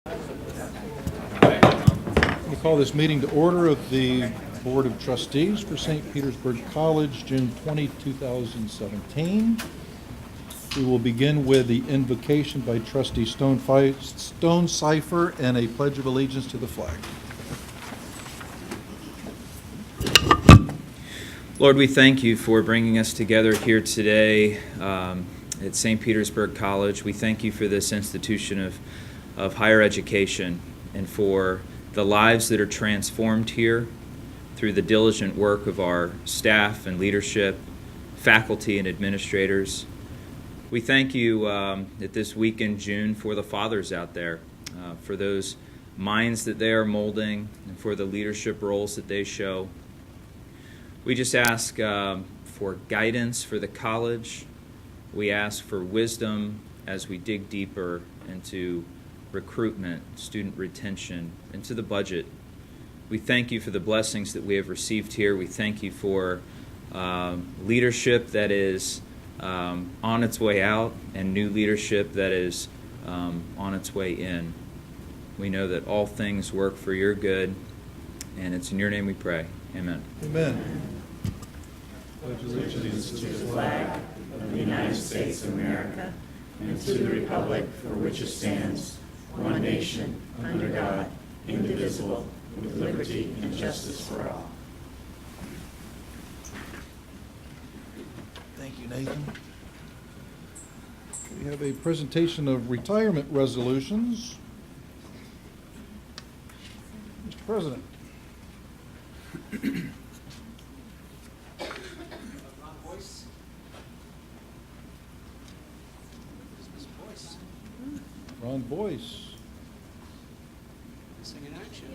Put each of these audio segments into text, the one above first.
We call this meeting to order of the Board of Trustees for St. Petersburg College, June 20, 2017. We will begin with the invocation by Trustee Stonecipher and a Pledge of Allegiance to the flag. Lord, we thank you for bringing us together here today at St. Petersburg College. We thank you for this institution of higher education and for the lives that are transformed here through the diligent work of our staff and leadership, faculty and administrators. We thank you at this week in June for the fathers out there, for those minds that they are molding and for the leadership roles that they show. We just ask for guidance for the college. We ask for wisdom as we dig deeper into recruitment, student retention, into the budget. We thank you for the blessings that we have received here. We thank you for leadership that is on its way out and new leadership that is on its way in. We know that all things work for your good, and it's in your name we pray. Amen. Amen. Pledge allegiance to the flag of the United States of America and to the republic for which it stands, one nation, under God, indivisible, with liberty and justice for all. Thank you, Nathan. We have a presentation of retirement resolutions. Mr. President. Ron Boyce. Missing in action.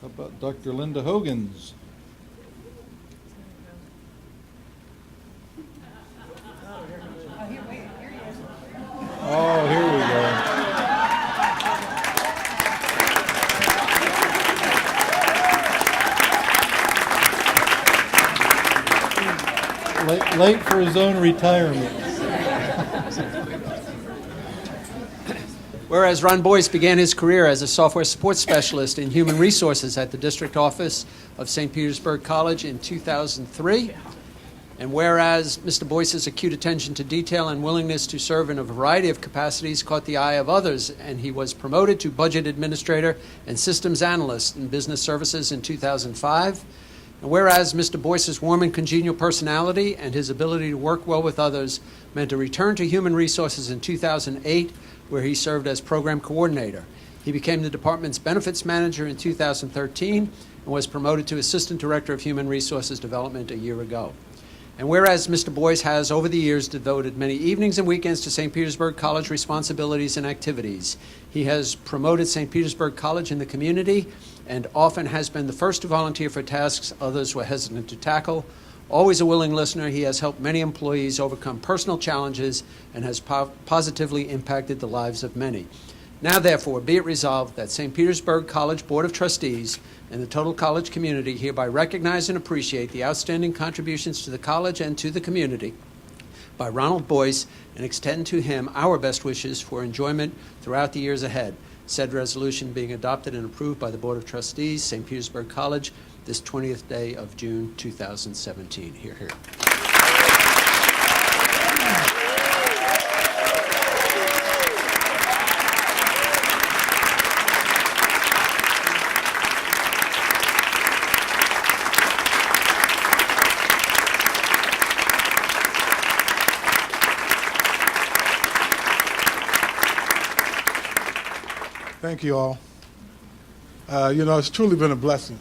How about Dr. Linda Hogans? Oh, here we go. Late for his own retirement. Whereas Ron Boyce began his career as a software support specialist in human resources at the district office of St. Petersburg College in 2003, and whereas Mr. Boyce's acute attention to detail and willingness to serve in a variety of capacities caught the eye of others, and he was promoted to budget administrator and systems analyst in business services in 2005, and whereas Mr. Boyce's warm and congenial personality and his ability to work well with others meant a return to human resources in 2008, where he served as program coordinator. He became the department's benefits manager in 2013 and was promoted to assistant director of human resources development a year ago. And whereas Mr. Boyce has over the years devoted many evenings and weekends to St. Petersburg College responsibilities and activities, he has promoted St. Petersburg College in the community and often has been the first to volunteer for tasks others were hesitant to tackle. Always a willing listener, he has helped many employees overcome personal challenges and has positively impacted the lives of many. Now, therefore, be it resolved that St. Petersburg College Board of Trustees and the total college community hereby recognize and appreciate the outstanding contributions to the college and to the community by Ronald Boyce and extend to him our best wishes for enjoyment throughout the years ahead. Said resolution being adopted and approved by the Board of Trustees, St. Petersburg College, this 20th day of June 2017. Hear, hear. Thank you all. It's truly been a blessing.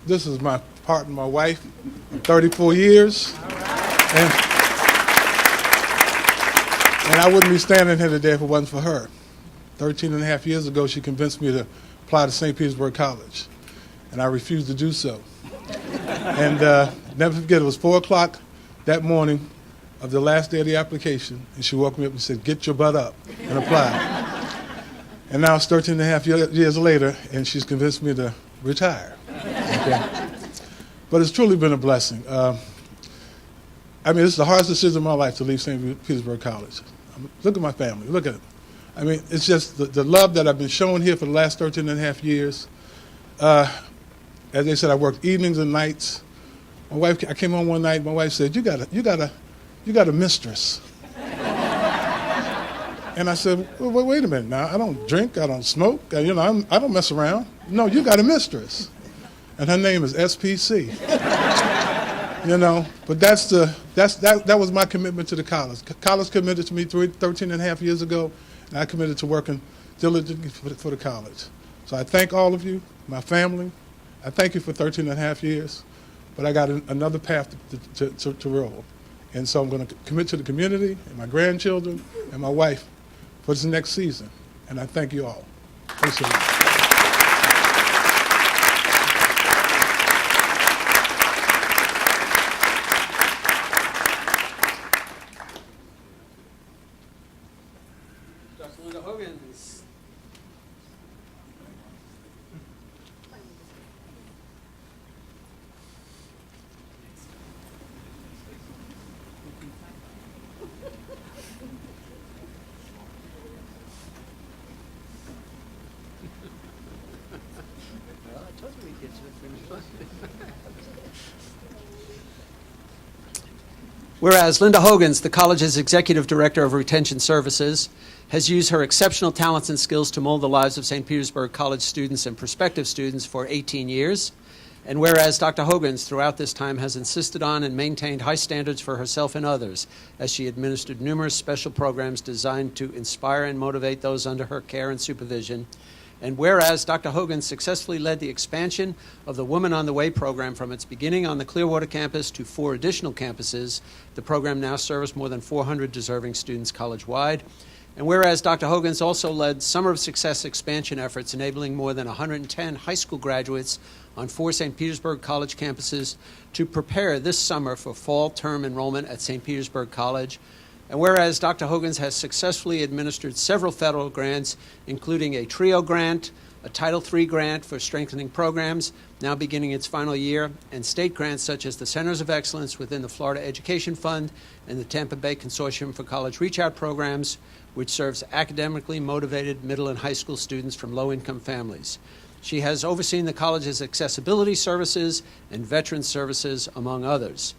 This is my partner, my wife, 34 years. And I wouldn't be standing here today if it wasn't for her. 13 and a half years ago, she convinced me to apply to St. Petersburg College, and I refused to do so. And never forget, it was 4 o'clock that morning of the last day of the application, and she woke me up and said, "Get your butt up and apply." And now it's 13 and a half years later, and she's convinced me to retire. Okay? But it's truly been a blessing. This is the hardest decision of my life to leave St. Petersburg College. Look at my family. Look at it. I mean, it's just the love that I've been shown here for the last 13 and a half years. As they said, I worked evenings and nights. My wife, I came home one night. My wife said, "You got a mistress." And I said, well, "Wait a minute now. I don't drink. I don't smoke. I don't mess around. No, you got a mistress, and her name is SPC." But that was my commitment to the college. College committed to me 13 and a half years ago, and I committed to working diligently for the college. So I thank all of you, my family. I thank you for 13 and a half years, but I got another path to roll. And so I'm going to commit to the community and my grandchildren and my wife for this next season. And I thank you all. Appreciate it. Dr. Linda Hogans. Well, I told you we'd get to the finish line. Whereas Linda Hogans, the college's Executive Director of Retention Services, has used her exceptional talents and skills to mold the lives of St. Petersburg College students and prospective students for 18 years. And whereas Dr. Hogans, throughout this time, has insisted on and maintained high standards for herself and others, as she administered numerous special programs designed to inspire and motivate those under her care and supervision. And whereas Dr. Hogans successfully led the expansion of the Woman on the Way program from its beginning on the Clearwater campus to 4 additional campuses, the program now serves more than 400 deserving students college-wide. And whereas Dr. Hogans also led Summer of Success expansion efforts, enabling more than 110 high school graduates on 4 St. Petersburg College campuses to prepare this summer for fall term enrollment at St. Petersburg College. And whereas Dr. Hogans has successfully administered several federal grants, including a TRIO grant, a Title III grant for strengthening programs, now beginning its final year, and state grants such as the Centers of Excellence within the Florida Education Fund and the Tampa Bay Consortium for College Reach Out programs, which serves academically motivated middle and high school students from low-income families. She has overseen the college's accessibility services and veterans services, among others.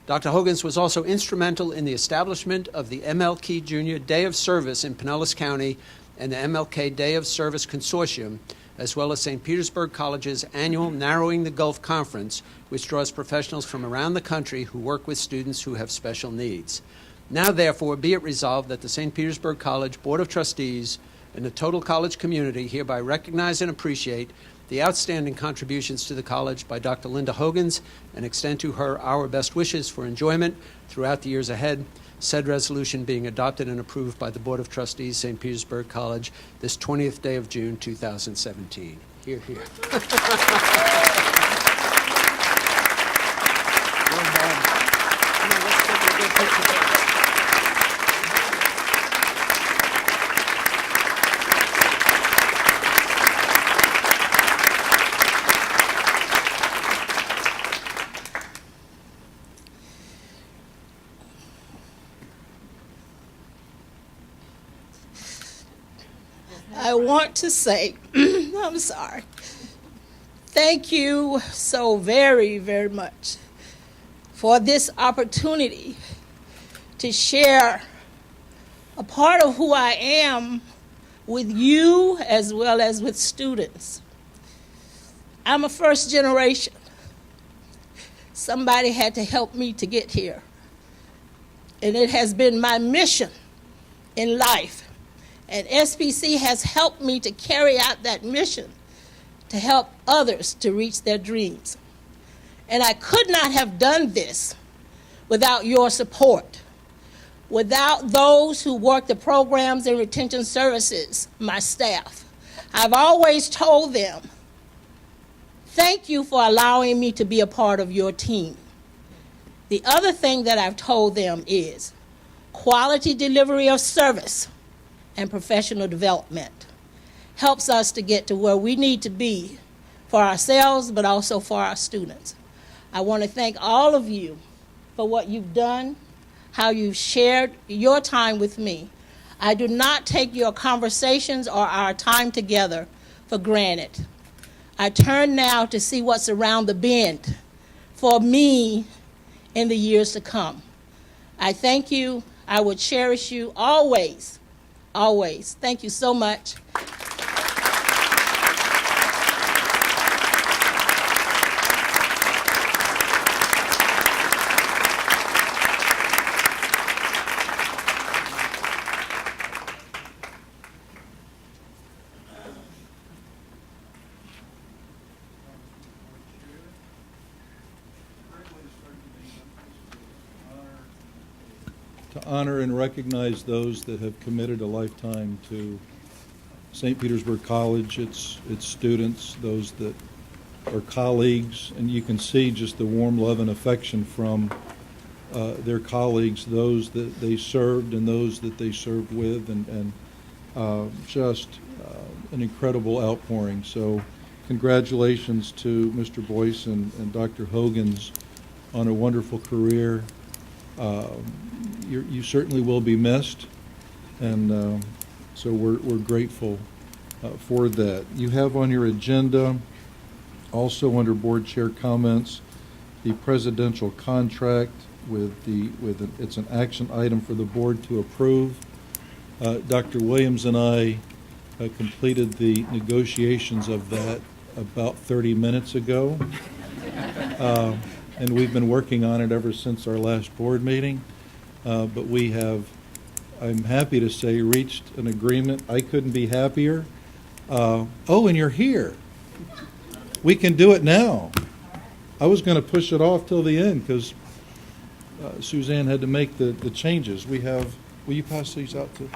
Dr. Hogans was also instrumental in the establishment of the MLK Junior Day of Service in Pinellas County and the MLK Day of Service Consortium, as well as St. Petersburg College's annual Narrowing the Gulf Conference, which draws professionals from around the country who work with students who have special needs. Now, therefore, be it resolved that the St. Petersburg College Board of Trustees and the total college community hereby recognize and appreciate the outstanding contributions to the college by Dr. Linda Hogans and extend to her our best wishes for enjoyment throughout the years ahead, said resolution being adopted and approved by the Board of Trustees, St. Petersburg College, this 20th day of June, 2017. Hear, hear. I want to say, I'm sorry, thank you so very, very much for this opportunity to share a part of who I am with you as well as with students. I'm a first generation. Somebody had to help me to get here. And it has been my mission in life. And SPC has helped me to carry out that mission to help others to reach their dreams. And I could not have done this without your support, without those who work the programs and retention services, my staff. I've always told them, thank you for allowing me to be a part of your team. The other thing that I've told them is quality delivery of service and professional development helps us to get to where we need to be for ourselves, but also for our students. I want to thank all of you for what you've done. how you've shared your time with me. I do not take your conversations or our time together for granted. I turn now to see what's around the bend for me in the years to come. I thank you. I will cherish you always, always. Thank you so much. To honor and recognize those that have committed a lifetime to St. Petersburg College, its students, those that are colleagues, and you can see just the warm love and affection from their colleagues, those that they served and those that they served with, and just an incredible outpouring. So congratulations to Mr. Boyce and Dr. Hogans on a wonderful career. You certainly will be missed, and so we're grateful for that. You have on your agenda, also under board chair comments, the presidential contract it's an action item for the board to approve. Dr. Williams and I completed the negotiations of that about 30 minutes ago, and we've been working on it ever since our last board meeting. But we have, I'm happy to say, reached an agreement. I couldn't be happier. Oh, and you're here. We can do it now. I was going to push it off till the end because Suzanne had to make the changes. We have, will you pass these out to?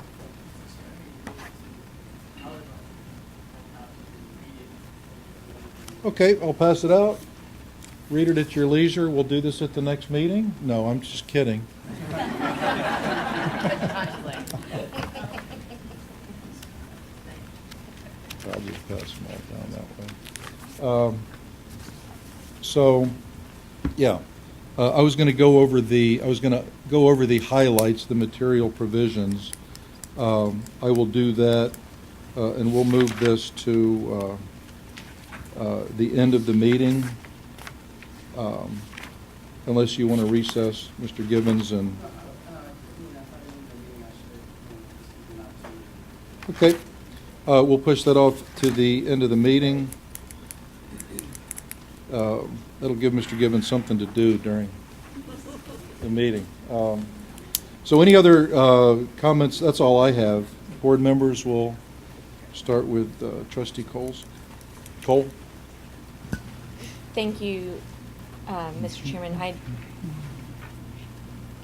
Okay, I'll pass it out. Read it at your leisure. We'll do this at the next meeting. No, I'm just kidding. I'll just pass them all down that way. So, yeah, I was going to go over the highlights, the material provisions. I will do that, and we'll move this to the end of the meeting. Unless you want to recess, Mr. Gibbons, and okay, we'll push that off to the end of the meeting. That'll give Mr. Gibbons something to do during the meeting. So any other comments? That's all I have. Board members, will start with Trustee Coles. Cole? Thank you, Mr. Chairman. I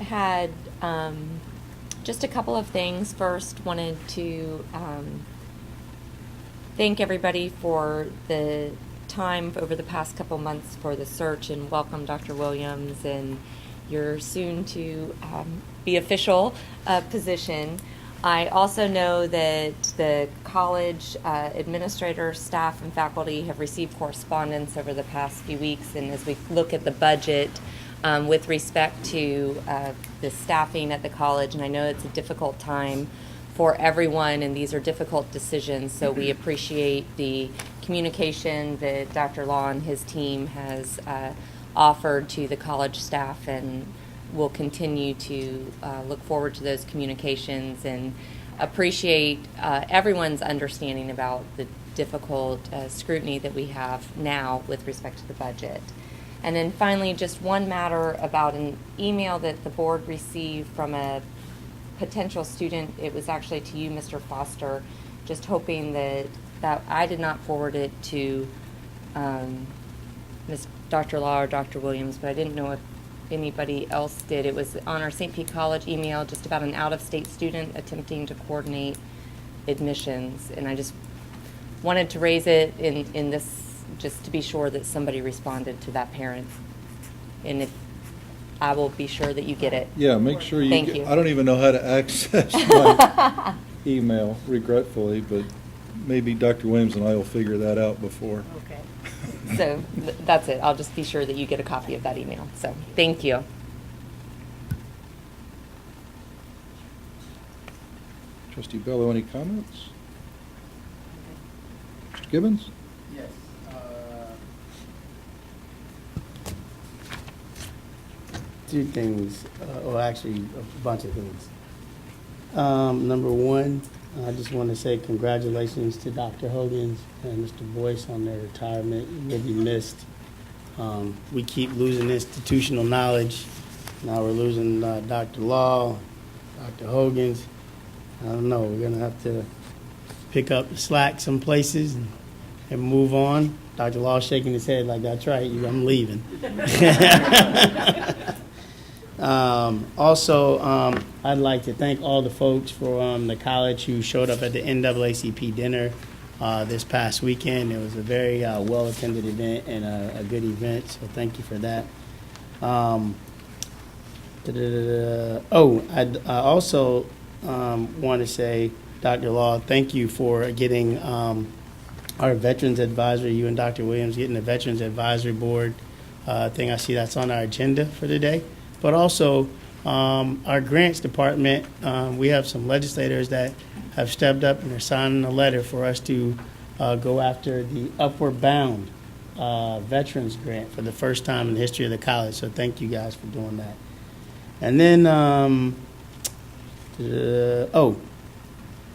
had just a couple of things. First, wanted to thank everybody for the time over the past couple months for the search, and welcome Dr. Williams and your soon to be official position. I also know that the college administrators, staff, and faculty have received correspondence over the past few weeks, and as we look at the budget with respect to the staffing at the college, and I know it's a difficult time for everyone, and these are difficult decisions, so we appreciate the communication that Dr. Law and his team has offered to the college staff, and we'll continue to look forward to those communications and appreciate everyone's understanding about the difficult scrutiny that we have now with respect to the budget. And then finally, just one matter about an email that the board received from a potential student. It was actually to you, Mr. Foster, just hoping that I did not forward it to Dr. Law or Dr. Williams, but I didn't know if anybody else did. It was on our St. Pete College email, just about an out-of-state student attempting to coordinate admissions, and I just wanted to raise it in this, just to be sure that somebody responded to that parent, and if I will be sure that you get it. Yeah, make sure you Thank get, you. I don't even know how to access my email, regretfully, but maybe Dr. Williams and I will figure that out before. Okay. So that's it. I'll just be sure that you get a copy of that email. So thank you. Trustee Bello, any comments? Mr. Gibbons? Yes. Two things, or actually a bunch of things. Number one, I just want to say congratulations to Dr. Hogans and Mr. Boyce on their retirement. You will be missed. We keep losing institutional knowledge. Now we're losing Dr. Law, Dr. Hogans. I don't know, we're going to have to pick up the slack some places and move on. Dr. Law shaking his head like, that's right, I'm leaving. Also, I'd like to thank all the folks from the college who showed up at the NAACP dinner this past weekend. It was a very well-attended event and a good event, so thank you for that. I also want to say, Dr. Law, thank you for getting our Veterans Advisory, you and Dr. Williams getting the Veterans Advisory Board thing. I see that's on our agenda for today. But also, our grants department, we have some legislators that have stepped up and are signing a letter for us to go after the Upward Bound Veterans Grant for the first time in the history of the college. So thank you guys for doing that. And then,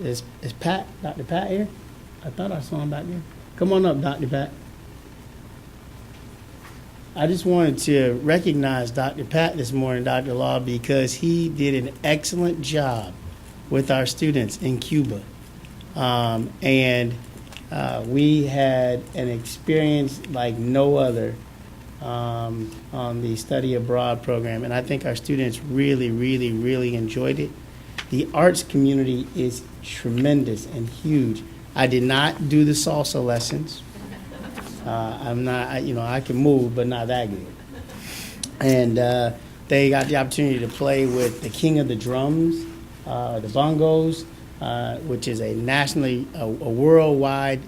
is Pat, Dr. Pat here? I thought I saw him back there. Come on up, Dr. Pat. I just wanted to recognize Dr. Pat this morning, Dr. Law, because he did an excellent job with our students in Cuba. We had an experience like no other on the study abroad program, and I think our students really, really, really enjoyed it. The arts community is tremendous and huge. I did not do the salsa lessons. I'm not, I can move, but not that good. And they got the opportunity to play with the king of the drums, the bongos, which is a nationally, a worldwide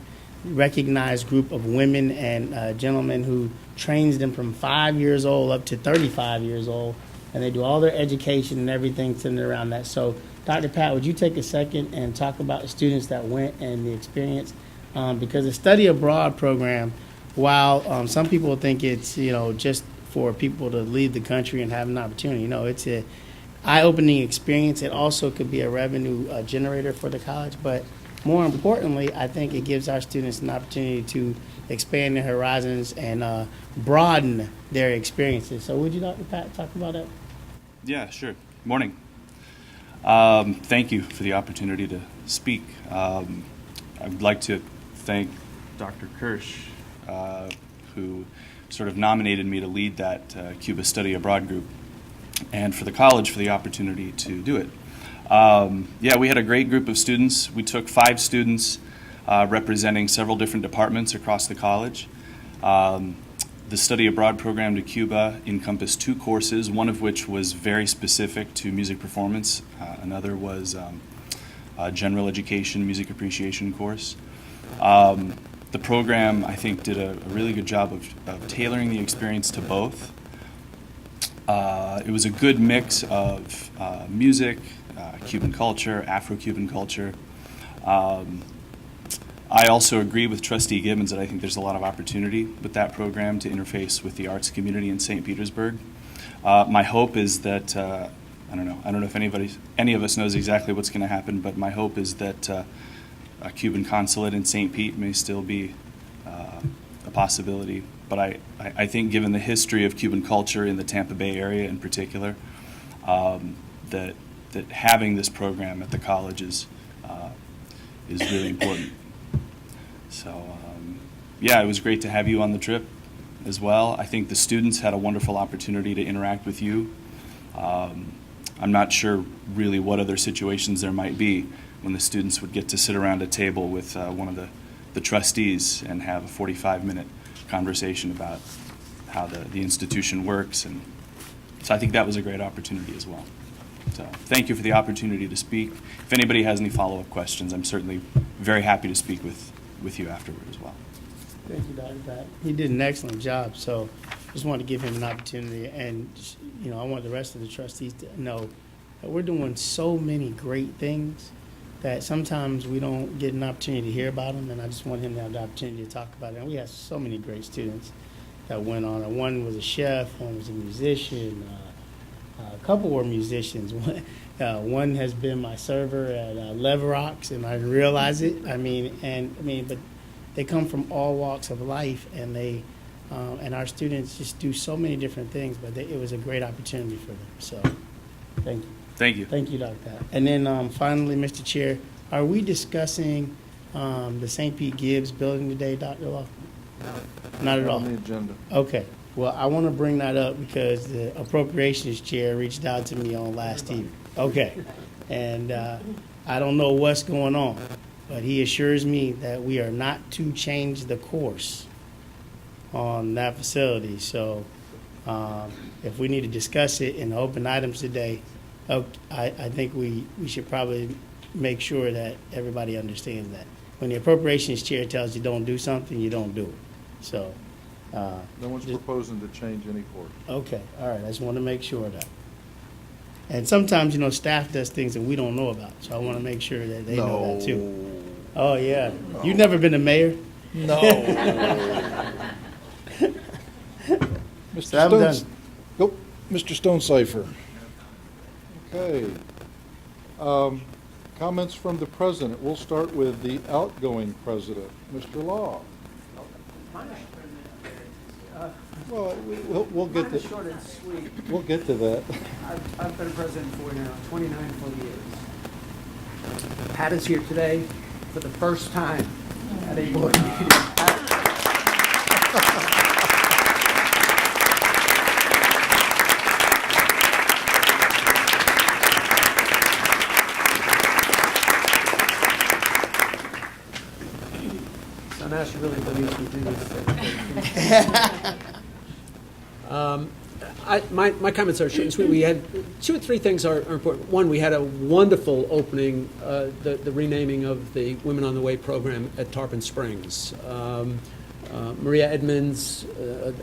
recognized group of women and gentlemen who trains them from 5 years old up to 35 years old. And they do all their education and everything centered around that. So, Dr. Pat, would you take a second and talk about the students that went and the experience? Because the study abroad program, while some people think it's just for people to leave the country and have an opportunity, it's a eye-opening experience. It also could be a revenue generator for the college, but more importantly, I think it gives our students an opportunity to expand their horizons and broaden their experiences. So would you, Dr. Pat, talk about that? Yeah, sure. Morning. Thank you for the opportunity to speak. I'd like to thank Dr. Kirsch, who sort of nominated me to lead that Cuba Study Abroad group, and for the college for the opportunity to do it. We had a great group of students. We took 5 students representing several different departments across the college. The study abroad program to Cuba encompassed 2 courses, one of which was very specific to music performance. Another was a general education music appreciation course. The program, I think, did a really good job of tailoring the experience to both. It was a good mix of music, Cuban culture, Afro-Cuban culture. I also agree with Trustee Gibbons that I think there's a lot of opportunity with that program to interface with the arts community in St. Petersburg. My hope is that, I don't know if any of us knows exactly what's going to happen, but my hope is that a Cuban consulate in St. Pete may still be a possibility. But I think given the history of Cuban culture in the Tampa Bay area in particular, that having this program at the college is really important. So, it was great to have you on the trip as well. I think the students had a wonderful opportunity to interact with you. I'm not sure really what other situations there might be when the students would get to sit around a table with one of the trustees and have a 45-minute conversation about how the institution works. And so I think that was a great opportunity as well. So thank you for the opportunity to speak. If anybody has any follow-up questions, I'm certainly very happy to speak with you afterward as well. Thank you, Dr. Pat. He did an excellent job, so just wanted to give him an opportunity. And, I want the rest of the trustees to know that we're doing so many great things that sometimes we don't get an opportunity to hear about them, and I just want him to have the opportunity to talk about it. And we have so many great students that went on. And one was a chef, one was a musician, a couple were musicians. One has been my server at Leverox, and I didn't realize it. But they come from all walks of life, and and our students just do so many different things. But it was a great opportunity for them. So, thank you. Thank you. Thank you, Dr. Pat. And then finally, Mr. Chair, are we discussing the St. Pete Gibbs building today, Dr. Law? Not at all. On the agenda. Okay. Well, I want to bring that up because the appropriations chair reached out to me on last evening. Okay. And I don't know what's going on, but he assures me that we are not to change the course on that facility. So if we need to discuss it in the open items today, I think we should probably make sure that everybody understands that. When the appropriations chair tells you don't do something, you don't do it. So. No one's proposing to change any course. Okay, all right, I just want to make sure of that. And sometimes, staff does things that we don't know about, so I want to make sure that they know that too. Oh, yeah. No. You've never been a mayor? No. So I'm done. Nope. Mr. Stonecipher. Okay. Comments from the president. We'll start with the outgoing president, Mr. Law. Well, we'll get to Short and sweet. we'll get to that. I've been president for now 29 full years. Pat is here today for the first time at a board meeting. So now she really believes we do this. My comments are short and sweet. We had 2 or 3 things are important. One, we had a wonderful opening, the renaming of the Women on the Way program at Tarpon Springs. Maria Edmonds,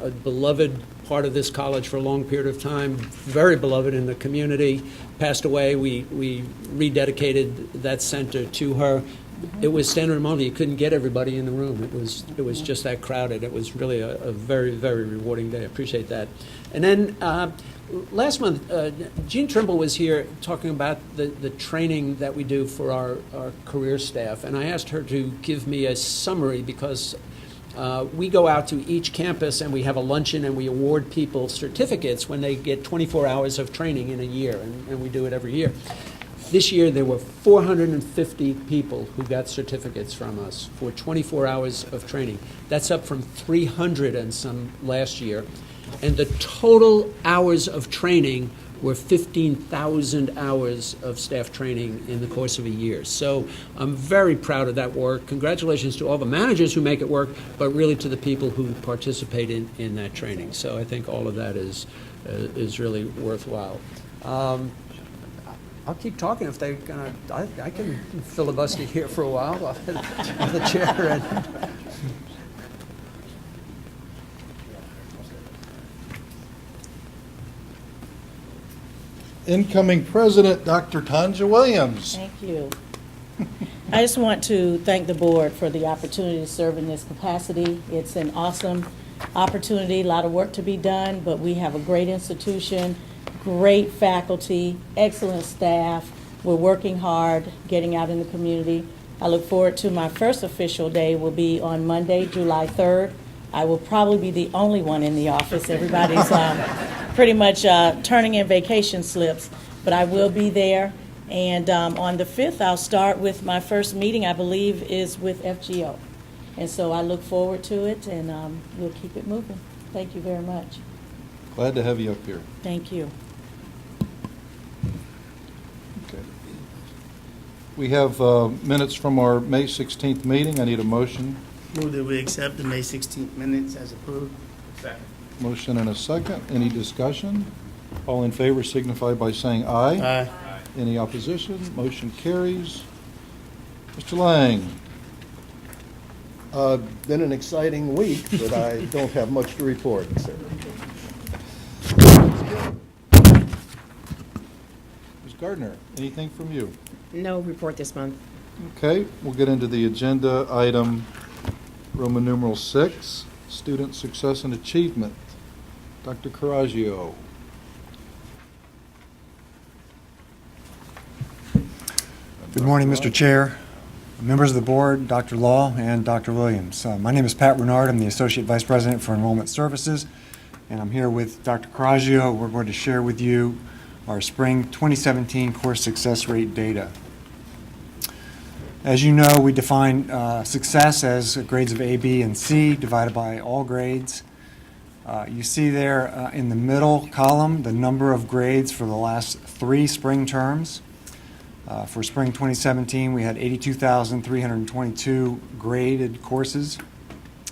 a beloved part of this college for a long period of time, very beloved in the community, passed away. We rededicated that center to her. It was standing room only. You couldn't get everybody in the room. It was just that crowded. It was really a very, very rewarding day. I appreciate that. And then last month, Jean Trimble was here talking about the training that we do for our career staff. And I asked her to give me a summary because we go out to each campus and we have a luncheon and we award people certificates when they get 24 hours of training in a year. And we do it every year. This year, there were 450 people who got certificates from us for 24 hours of training. That's up from 300 and some last year. And the total hours of training were 15,000 hours of staff training in the course of a year. So I'm very proud of that work. Congratulations to all the managers who make it work, but really to the people who participate in that training. So I think all of that is really worthwhile. I'll keep talking if they're gonna. I can filibuster here for a while. I'll the chair. And Incoming president, Dr. Tanja Williams. Thank you. I just want to thank the board for the opportunity to serve in this capacity. It's an awesome opportunity, a lot of work to be done, but we have a great institution, great faculty, excellent staff. We're working hard, getting out in the community. I look forward to my first official day will be on Monday, July 3rd. I will probably be the only one in the office. Everybody's pretty much turning in vacation slips, but I will be there. And on the 5th, I'll start with my first meeting, I believe, is with FGO. And so I look forward to it, and we'll keep it moving. Thank you very much. Glad to have you up here. Thank you. Okay. We have minutes from our May 16th meeting. I need a motion. Move that we accept the May 16th minutes as approved. Motion and a second. Any discussion? All in favor signify by saying aye. Aye. Any opposition? Motion carries. Mr. Lang. Been an exciting week, but I don't have much to report, sir. Ms. Gardner, anything from you? No report this month. Okay, we'll get into the agenda item, Roman numeral 6, Student Success and Achievement. Dr. Coraggio. Good morning, Mr. Chair, members of the board, Dr. Law, and Dr. Williams. My name is Pat Renard. I'm the Associate Vice President for Enrollment Services, and I'm here with Dr. Coraggio. We're going to share with you our spring 2017 course success rate data. As you know, we define success as grades of A, B, and C divided by all grades. You see there in the middle column the number of grades for the last 3 spring terms. For spring 2017, we had 82,322 graded courses.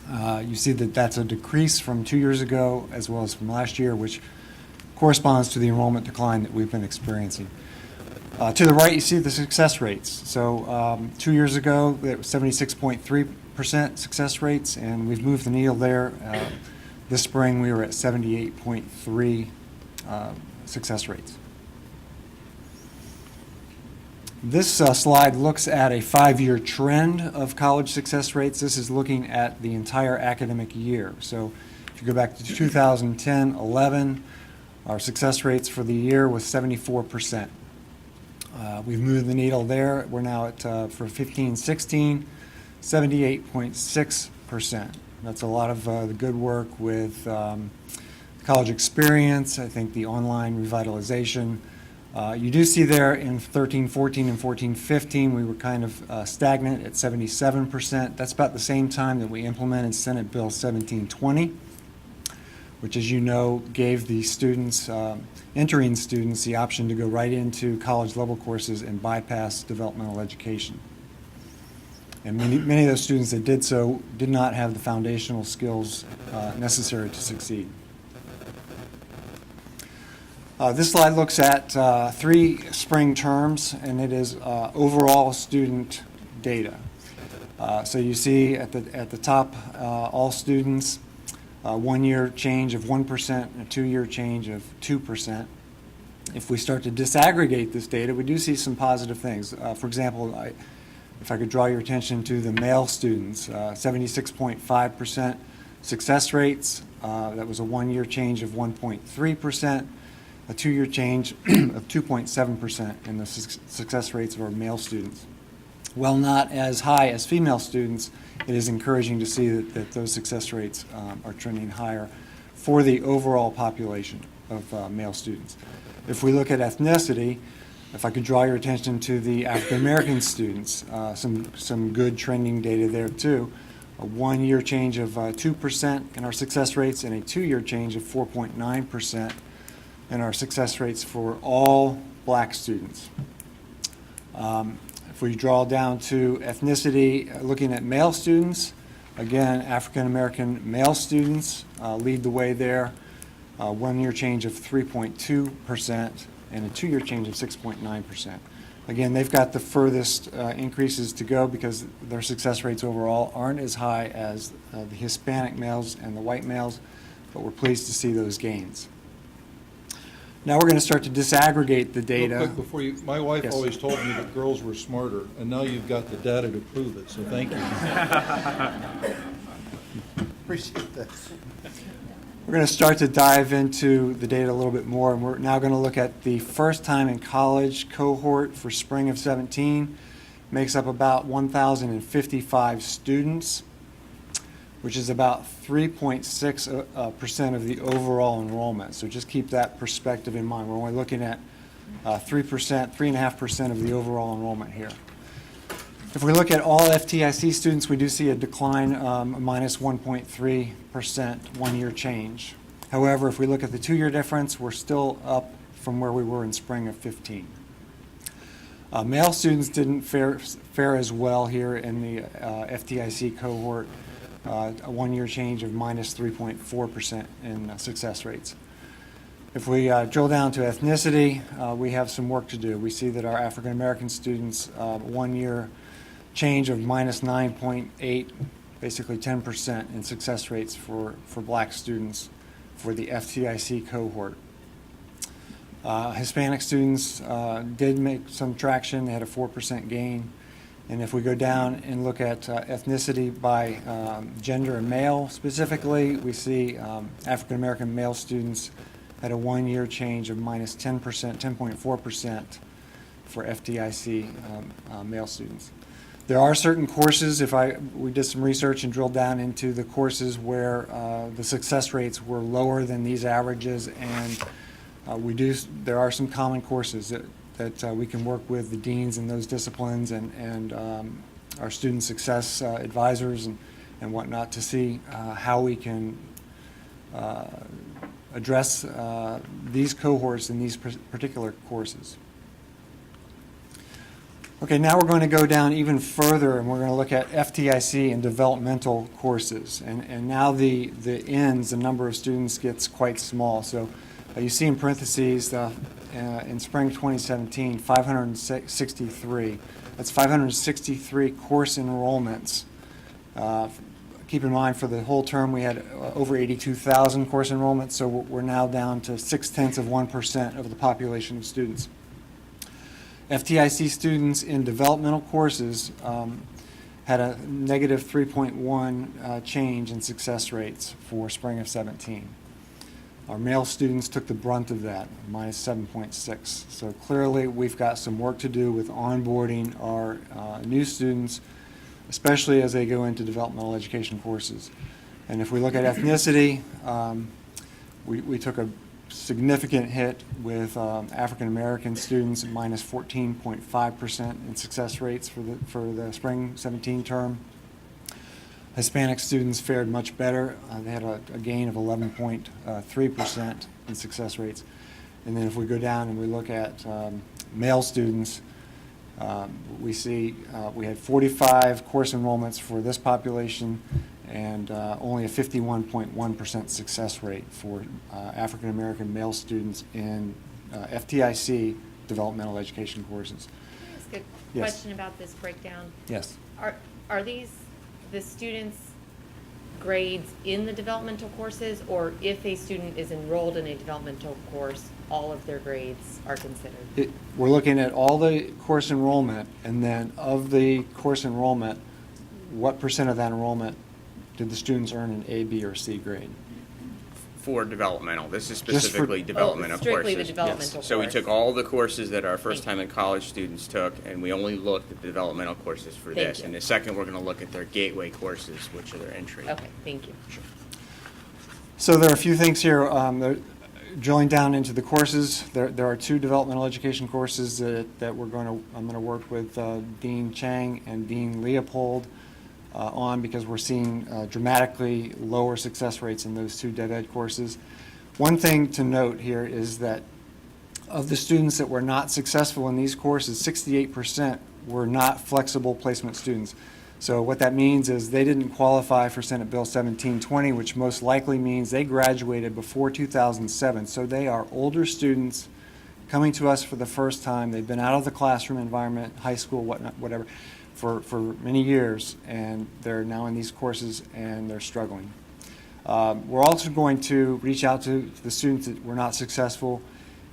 You see that that's a decrease from 2 years ago as well as from last year, which corresponds to the enrollment decline that we've been experiencing. To the right, you see the success rates. So 2 years ago, it was 76.3% success rates, and we've moved the needle there. This spring, we were at 78.3 success rates. This slide looks at a 5-year trend of college success rates. This is looking at the entire academic year. So if you go back to 2010-11, our success rates for the year was 74%. We've moved the needle there. We're now at, for 15-16, 78.6%. That's a lot of the good work with college experience, I think the online revitalization. You do see there in 13-14 and 14-15, we were kind of stagnant at 77%. That's about the same time that we implemented Senate Bill 1720, which, as you know, gave the students, entering students, the option to go right into college-level courses and bypass developmental education. And many of those students that did so did not have the foundational skills necessary to succeed. This slide looks at 3 spring terms, and it is overall student data. So you see at the top, all students, 1-year change of 1% and a 2-year change of 2%. If we start to disaggregate this data, we do see some positive things. For example, if I could draw your attention to the male students, 76.5% success rates. That was a 1-year change of 1.3%. A 2-year change of 2.7% in the success rates of our male students. While not as high as female students, it is encouraging to see that those success rates are trending higher for the overall population of male students. If we look at ethnicity, if I could draw your attention to the African American students, some good trending data there too. A 1-year change of 2% in our success rates and a 2-year change of 4.9% in our success rates for all black students. If we draw down to ethnicity, looking at male students, again, African American male students lead the way there. 1-year change of 3.2% and a 2-year change of 6.9%. Again, they've got the furthest increases to go because their success rates overall aren't as high as the Hispanic males and the white males, but we're pleased to see those gains. Now we're going to start to disaggregate the data. Real quick before you, my wife Yes. always told me that girls were smarter, and now you've got the data to prove it, so thank you. Appreciate that. We're going to start to dive into the data a little bit more, and we're now going to look at the first time in college cohort for spring of 17. Makes up about 1,055 students, which is about 3.6% of the overall enrollment. So just keep that perspective in mind. We're only looking at 3.5% of the overall enrollment here. If we look at all FTIC students, we do see a decline, minus 1.3% 1-year change. However, if we look at the 2-year difference, we're still up from where we were in spring of 15. Male students didn't fare as well here in the FTIC cohort. A 1-year change of minus 3.4% in success rates. If we drill down to ethnicity, we have some work to do. We see that our African American students, 1-year change of minus 9.8, basically 10% in success rates for black students for the FTIC cohort. Hispanic students did make some traction. They had a 4% gain. And if we go down and look at ethnicity by gender and male specifically, we see African American male students had a 1-year change of minus 10%, 10.4% for FDIC male students. There are certain courses, we did some research and drilled down into the courses where the success rates were lower than these averages, and there are some common courses that we can work with the deans in those disciplines and our student success advisors and whatnot to see how we can address these cohorts in these particular courses. Okay, now we're going to go down even further, and we're going to look at FDIC and developmental courses. And now the number of students gets quite small. So you see in parentheses in spring 2017, 563. That's 563 course enrollments. Keep in mind, for the whole term, we had over 82,000 course enrollments, so we're now down to 0.6% of the population of students. FDIC students in developmental courses had a negative 3.1 change in success rates for spring of 17. Our male students took the brunt of that, minus 7.6. So clearly we've got some work to do with onboarding our new students, especially as they go into developmental education courses. And if we look at ethnicity, we took a significant hit with African American students, minus 14.5% in success rates for the spring 17 term. Hispanic students fared much better. They had a gain of 11.3% in success rates. And then if we go down and we look at male students, we see we had 45 course enrollments for this population and only a 51.1% success rate for African American male students in FDIC developmental education courses. Can I ask a Yes. question about this breakdown? Yes. Are these the students' grades in the developmental courses, or if a student is enrolled in a developmental course, all of their grades are considered? We're looking at all the course enrollment, and then of the course enrollment, what percent of that enrollment did the students earn an A, B, or C grade? For developmental. This is Just for- specifically developmental strictly courses. the developmental So we course. took all the courses that our first-time in college students took, and we only looked at the developmental courses for Thank this. you. And the second, we're going to look at their gateway courses, which are their entry. Okay, thank you. So there are a few things here. Drilling down into the courses, there are 2 developmental education courses that I'm going to work with Dean Chang and Dean Leopold on, because we're seeing dramatically lower success rates in those 2 dev ed courses. One thing to note here is that of the students that were not successful in these courses, 68% were not flexible placement students. So what that means is they didn't qualify for Senate Bill 1720, which most likely means they graduated before 2007. So they are older students coming to us for the first time. They've been out of the classroom environment, high school, whatever, for many years, and they're now in these courses and they're struggling. We're also going to reach out to the students that were not successful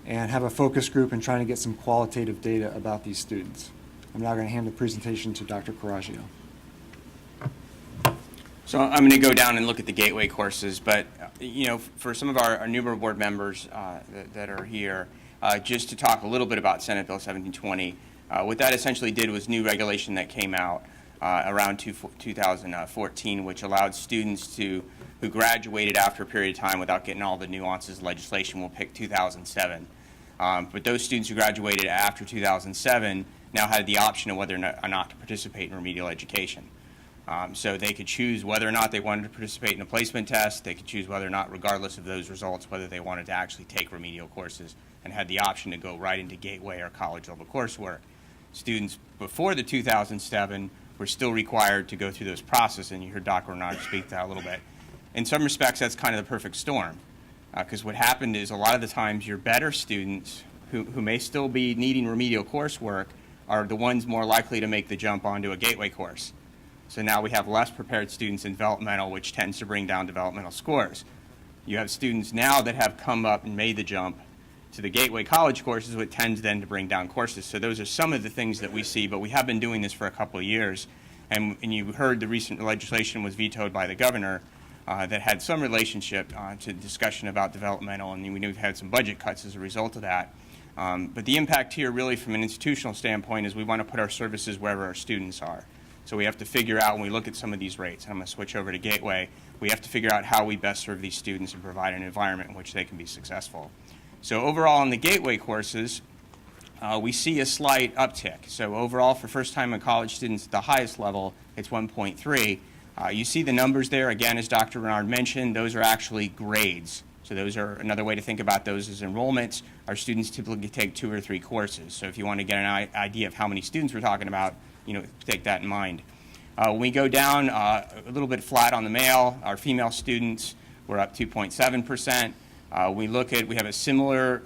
and have a focus group and trying to get some qualitative data about these students. I'm now going to hand the presentation to Dr. Coraggio. So I'm going to go down and look at the gateway courses, but for some of our newer board members that are here, just to talk a little bit about Senate Bill 1720. What that essentially did was new regulation that came out around 2014, which allowed students who graduated after a period of time without getting all the nuances of legislation. We'll pick 2007. But those students who graduated after 2007 now had the option of whether or not to participate in remedial education. So they could choose whether or not they wanted to participate in a placement test. They could choose whether or not, regardless of those results, whether they wanted to actually take remedial courses, and had the option to go right into gateway or college-level coursework. Students before the 2007 were still required to go through those processes, and you heard Dr. Renard speak to that a little bit. In some respects, that's kind of the perfect storm, because what happened is a lot of the times your better students who may still be needing remedial coursework are the ones more likely to make the jump onto a gateway course. So now we have less prepared students in developmental, which tends to bring down developmental scores. You have students now that have come up and made the jump to the Gateway College courses, which tends then to bring down courses. So those are some of the things that we see, but we have been doing this for a couple of years. And you heard the recent legislation was vetoed by the governor that had some relationship to discussion about developmental, and we've had some budget cuts as a result of that. But the impact here really from an institutional standpoint is we want to put our services wherever our students are. So we have to figure out when we look at some of these rates, and I'm going to switch over to Gateway, we have to figure out how we best serve these students and provide an environment in which they can be successful. So overall in the Gateway courses, we see a slight uptick. So overall for first-time in college students at the highest level, it's 1.3. You see the numbers there. Again, as Dr. Renard mentioned, those are actually grades. So those are another way to think about those as enrollments. Our students typically take 2 or 3 courses. So if you want to get an idea of how many students we're talking about, take that in mind. When we go down a little bit flat on the male, our female students were up 2.7%. We have a similar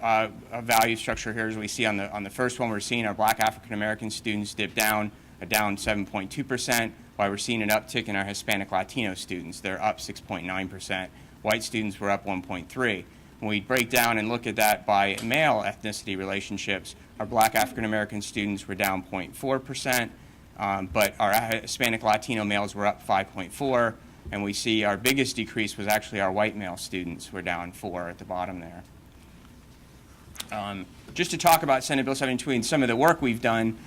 value structure here as we see on the first one. We're seeing our Black African American students dip down 7.2%, while we're seeing an uptick in our Hispanic Latino students. They're up 6.9%. White students were up 1.3%. When we break down and look at that by male ethnicity relationships, our Black African American students were down 0.4%, but our Hispanic Latino males were up 5.4%. And we see our biggest decrease was actually our white male students were down 4 at the bottom there. Just to talk about Senate Bill 722 and some of the work we've done,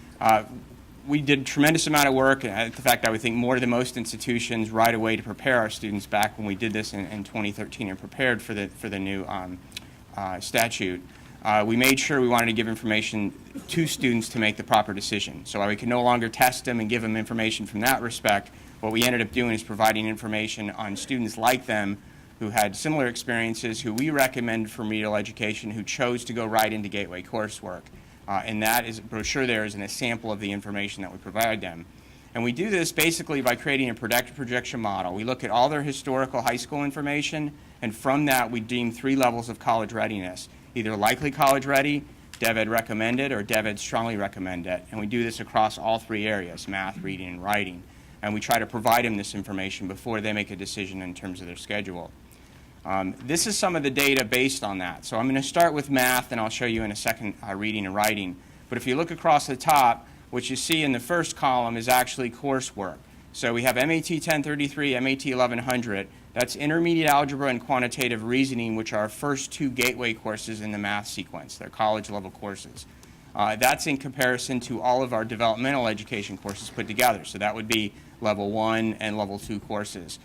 we did a tremendous amount of work. In fact, I would think more than most institutions right away to prepare our students back when we did this in 2013 and prepared for the new statute. We made sure we wanted to give information to students to make the proper decision. So while we could no longer test them and give them information from that respect, what we ended up doing is providing information on students like them who had similar experiences, who we recommend for remedial education, who chose to go right into Gateway coursework. And that brochure there is a sample of the information that we provide them. And we do this basically by creating a predictive projection model. We look at all their historical high school information, and from that we deem 3 levels of college readiness, either likely college ready, DevEd recommended, or DevEd strongly recommended. And we do this across all 3 areas, math, reading, and writing. And we try to provide them this information before they make a decision in terms of their schedule. This is some of the data based on that. So I'm going to start with math, and I'll show you in a second reading and writing. But if you look across the top, what you see in the first column is actually coursework. So we have MAT 1033, MAT 1100. That's intermediate algebra and quantitative reasoning, which are our first 2 Gateway courses in the math sequence. They're college-level courses. That's in comparison to all of our developmental education courses put together. So that would be Level 1 and Level 2 courses.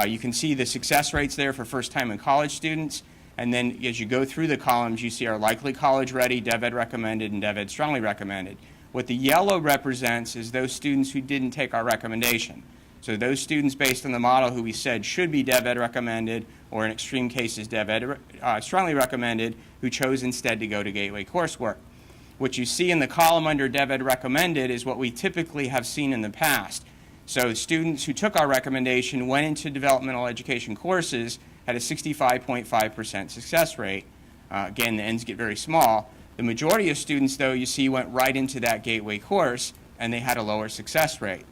You can see the success rates there for first-time in college students. And then as you go through the columns, you see our likely college ready, DevEd recommended, and DevEd strongly recommended. What the yellow represents is those students who didn't take our recommendation. So those students based on the model who we said should be DevEd recommended, or in extreme cases DevEd strongly recommended, who chose instead to go to Gateway coursework. What you see in the column under DevEd recommended is what we typically have seen in the past. So students who took our recommendation went into developmental education courses at a 65.5% success rate. Again, the ends get very small. The majority of students, though, you see went right into that Gateway course, and they had a lower success rate.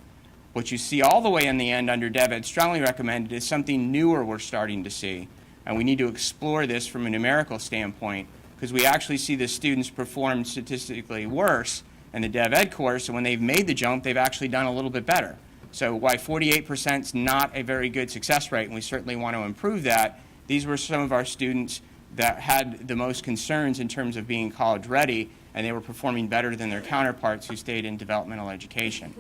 What you see all the way in the end under DevEd strongly recommended is something newer we're starting to see. And we need to explore this from a numerical standpoint, because we actually see the students perform statistically worse in the DevEd course, and when they've made the jump, they've actually done a little bit better. So while 48% is not a very good success rate, and we certainly want to improve that, these were some of our students that had the most concerns in terms of being college ready, and they were performing better than their counterparts who stayed in developmental education.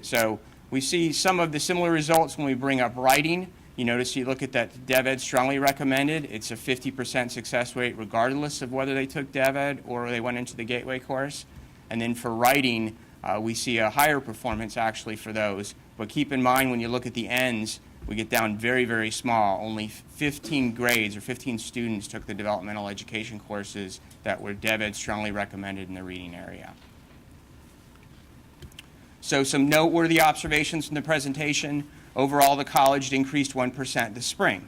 So we see some of the similar results when we bring up writing. You notice you look at that DevEd strongly recommended. It's a 50% success rate regardless of whether they took DevEd or they went into the Gateway course. And then for writing, we see a higher performance actually for those. But keep in mind when you look at the ends, we get down very, very small. Only 15 grades or 15 students took the developmental education courses that were DevEd strongly recommended in the reading area. So some noteworthy observations from the presentation. Overall, the college increased 1% this spring.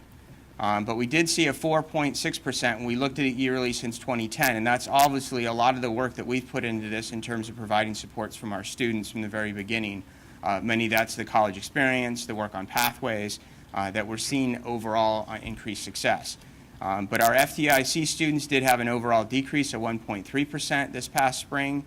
But we did see a 4.6% when we looked at it yearly since 2010, and that's obviously a lot of the work that we've put into this in terms of providing supports from our students from the very beginning. Many that's the college experience, the work on pathways, that we're seeing overall increased success. But our FDIC students did have an overall decrease of 1.3% this past spring.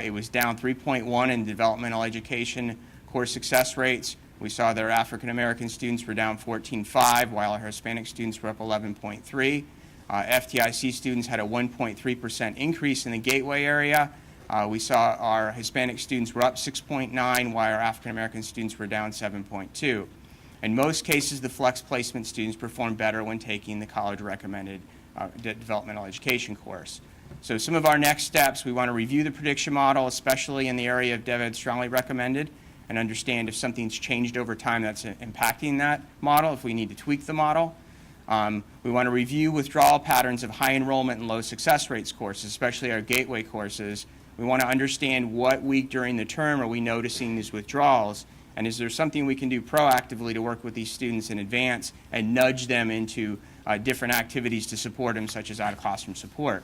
It was down 3.1 in developmental education course success rates. We saw that our African American students were down 14.5, while our Hispanic students were up 11.3. FDIC students had a 1.3% increase in the gateway area. We saw our Hispanic students were up 6.9, while our African American students were down 7.2. In most cases, the flex placement students performed better when taking the college-recommended developmental education course. So some of our next steps, we want to review the prediction model, especially in the area of DevEd strongly recommended, and understand if something's changed over time that's impacting that model, if we need to tweak the model. We want to review withdrawal patterns of high enrollment and low success rates courses, especially our gateway courses. We want to understand what week during the term are we noticing these withdrawals, and is there something we can do proactively to work with these students in advance and nudge them into different activities to support them, such as out-of-classroom support.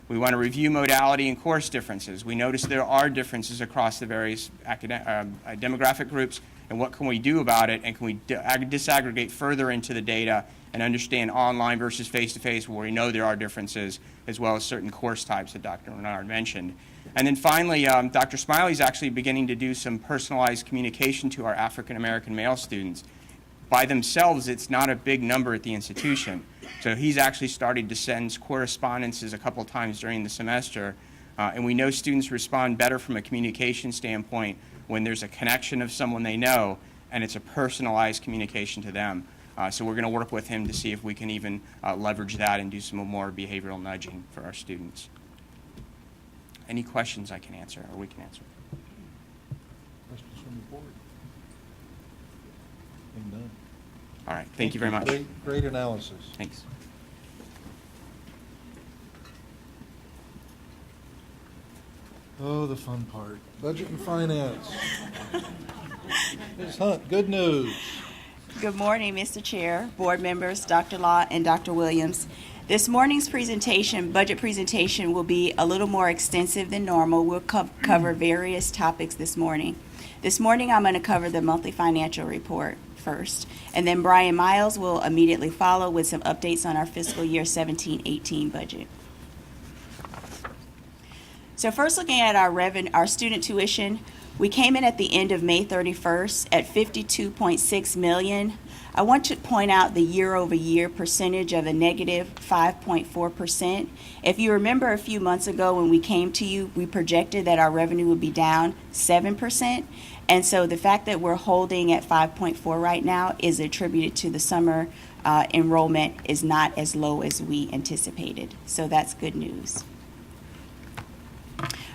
We want to review modality and course differences. We notice there are differences across the various demographic groups, and what can we do about it, and can we disaggregate further into the data and understand online versus face-to-face where we know there are differences, as well as certain course types that Dr. Renard mentioned. And then finally, Dr. Smiley is actually beginning to do some personalized communication to our African American male students. By themselves, it's not a big number at the institution. So he's actually started to send correspondences a couple times during the semester. And we know students respond better from a communication standpoint when there's a connection of someone they know and it's a personalized communication to them. So we're going to work with him to see if we can even leverage that and do some more behavioral nudging for our students. Any questions I can answer, or we can answer? Questions from the board? Being done. All right, thank you very much. Great analysis. Thanks. Oh, the fun part. Budget and finance. Ms. Hunt, good news. Good morning, Mr. Chair, board members, Dr. Law, and Dr. Williams. This morning's presentation, budget presentation, will be a little more extensive than normal. We'll cover various topics this morning. This morning, I'm going to cover the monthly financial report first, and then Brian Miles will immediately follow with some updates on our fiscal year 17-18 budget. So first, looking at our student tuition, we came in at the end of May 31st at $52.6 million. I want to point out the year-over-year percentage of a negative 5.4%. If you remember a few months ago when we came to you, we projected that our revenue would be down 7%. And so the fact that we're holding at 5.4 right now is attributed to the summer enrollment is not as low as we anticipated. So that's good news.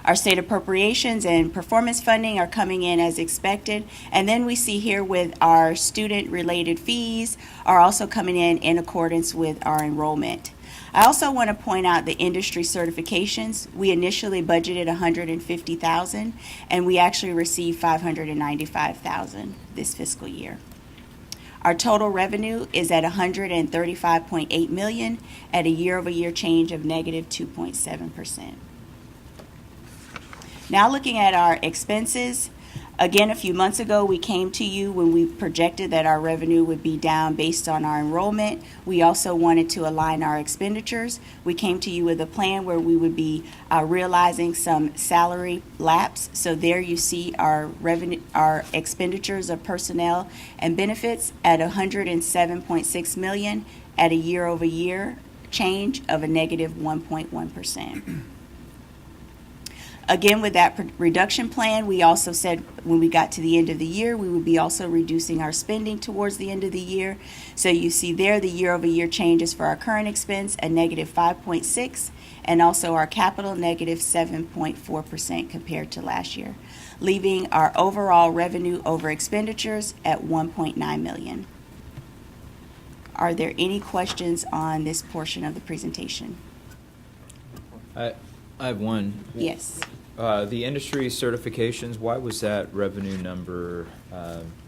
Our state appropriations and performance funding are coming in as expected. And then we see here with our student-related fees are also coming in accordance with our enrollment. I also want to point out the industry certifications. We initially budgeted $150,000, and we actually received $595,000 this fiscal year. Our total revenue is at $135.8 million at a year-over-year change of negative 2.7%. Now looking at our expenses, again, a few months ago, we came to you when we projected that our revenue would be down based on our enrollment. We also wanted to align our expenditures. We came to you with a plan where we would be realizing some salary lapse. So there you see our revenue, our expenditures of personnel and benefits at $107.6 million at a year-over-year change of a negative 1.1%. Again, with that reduction plan, we also said when we got to the end of the year, we would be also reducing our spending towards the end of the year. So you see there the year-over-year changes for our current expense, a negative 5.6, and also our capital negative 7.4% compared to last year, leaving our overall revenue over expenditures at $1.9 million. Are there any questions on this portion of the presentation? I have one. Yes. The industry certifications, why was that revenue number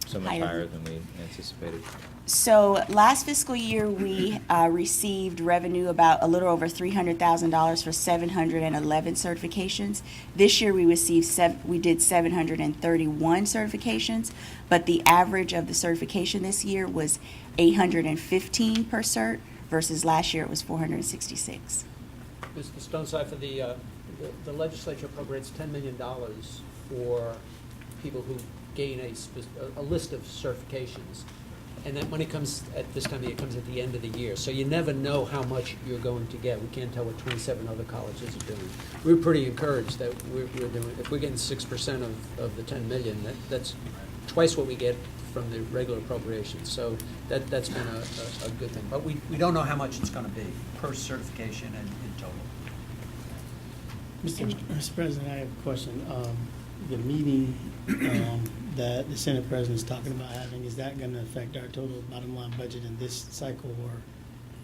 so much higher than we anticipated? So last fiscal year, we received revenue about a little over $300,000 for 711 certifications. This year, we did 731 certifications, but the average of the certification this year was 815 per cert versus last year it was 466. Mr. Stonecipher, the legislature appropriates $10 million for people who gain a list of certifications. And that money comes at this time of year, comes at the end of the year. So you never know how much you're going to get. We can't tell what 27 other colleges are doing. We're pretty encouraged that we're doing, if we're getting 6% of the 10 million, that's twice what we get from the regular appropriations. So that's been a good thing. But we don't know how much it's going to be per certification and in total. Mr. President, I have a question. The meeting that the Senate President's talking about having, is that going to affect our total bottom line budget in this cycle, or?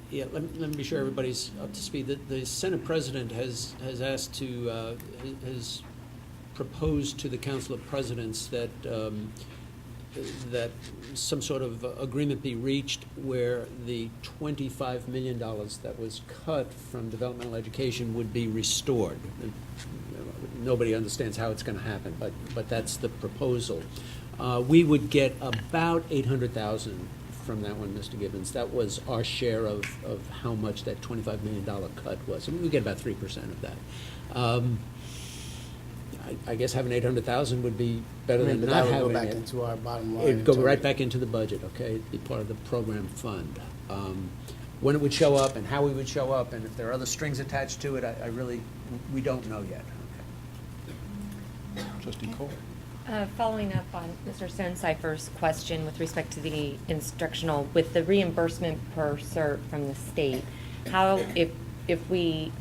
Yeah, let me be sure everybody's up to speed. The Senate President has asked to, has proposed to the Council of Presidents that that some sort of agreement be reached where the $25 million that was cut from developmental education would be restored. Nobody understands how it's going to happen, but that's the proposal. We would get about $800,000 from that one, Mr. Gibbons. That was our share of how much that $25 million cut was. And we get about 3% of that. I guess having 800,000 would be better than not having it. That would go back into our bottom line. It'd go right back into the budget, okay? It'd be part of the program fund. When it would show up and how we would show up and if there are other strings attached to it, I really, we don't know yet. Okay. Trustee Cole. Following up on Mr. Stonecipher's question with respect to the instructional, with the reimbursement per cert from the state, how, if we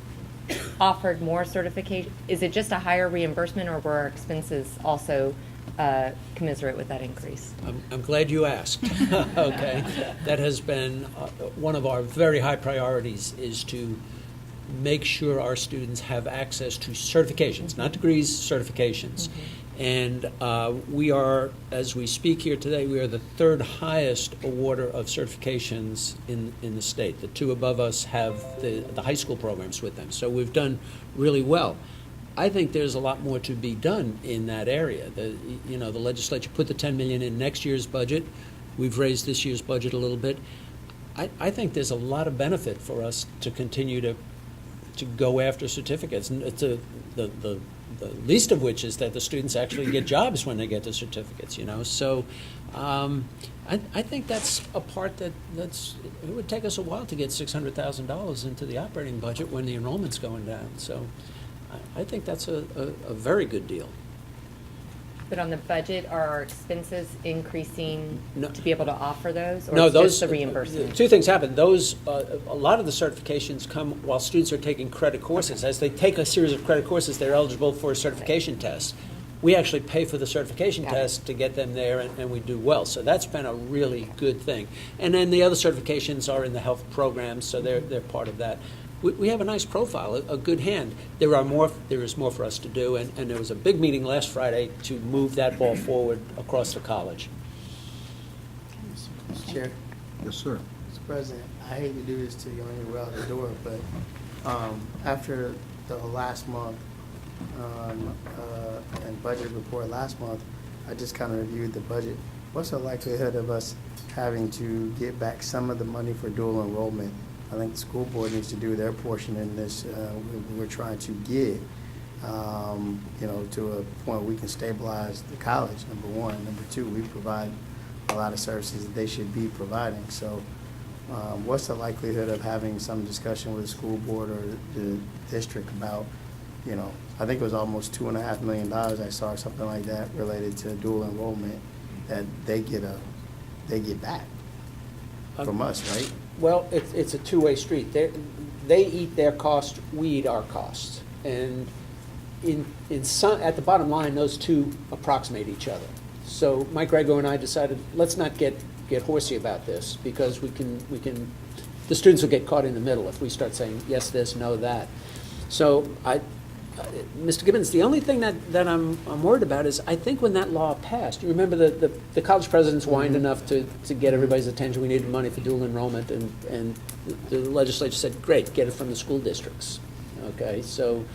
offered more certification, is it just a higher reimbursement, or were our expenses also commensurate with that increase? I'm glad you asked. Okay. That has been one of our very high priorities, is to make sure our students have access to certifications, not degrees, certifications. And we are, as we speak here today, we are the third highest awarder of certifications in the state. The two above us have the high school programs with them. So we've done really well. I think there's a lot more to be done in that area. The legislature put the $10 million in next year's budget. We've raised this year's budget a little bit. I think there's a lot of benefit for us to continue to go after certificates. And the least of which is that the students actually get jobs when they get the certificates, So I think that's a part it would take us a while to get $600,000 into the operating budget when the enrollment's going down. So I think that's a very good deal. But on the budget, are our expenses increasing to be able to offer those? Or No, it's those just the reimbursement? Two things happen. Those a lot of the certifications come while students are taking credit courses. As they take a series of credit courses, they're eligible for a certification test. We actually pay for the certification test to get them there, and we do well. So that's been a really good thing. And then the other certifications are in the health programs, so they're part of that. We have a nice profile, a good hand. There is more for us to do, and there was a big meeting last Friday to move that ball forward across the college. Mr. Chair. Yes, sir. Mr. President, I hate to do this to you on your way out the door, but after the last month and budget report last month, I just kind of reviewed the budget. What's the likelihood of us having to get back some of the money for dual enrollment? I think the school board needs to do their portion in this. We're trying to get, to a point where we can stabilize the college, number one. Number two, we provide a lot of services that they should be providing. So what's the likelihood of having some discussion with the school board or the district about, I think it was almost $2.5 million I saw, or something like that, related to dual enrollment that they get back from us, right? Well, it's a two-way street. They eat their cost, we eat our costs. And at the bottom line, those two approximate each other. So Mike Grego and I decided, let's not get horsey about this, because the students will get caught in the middle if we start saying yes this, no that. So Mr. Gibbons, the only thing that I'm worried about is, I think when that law passed, you remember the college presidents whined enough to get everybody's attention. We needed money for dual enrollment, and the legislature said, great, get it from the school districts. Okay, so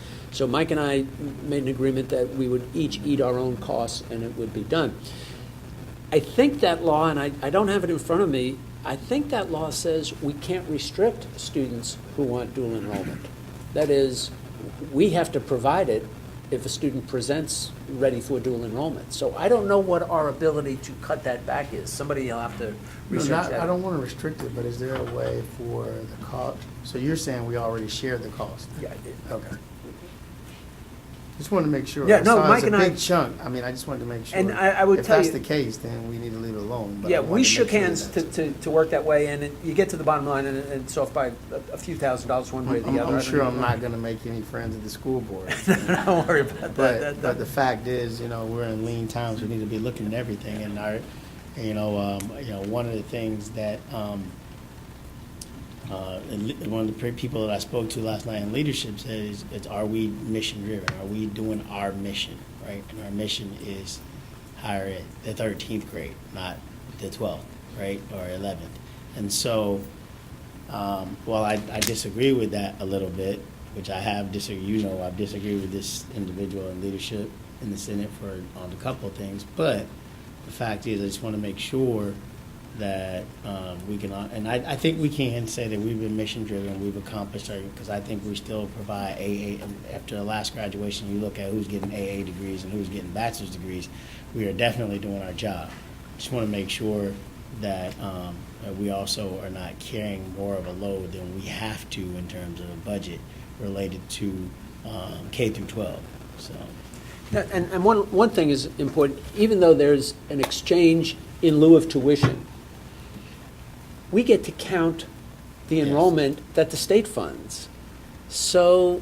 Mike and I made an agreement that we would each eat our own costs, and it would be done. I think that law, and I don't have it in front of me, I think that law says we can't restrict students who want dual enrollment. That is, we have to provide it if a student presents ready for dual enrollment. So I don't know what our ability to cut that back is. Somebody will have to research that. I don't want to restrict it, but is there a way for the cost? So you're saying we already share the cost? Yeah, I did. Okay. Just wanted to make sure. Yeah, I no, saw Mike it's and a I- big chunk. I mean, I just wanted to make sure. And I would if tell that's you- the case, then we need to leave it alone. But I Yeah, wanted we to shook make sure hands that's- to work that way, and you get to the bottom line, and it's off by a few $1,000s one way or the other. I'm sure I'm not going to make any friends at the school board. Don't worry about that. But the fact is, we're in lean times. We need to be looking at everything. And one of the things that one of the people that I spoke to last night in leadership said is, are we mission driven? Are we doing our mission, right? And our mission is higher ed, the 13th grade, not the 12th, right, or 11th. And so, while I disagree with that a little bit, which I have disagreed, I've disagreed with this individual in leadership in the Senate on a couple of things, but the fact is, I just want to make sure that we can, and I think we can say that we've been mission driven, we've accomplished our, because I think we still provide AA. After the last graduation, you look at who's getting AA degrees and who's getting bachelor's degrees, we are definitely doing our job. Just want to make sure that we also are not carrying more of a load than we have to in terms of a budget related to K through 12. So. And one thing is important, even though there's an exchange in lieu of tuition, we get to count the enrollment that the state funds. So,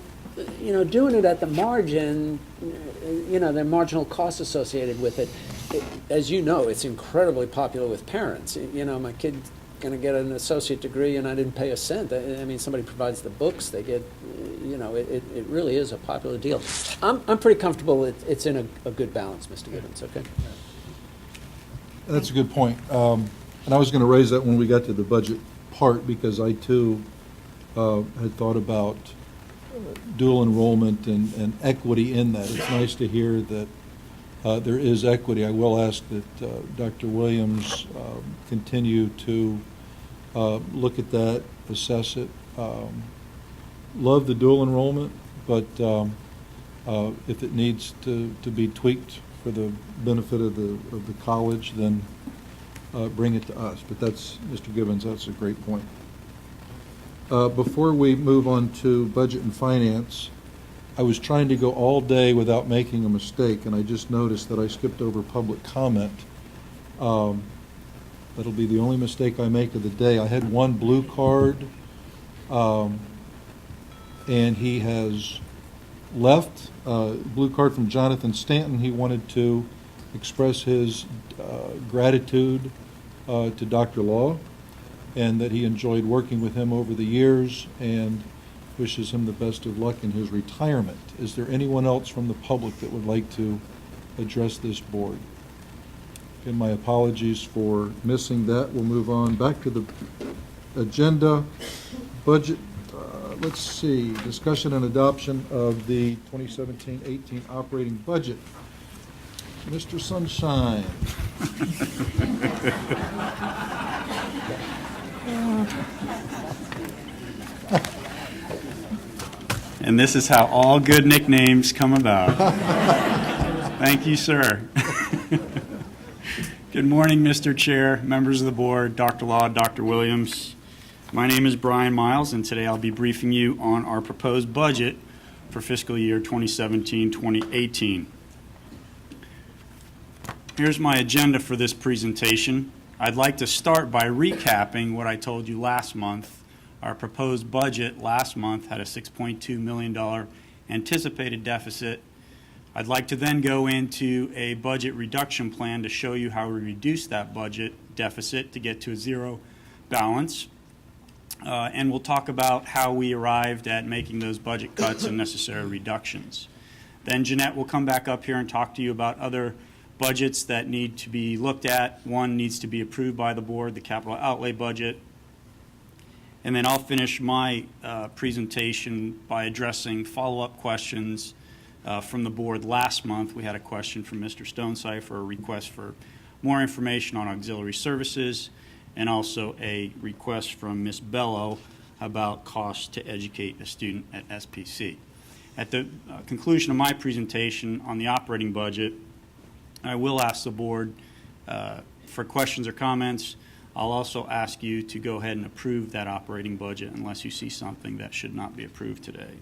doing it at the margin, there are marginal costs associated with it. As you know, it's incredibly popular with parents. My kid's going to get an associate degree and I didn't pay a cent. I mean, somebody provides the books, they get, it really is a popular deal. I'm pretty comfortable it's in a good balance, Mr. Gibbons, okay? That's a good point. And I was going to raise that when we got to the budget part, because I too had thought about dual enrollment and equity in that. It's nice to hear that there is equity. I will ask that Dr. Williams continue to look at that, assess it. Love the dual enrollment, but if it needs to be tweaked for the benefit of the college, then bring it to us. But that's, Mr. Gibbons, that's a great point. Before we move on to budget and finance, I was trying to go all day without making a mistake, and I just noticed that I skipped over public comment. That'll be the only mistake I make of the day. I had one blue card, and he has left. Blue card from Jonathan Stanton. He wanted to express his gratitude to Dr. Law, and that he enjoyed working with him over the years and wishes him the best of luck in his retirement. Is there anyone else from the public that would like to address this board? Again, my apologies for missing that. We'll move on back to the agenda. Budget, let's see, discussion and adoption of the 2017-18 operating budget. Mr. Sunshine. And this is how all good nicknames come about. Thank you, sir. Good morning, Mr. Chair, members of the board, Dr. Law, Dr. Williams. My name is Brian Miles, and today I'll be briefing you on our proposed budget for fiscal year 2017-2018. Here's my agenda for this presentation. I'd like to start by recapping what I told you last month. Our proposed budget last month had a $6.2 million anticipated deficit. I'd like to then go into a budget reduction plan to show you how we reduced that budget deficit to get to a zero balance. And we'll talk about how we arrived at making those budget cuts and necessary reductions. Then Jeanette will come back up here and talk to you about other budgets that need to be looked at. One needs to be approved by the board, the capital outlay budget. And then I'll finish my presentation by addressing follow-up questions from the board. Last month, we had a question from Mr. Stonecipher, a request for more information on auxiliary services. and also a request from Ms. Bello about costs to educate a student at SPC. At the conclusion of my presentation on the operating budget, I will ask the board for questions or comments. I'll also ask you to go ahead and approve that operating budget unless you see something that should not be approved today.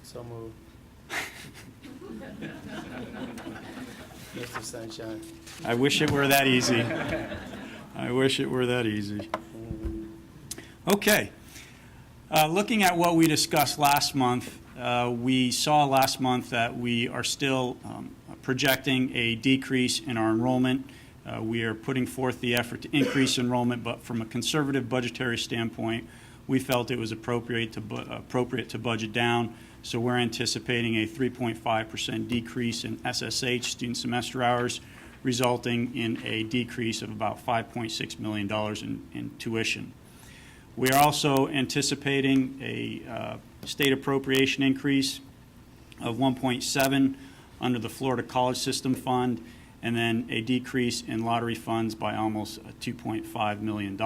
So moved. Mr. Sunshine. I wish it were that easy. I wish it were that easy. Okay. Looking at what we discussed last month, we saw last month that we are still projecting a decrease in our enrollment. We are putting forth the effort to increase enrollment, but from a conservative budgetary standpoint, we felt it was appropriate to budget down. So we're anticipating a 3.5% decrease in SSH, student semester hours, resulting in a decrease of about $5.6 million in tuition. We are also anticipating a state appropriation increase of 1.7 under the Florida College System Fund, and then a decrease in lottery funds by almost $2.5 million.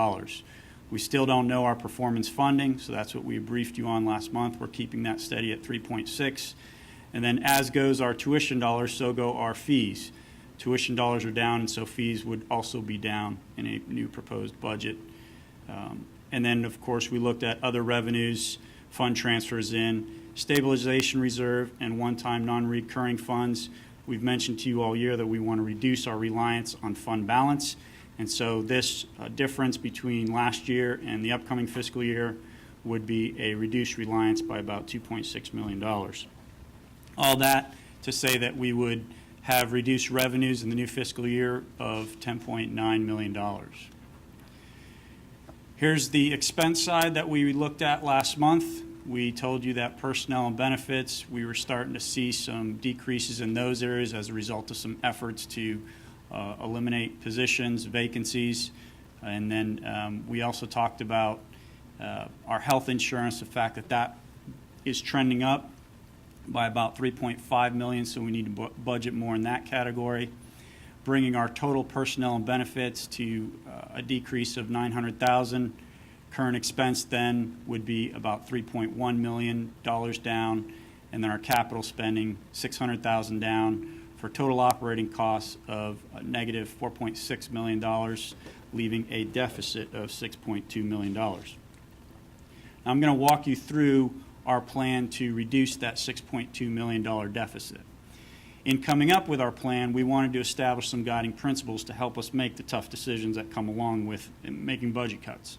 We still don't know our performance funding, so that's what we briefed you on last month. We're keeping that steady at 3.6. And then as goes our tuition dollars, so go our fees. Tuition dollars are down, and so fees would also be down in a new proposed budget. And then, of course, we looked at other revenues, fund transfers in, stabilization reserve, and one-time non-recurring funds. We've mentioned to you all year that we want to reduce our reliance on fund balance. And so this difference between last year and the upcoming fiscal year would be a reduced reliance by about $2.6 million. All that to say that we would have reduced revenues in the new fiscal year of $10.9 million. Here's the expense side that we looked at last month. We told you that personnel and benefits, we were starting to see some decreases in those areas as a result of some efforts to eliminate positions, vacancies. And then we also talked about our health insurance, the fact that that is trending up by about $3.5 million, so we need to budget more in that category, bringing our total personnel and benefits to a decrease of $900,000. Current expense then would be about $3.1 million down, and then our capital spending $600,000 down, for total operating costs of a negative $4.6 million, leaving a deficit of $6.2 million. Now I'm going to walk you through our plan to reduce that $6.2 million deficit. In coming up with our plan, we wanted to establish some guiding principles to help us make the tough decisions that come along with making budget cuts.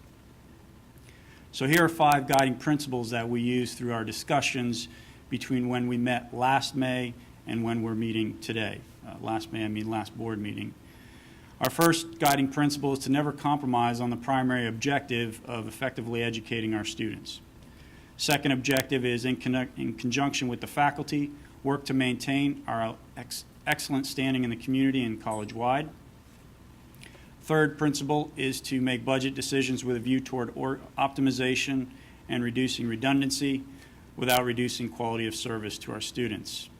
So here are 5 guiding principles that we use through our discussions between when we met last May and when we're meeting today. Last May, I mean last board meeting. Our first guiding principle is to never compromise on the primary objective of effectively educating our students. Second objective is in conjunction with the faculty, work to maintain our excellent standing in the community and college-wide. Third principle is to make budget decisions with a view toward optimization and reducing redundancy without reducing quality of service to our students.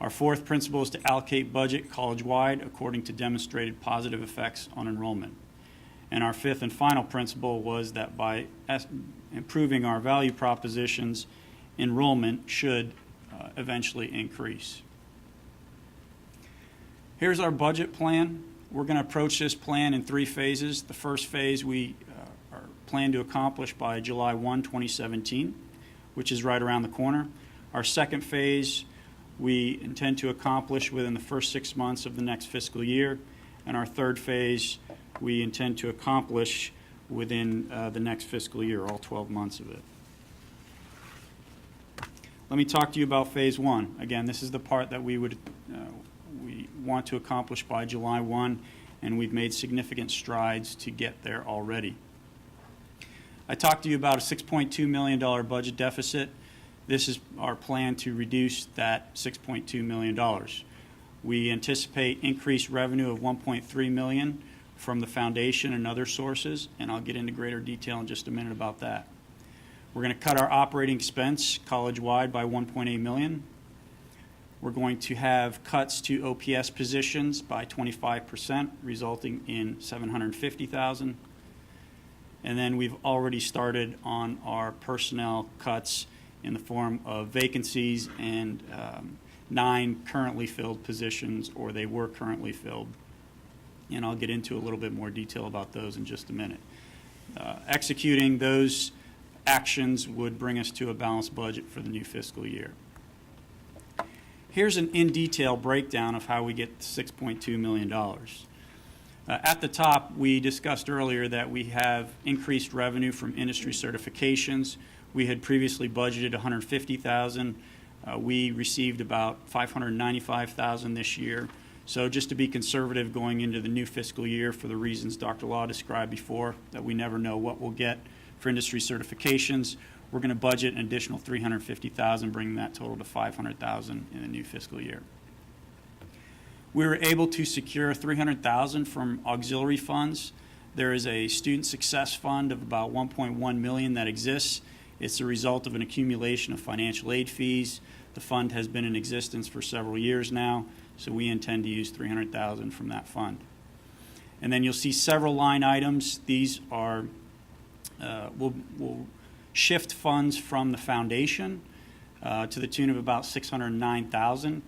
Our fourth principle is to allocate budget college-wide according to demonstrated positive effects on enrollment. And our fifth and final principle was that by improving our value propositions, enrollment should eventually increase. Here's our budget plan. We're going to approach this plan in 3 phases. The first phase we are plan to accomplish by July 1, 2017, which is right around the corner. Our second phase we intend to accomplish within the first 6 months of the next fiscal year. And our third phase we intend to accomplish within the next fiscal year, all 12 months of it. Let me talk to you about phase 1. Again, this is the part that we want to accomplish by July 1, and we've made significant strides to get there already. I talked to you about a $6.2 million budget deficit. This is our plan to reduce that $6.2 million. We anticipate increased revenue of $1.3 million from the foundation and other sources, and I'll get into greater detail in just a minute about that. We're going to cut our operating expense college-wide by $1.8 million. We're going to have cuts to OPS positions by 25%, resulting in $750,000. And then we've already started on our personnel cuts in the form of vacancies and 9 currently filled positions, or they were currently filled. And I'll get into a little bit more detail about those in just a minute. Executing those actions would bring us to a balanced budget for the new fiscal year. Here's an in-detail breakdown of how we get to $6.2 million. At the top, we discussed earlier that we have increased revenue from industry certifications. We had previously budgeted $150,000. We received about $595,000 this year. So just to be conservative going into the new fiscal year for the reasons Dr. Law described before, that we never know what we'll get for industry certifications, we're going to budget an additional $350,000, bringing that total to $500,000 in the new fiscal year. We were able to secure $300,000 from auxiliary funds. There is a student success fund of about $1.1 million that exists. It's a result of an accumulation of financial aid fees. The fund has been in existence for several years now, so we intend to use $300,000 from that fund. And then you'll see several line items. These are, we'll shift funds from the foundation to the tune of about $609,000,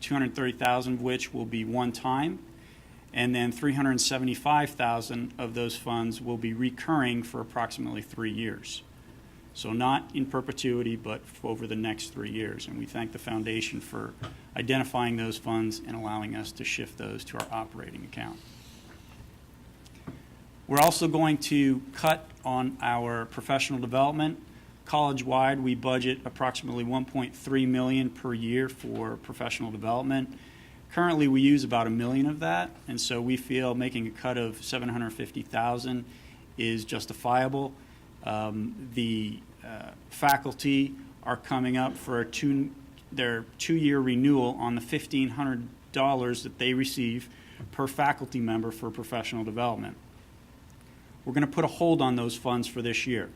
$230,000 of which will be one time, and then $375,000 of those funds will be recurring for approximately 3 years. So not in perpetuity, but over the next 3 years. And we thank the foundation for identifying those funds and allowing us to shift those to our operating account. We're also going to cut on our professional development. College-wide, we budget approximately $1.3 million per year for professional development. Currently, we use about $1 million of that, and so we feel making a cut of $750,000 is justifiable. The faculty are coming up for their 2-year renewal on the $1,500 that they receive per faculty member for professional development. We're going to put a hold on those funds for this year.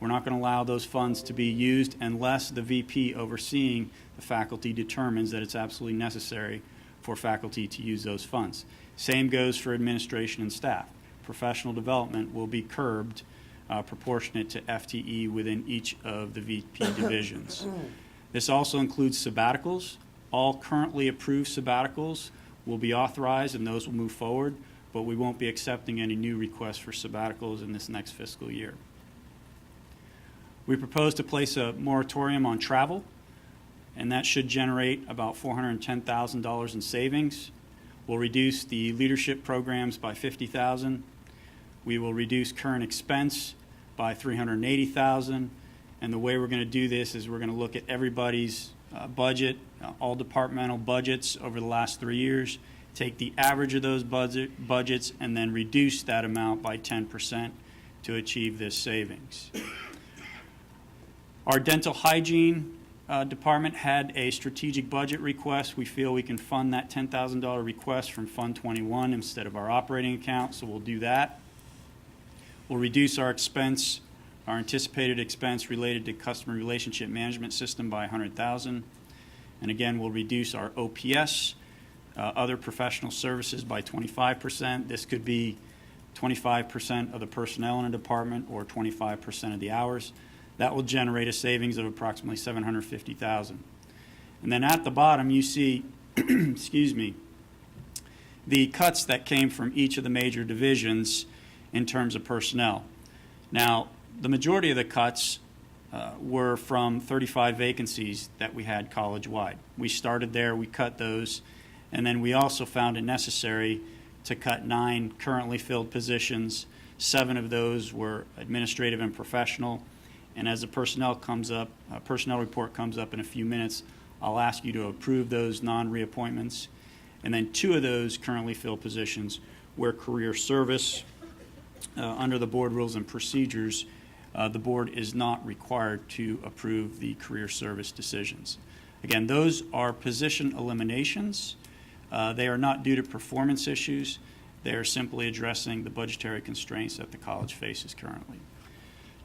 We're not going to allow those funds to be used unless the VP overseeing the faculty determines that it's absolutely necessary for faculty to use those funds. Same goes for administration and staff. Professional development will be curbed proportionate to FTE within each of the VP divisions. This also includes sabbaticals. All currently approved sabbaticals will be authorized and those will move forward, but we won't be accepting any new requests for sabbaticals in this next fiscal year. We propose to place a moratorium on travel, and that should generate about $410,000 in savings. We'll reduce the leadership programs by $50,000. We will reduce current expense by $380,000. And the way we're going to do this is we're going to look at everybody's budget, all departmental budgets over the last 3 years, take the average of those budgets, and then reduce that amount by 10% to achieve this savings. Our dental hygiene department had a strategic budget request. We feel we can fund that $10,000 request from Fund 21 instead of our operating account, so we'll do that. We'll reduce our expense, our anticipated expense related to customer relationship management system by $100,000. And again, we'll reduce our OPS, other professional services by 25%. This could be 25% of the personnel in a department or 25% of the hours. That will generate a savings of approximately $750,000. And then at the bottom, you see, excuse me, the cuts that came from each of the major divisions in terms of personnel. Now, the majority of the cuts were from 35 vacancies that we had college-wide. We started there, we cut those, and then we also found it necessary to cut 9 currently filled positions. 7 of those were administrative and professional. And as the personnel report comes up in a few minutes, I'll ask you to approve those non-reappointments. And then 2 of those currently filled positions were career service. Under the board rules and procedures, the board is not required to approve the career service decisions. Again, those are position eliminations. They are not due to performance issues. They are simply addressing the budgetary constraints that the college faces currently.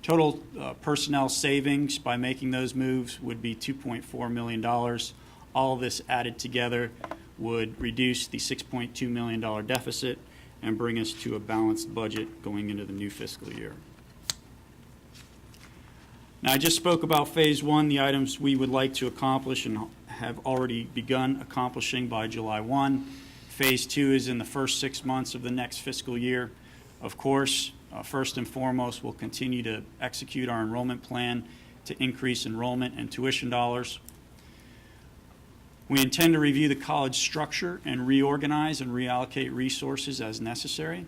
Total personnel savings by making those moves would be $2.4 million. All of this added together would reduce the $6.2 million deficit and bring us to a balanced budget going into the new fiscal year. Now, I just spoke about Phase 1, the items we would like to accomplish and have already begun accomplishing by July 1. Phase 2 is in the first 6 months of the next fiscal year. Of course, first and foremost, we'll continue to execute our enrollment plan to increase enrollment and tuition dollars. We intend to review the college structure and reorganize and reallocate resources as necessary.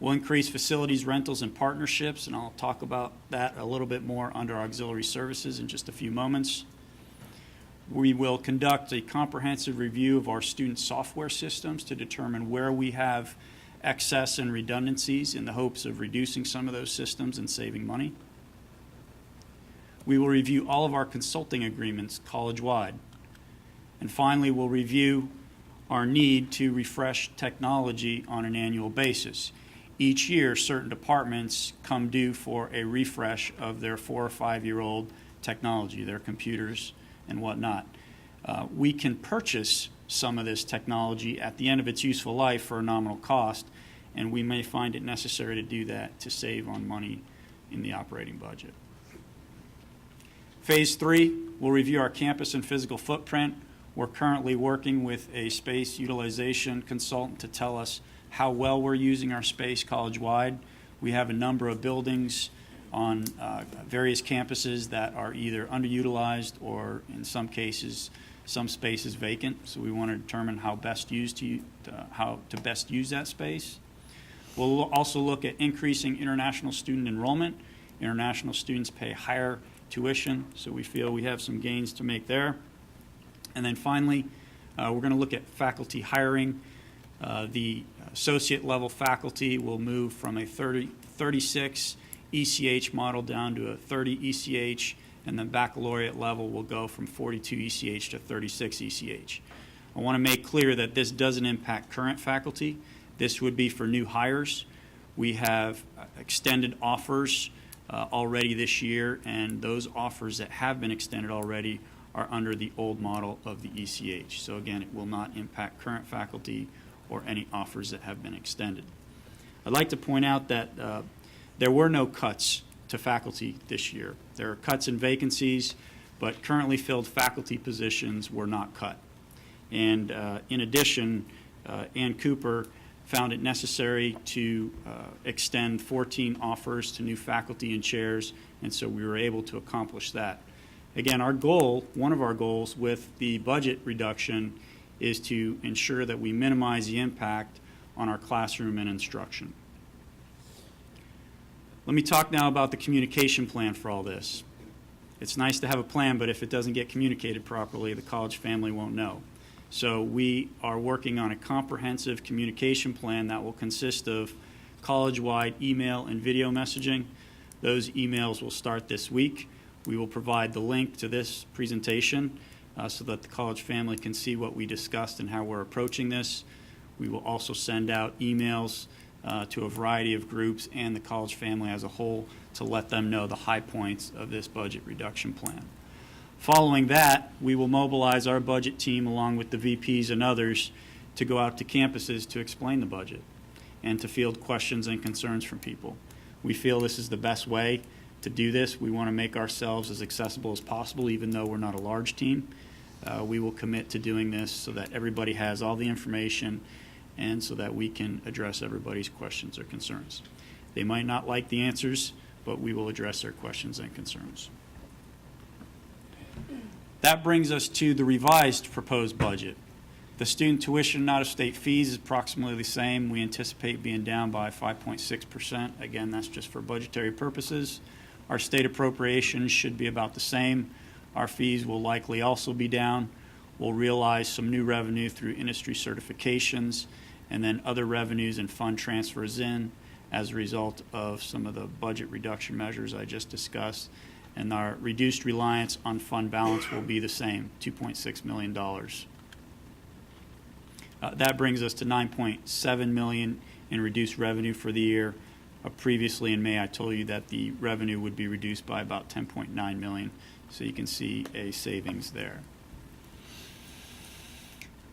We'll increase facilities, rentals, and partnerships, and I'll talk about that a little bit more under auxiliary services in just a few moments. We will conduct a comprehensive review of our student software systems to determine where we have excess and redundancies in the hopes of reducing some of those systems and saving money. We will review all of our consulting agreements college-wide. And finally, we'll review our need to refresh technology on an annual basis. Each year, certain departments come due for a refresh of their 4 or 5 year old technology, their computers and whatnot. We can purchase some of this technology at the end of its useful life for a nominal cost, and we may find it necessary to do that to save on money in the operating budget. Phase 3, we'll review our campus and physical footprint. We're currently working with a space utilization consultant to tell us how well we're using our space college-wide. We have a number of buildings on various campuses that are either underutilized or, in some cases, some space is vacant. So we want to determine how to best use that space. We'll also look at increasing international student enrollment. International students pay higher tuition, so we feel we have some gains to make there. And then finally, we're going to look at faculty hiring. The associate level faculty will move from a 36 ECH model down to a 30 ECH, and the baccalaureate level will go from 42 ECH to 36 ECH. I want to make clear that this doesn't impact current faculty. This would be for new hires. We have extended offers already this year, and those offers that have been extended already are under the old model of the ECH. So again, it will not impact current faculty or any offers that have been extended. I'd like to point out that there were no cuts to faculty this year. There are cuts in vacancies, but currently filled faculty positions were not cut. And in addition, Ann Cooper found it necessary to extend 14 offers to new faculty and chairs, and so we were able to accomplish that. Again, our goal, one of our goals with the budget reduction is to ensure that we minimize the impact on our classroom and instruction. Let me talk now about the communication plan for all this. It's nice to have a plan, but if it doesn't get communicated properly, the college family won't know. So we are working on a comprehensive communication plan that will consist of college-wide email and video messaging. Those emails will start this week. We will provide the link to this presentation so that the college family can see what we discussed and how we're approaching this. We will also send out emails to a variety of groups and the college family as a whole to let them know the high points of this budget reduction plan. Following that, we will mobilize our budget team along with the VPs and others to go out to campuses to explain the budget and to field questions and concerns from people. We feel this is the best way to do this. We want to make ourselves as accessible as possible, even though we're not a large team. We will commit to doing this so that everybody has all the information and so that we can address everybody's questions or concerns. They might not like the answers, but we will address their questions and concerns. That brings us to the revised proposed budget. The student tuition and out-of-state fees is approximately the same. We anticipate being down by 5.6%. Again, that's just for budgetary purposes. Our state appropriations should be about the same. Our fees will likely also be down. We'll realize some new revenue through industry certifications and then other revenues and fund transfers in as a result of some of the budget reduction measures I just discussed. And our reduced reliance on fund balance will be the same, $2.6 million. That brings us to $9.7 million in reduced revenue for the year. Previously in May, I told you that the revenue would be reduced by about $10.9 million, so you can see a savings there.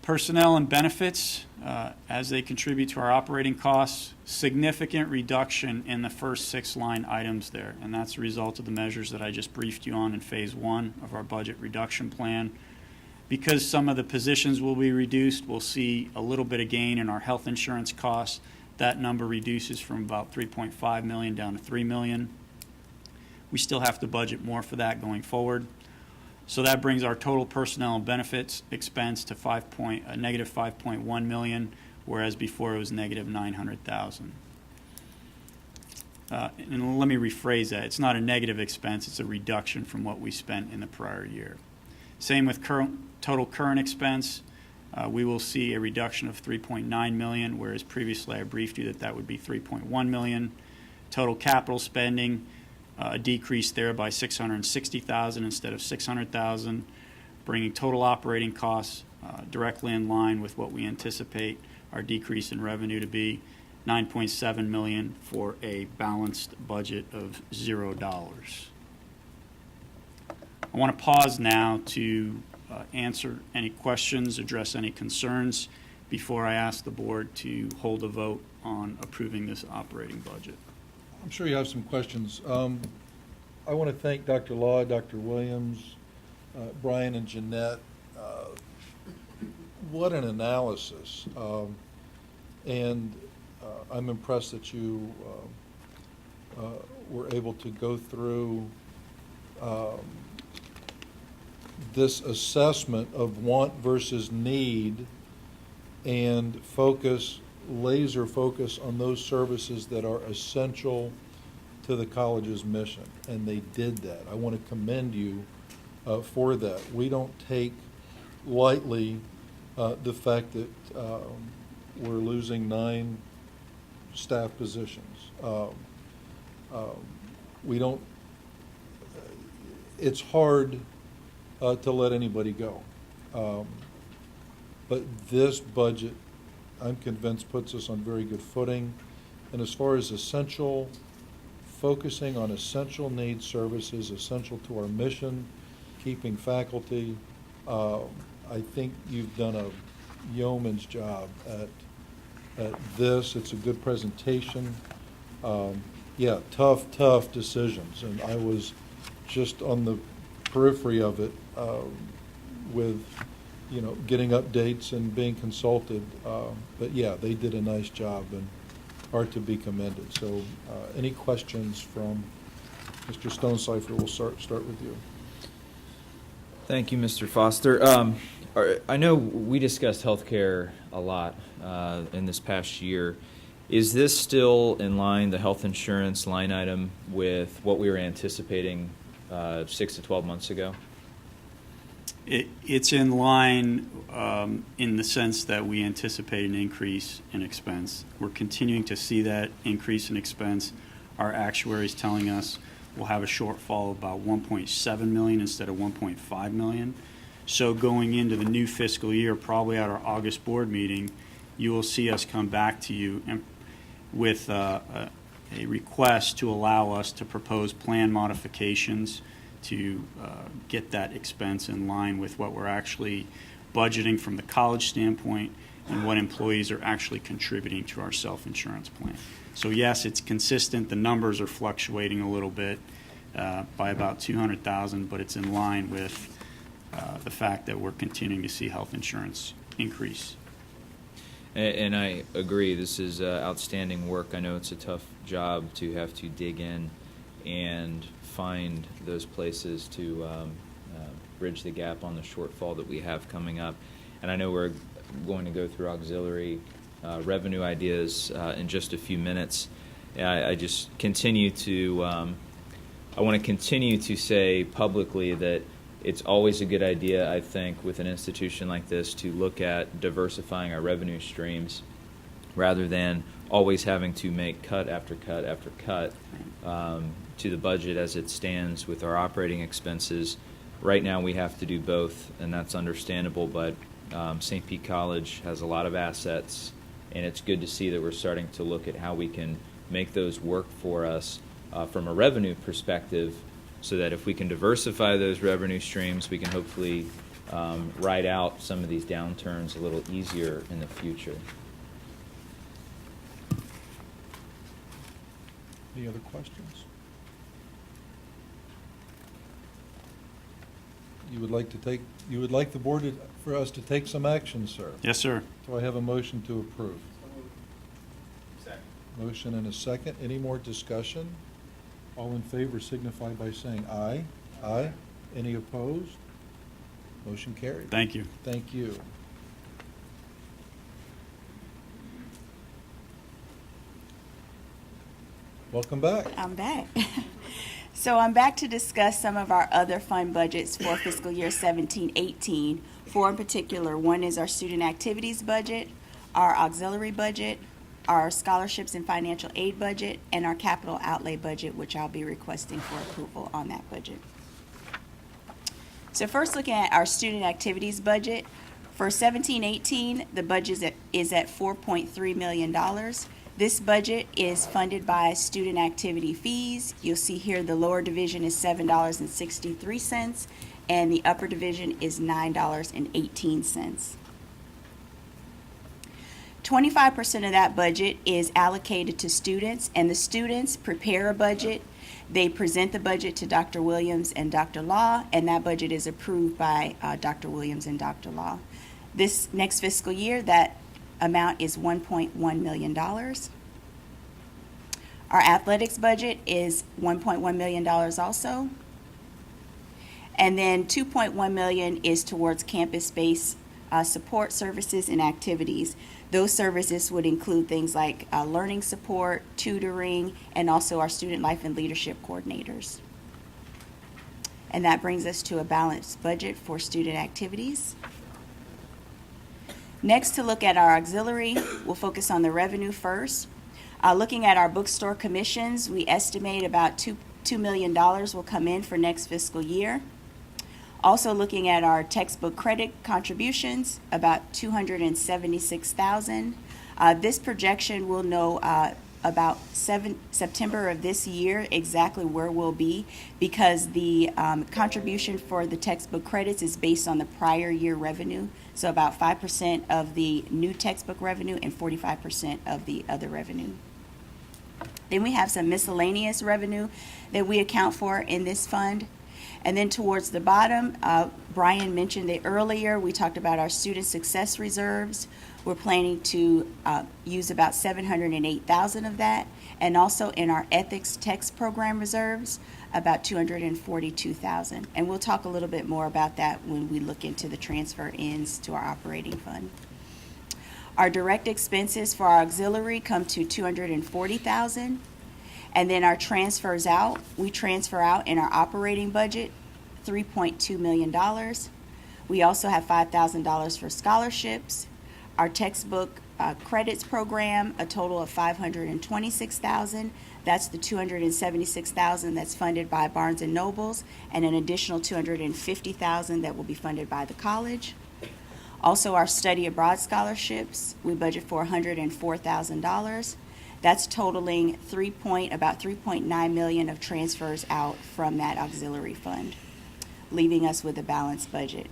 Personnel and benefits, as they contribute to our operating costs, significant reduction in the first 6 line items there, and that's a result of the measures that I just briefed you on in phase 1 of our budget reduction plan. Because some of the positions will be reduced, we'll see a little bit of gain in our health insurance costs. That number reduces from about $3.5 million down to $3 million. We still have to budget more for that going forward. So that brings our total personnel and benefits expense to negative $5.1 million, whereas before it was negative $900,000. And let me rephrase that. It's not a negative expense, it's a reduction from what we spent in the prior year. Same with total current expense. We will see a reduction of $3.9 million, whereas previously I briefed you that that would be $3.1 million. Total capital spending, a decrease there by $660,000 instead of $600,000, bringing total operating costs directly in line with what we anticipate our decrease in revenue to be, $9.7 million for a balanced budget of $0. I want to pause now to answer any questions, address any concerns before I ask the board to hold a vote on approving this operating budget. I'm sure you have some questions. I want to thank Dr. Law, Dr. Williams, Brian and Jeanette. What an analysis. And I'm impressed that you were able to go through this assessment of want versus need and laser focus on those services that are essential to the college's mission, and they did that. I want to commend you for that. We don't take lightly the fact that we're losing 9 staff positions. We don't. It's hard to let anybody go, but this budget, I'm convinced, puts us on very good footing. And as far as focusing on essential needs services, essential to our mission, keeping faculty, I think you've done a yeoman's job at this. It's a good presentation. Yeah, tough decisions, and I was just on the periphery of it with, getting updates and being consulted. But yeah, they did a nice job and are to be commended. So any questions from Mr. Stonecipher? We'll start with you. Thank you, Mr. Foster. I know we discussed healthcare a lot in this past year. Is this still in line, the health insurance line item, with what we were anticipating 6 to 12 months ago? It's in line in the sense that we anticipate an increase in expense. We're continuing to see that increase in expense. Our actuaries telling us we'll have a shortfall of about $1.7 million instead of $1.5 million. So going into the new fiscal year, probably at our August board meeting, you will see us come back to you with a request to allow us to propose plan modifications to get that expense in line with what we're actually budgeting from the college standpoint and what employees are actually contributing to our self-insurance plan. So yes, it's consistent. The numbers are fluctuating a little bit by about $200,000, but it's in line with the fact that we're continuing to see health insurance increase. And I agree. This is outstanding work. I know it's a tough job to have to dig in and find those places to bridge the gap on the shortfall that we have coming up. And I know we're going to go through auxiliary revenue ideas in just a few minutes. I just continue to, I want to continue to say publicly that it's always a good idea, I think, with an institution like this to look at diversifying our revenue streams rather than always having to make cut after cut after cut to the budget as it stands with our operating expenses. Right now we have to do both, and that's understandable, but St. Pete College has a lot of assets, and it's good to see that we're starting to look at how we can make those work for us from a revenue perspective, so that if we can diversify those revenue streams, we can hopefully ride out some of these downturns a little easier in the future. Any other questions? You would like the board for us to take some action, sir? Yes, sir. Do I have a motion to approve? Second. Motion and a second. Any more discussion? All in favor signify by saying aye. Aye. Any opposed? Motion carried. Thank you. Thank you. Welcome back. I'm back. So I'm back to discuss some of our other fund budgets for fiscal year 17-18. Four in particular. One is our student activities budget, our auxiliary budget, our scholarships and financial aid budget, and our capital outlay budget, which I'll be requesting for approval on that budget. So first, looking at our student activities budget, for 17-18, the budget is at $4.3 million. This budget is funded by student activity fees. You'll see here the lower division is $7.63, and the upper division is $9.18. 25% of that budget is allocated to students, and the students prepare a budget. They present the budget to Dr. Williams and Dr. Law, and that budget is approved by Dr. Williams and Dr. Law. This next fiscal year, that amount is $1.1 million. Our athletics budget is $1.1 million also. And then $2.1 million is towards campus-based support services and activities. Those services would include things like learning support, tutoring, and also our student life and leadership coordinators. And that brings us to a balanced budget for student activities. Next, to look at our auxiliary, we'll focus on the revenue first. Looking at our bookstore commissions, we estimate about $2 million will come in for next fiscal year. Also looking at our textbook credit contributions, about $276,000. This projection will know about September of this year exactly where we'll be, because the contribution for the textbook credits is based on the prior year revenue. So about 5% of the new textbook revenue and 45% of the other revenue. Then we have some miscellaneous revenue that we account for in this fund. And then towards the bottom, Brian mentioned it earlier, we talked about our student success reserves. We're planning to use about $708,000 of that, and also in our ethics text program reserves, about $242,000. And we'll talk a little bit more about that when we look into the transfer ins to our operating fund. Our direct expenses for our auxiliary come to $240,000. And then our transfers out, we transfer out in our operating budget $3.2 million. We also have $5,000 for scholarships. Our textbook credits program, a total of $526,000. That's the $276,000 that's funded by Barnes & Nobles, and an additional $250,000 that will be funded by the college. Also, our study abroad scholarships, we budget for $104,000. That's totaling about $3.9 million of transfers out from that auxiliary fund, leaving us with a balanced budget.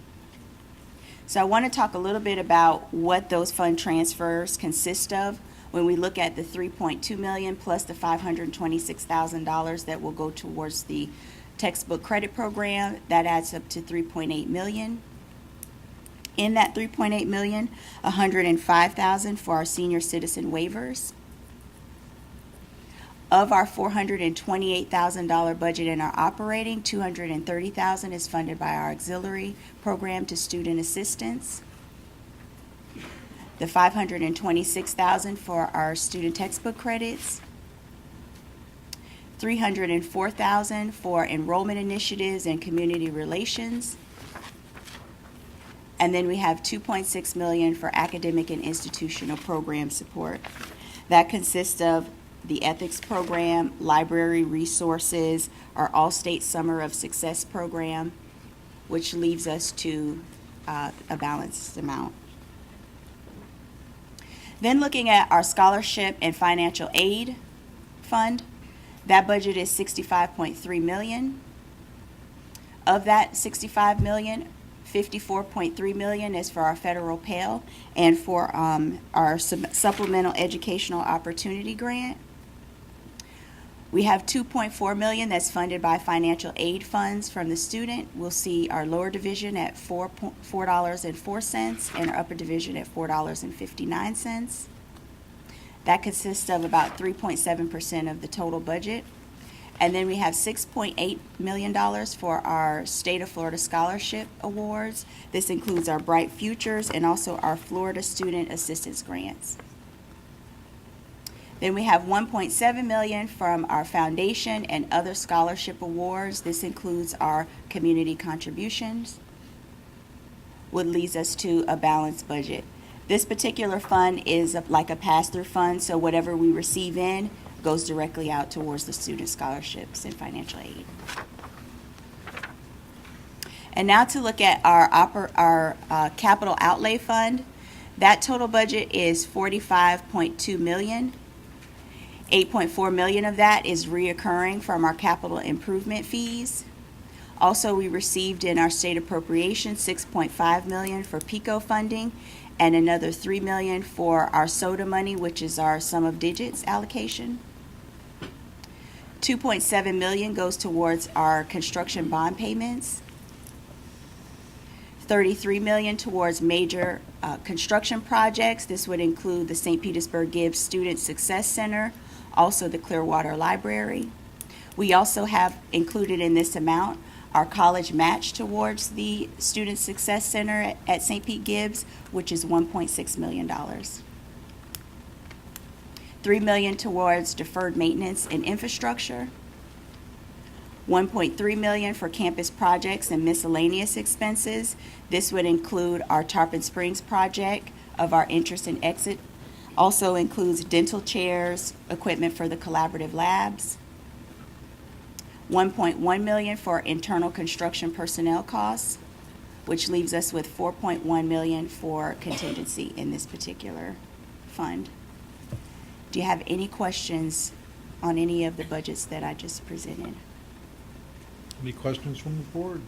So I want to talk a little bit about what those fund transfers consist of. When we look at the $3.2 million plus the $526,000 that will go towards the textbook credit program, that adds up to $3.8 million. In that $3.8 million, $105,000 for our senior citizen waivers. Of our $428,000 budget in our operating, $230,000 is funded by our auxiliary program to student assistance. The $526,000 for our student textbook credits. $304,000 for enrollment initiatives and community relations. And then we have $2.6 million for academic and institutional program support. That consists of the ethics program, library resources, our All-State Summer of Success program, which leaves us to a balanced amount. Then looking at our scholarship and financial aid fund, that budget is $65.3 million. Of that $65 million, $54.3 million is for our federal Pell and for our supplemental educational opportunity grant. We have $2.4 million that's funded by financial aid funds from the student. We'll see our lower division at $4.04 and our upper division at $4.59. That consists of about 3.7% of the total budget. And then we have $6.8 million for our State of Florida Scholarship Awards. This includes our Bright Futures and also our Florida Student Assistance Grants. Then we have $1.7 million from our foundation and other scholarship awards. This includes our community contributions, which leads us to a balanced budget. This particular fund is like a pass-through fund, so whatever we receive in goes directly out towards the student scholarships and financial aid. And now to look at our capital outlay fund. That total budget is $45.2 million. $8.4 million of that is reoccurring from our capital improvement fees. Also, we received in our state appropriation $6.5 million for PICO funding and another $3 million for our SOTA money, which is our sum of digits allocation. $2.7 million goes towards our construction bond payments. $33 million towards major construction projects. This would include the St. Petersburg Gibbs Student Success Center, also the Clearwater Library. We also have included in this amount our college match towards the Student Success Center at St. Pete Gibbs, which is $1.6 million. $3 million towards deferred maintenance and infrastructure. $1.3 million for campus projects and miscellaneous expenses. This would include our Tarpon Springs project of our entrance and exit. Also includes dental chairs, equipment for the collaborative labs. $1.1 million for internal construction personnel costs, which leaves us with $4.1 million for contingency in this particular fund. Do you have any questions on any of the budgets that I just presented? Any questions from the board?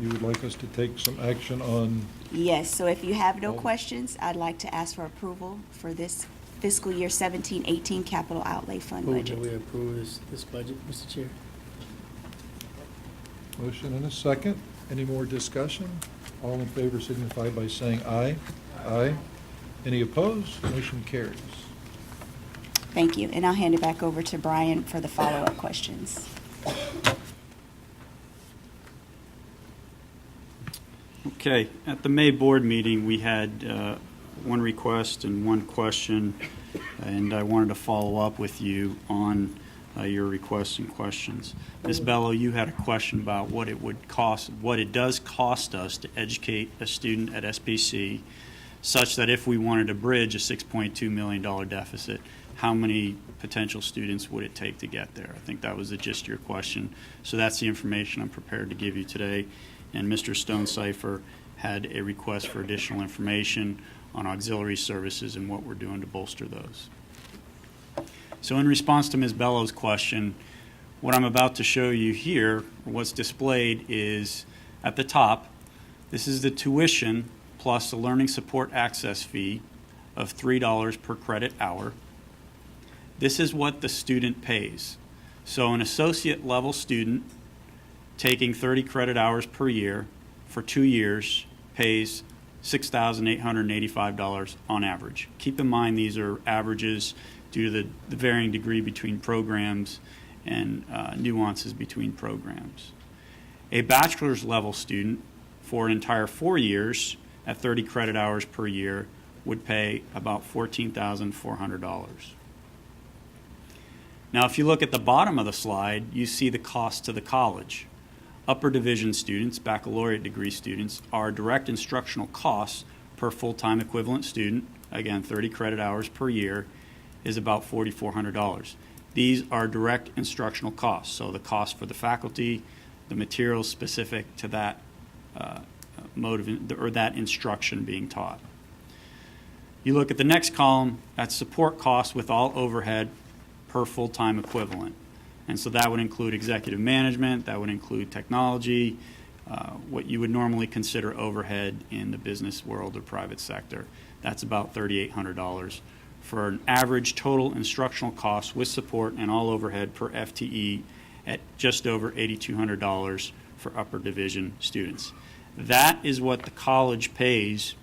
You would like us to take some action on? Yes, so if you have no questions, I'd like to ask for approval for this fiscal year 17-18 capital outlay fund Move budget. that we approve this budget, Mr. Chair. Motion and a second. Any more discussion? All in favor signify by saying aye. Aye. Any opposed? Motion carries. Thank you, and I'll hand it back over to Brian for the follow-up questions. Okay, at the May board meeting, we had one request and one question, and I wanted to follow up with you on your requests and questions. Ms. Bello, you had a question about what it would cost, what it does cost us to educate a student at SPC, such that if we wanted to bridge a $6.2 million deficit, how many potential students would it take to get there? I think that was the gist of your question. So that's the information I'm prepared to give you today. And Mr. Stonecipher had a request for additional information on auxiliary services and what we're doing to bolster those. So in response to Ms. Bello's question, what I'm about to show you here, what's displayed is at the top, this is the tuition plus the learning support access fee of $3 per credit hour. This is what the student pays. So an associate level student taking 30 credit hours per year for 2 years pays $6,885 on average. Keep in mind these are averages due to the varying degree between programs and nuances between programs. A bachelor's level student for an entire 4 years at 30 credit hours per year would pay about $14,400. Now, if you look at the bottom of the slide, you see the cost to the college. Upper division students, baccalaureate degree students, our direct instructional costs per full-time equivalent student, again, 30 credit hours per year, is about $4,400. These are direct instructional costs, so the cost for the faculty, the materials specific to that that instruction being taught. You look at the next column, that's support costs with all overhead per full-time equivalent. And so that would include executive management, that would include technology, what you would normally consider overhead in the business world or private sector. That's about $3,800 for an average total instructional cost with support and all overhead per FTE at just over $8,200 for upper division students. That is what the college pays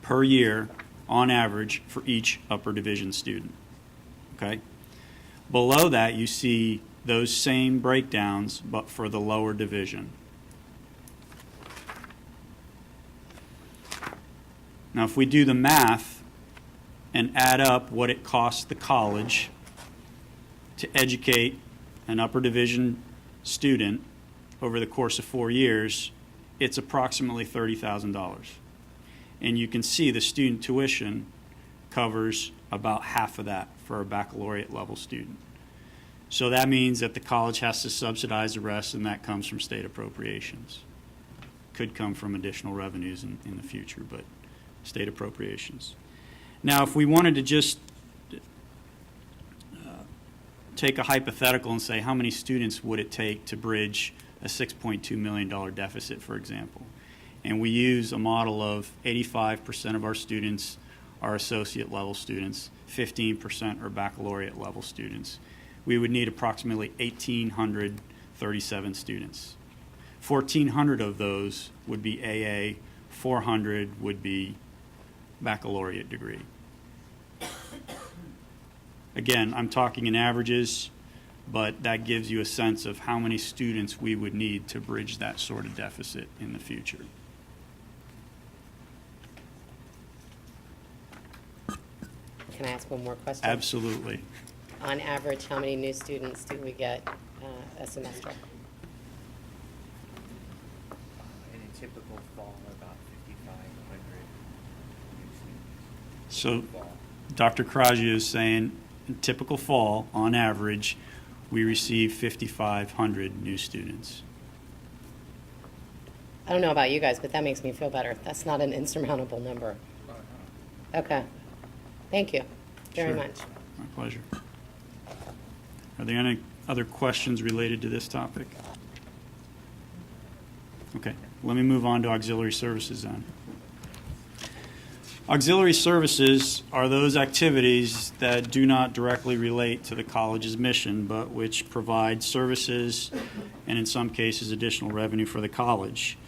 per year on average for each upper division student. Okay? Below that, you see those same breakdowns, but for the lower division. Now, if we do the math and add up what it costs the college to educate an upper division student over the course of 4 years, it's approximately $30,000. And you can see the student tuition covers about half of that for a baccalaureate level student. So that means that the college has to subsidize the rest, and that comes from state appropriations. Could come from additional revenues in the future, but state appropriations. Now, if we wanted to just take a hypothetical and say how many students would it take to bridge a $6.2 million deficit, for example, and we use a model of 85% of our students are associate level students, 15% are baccalaureate level students, we would need approximately 1,837 students. 1,400 of those would be AA, 400 would be baccalaureate degree. Again, I'm talking in averages, but that gives you a sense of how many students we would need to bridge that sort of deficit in the future. Can I ask one more question? Absolutely. On average, how many new students do we get a semester? In a typical fall, about 5,500 new students. So Dr. Kraja is saying in typical fall, on average, we receive 5,500 new students. I don't know about you guys, but that makes me feel better. That's not an insurmountable number. Okay. Thank you very Sure. much. My pleasure. Are there any other questions related to this topic? Okay, let me move on to auxiliary services then. Auxiliary services are those activities that do not directly relate to the college's mission, but which provide services and in some cases additional revenue for the college.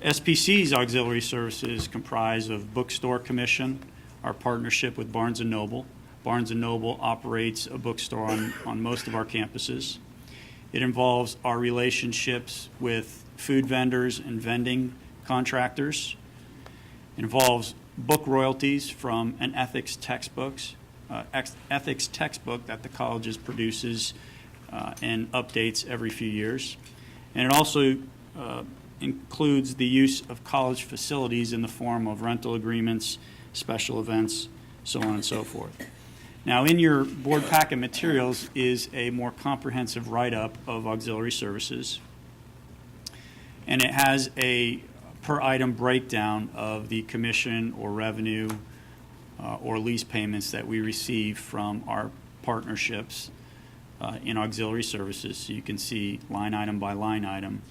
SPC's auxiliary services comprise of bookstore commission, our partnership with Barnes & Noble. Barnes & Noble operates a bookstore on most of our campuses. It involves our relationships with food vendors and vending contractors. It involves book royalties from an ethics textbook that the college produces and updates every few years. And it also includes the use of college facilities in the form of rental agreements, special events, so on and so forth. Now, in your board packet materials is a more comprehensive write-up of auxiliary services, and it has a per item breakdown of the commission or revenue or lease payments that we receive from our partnerships in auxiliary services. So you can see line item by line item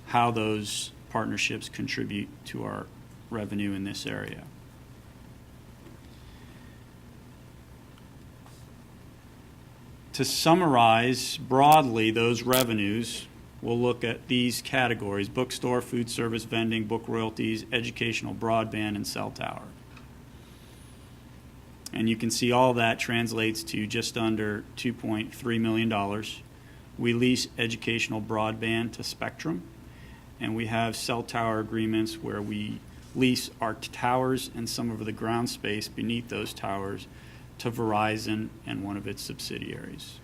how those partnerships contribute to our revenue in this area. To summarize broadly those revenues, we'll look at these categories: bookstore, food service, vending, book royalties, educational broadband, and cell tower. And you can see all that translates to just under $2.3 million. We lease educational broadband to Spectrum, and we have cell tower agreements where we lease our towers and some of the ground space beneath those towers to Verizon and one of its subsidiaries.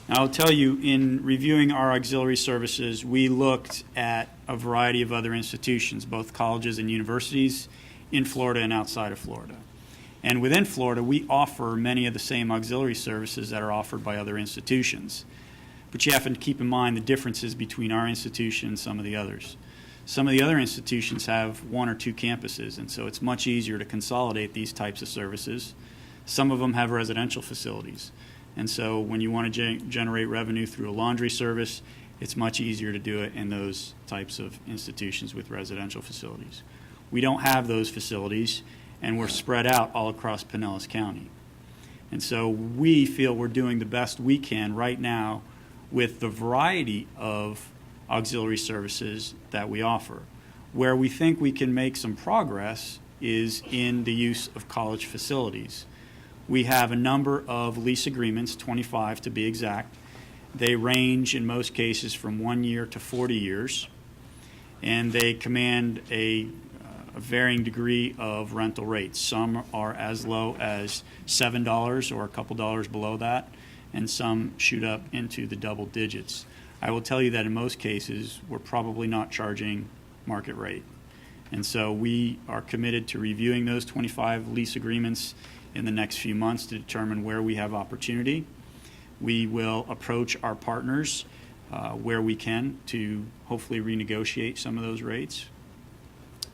Now, I'll tell you, in reviewing our auxiliary services, we looked at a variety of other institutions, both colleges and universities, in Florida and outside of Florida. And within Florida, we offer many of the same auxiliary services that are offered by other institutions. But you have to keep in mind the differences between our institution and some of the others. Some of the other institutions have 1 or 2 campuses, and so it's much easier to consolidate these types of services. Some of them have residential facilities. And so when you want to generate revenue through a laundry service, it's much easier to do it in those types of institutions with residential facilities. We don't have those facilities, and we're spread out all across Pinellas County. And so we feel we're doing the best we can right now with the variety of auxiliary services that we offer. Where we think we can make some progress is in the use of college facilities. We have a number of lease agreements, 25 to be exact. They range in most cases from 1 year to 40 years, and they command a varying degree of rental rates. Some are as low as $7 or a couple dollars below that, and some shoot up into the double digits. I will tell you that in most cases, we're probably not charging market rate. And so we are committed to reviewing those 25 lease agreements in the next few months to determine where we have opportunity. We will approach our partners where we can to hopefully renegotiate some of those rates.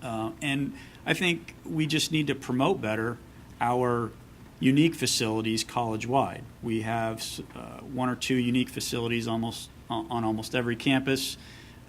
And I think we just need to promote better our unique facilities college-wide. We have one or two unique facilities on almost every campus,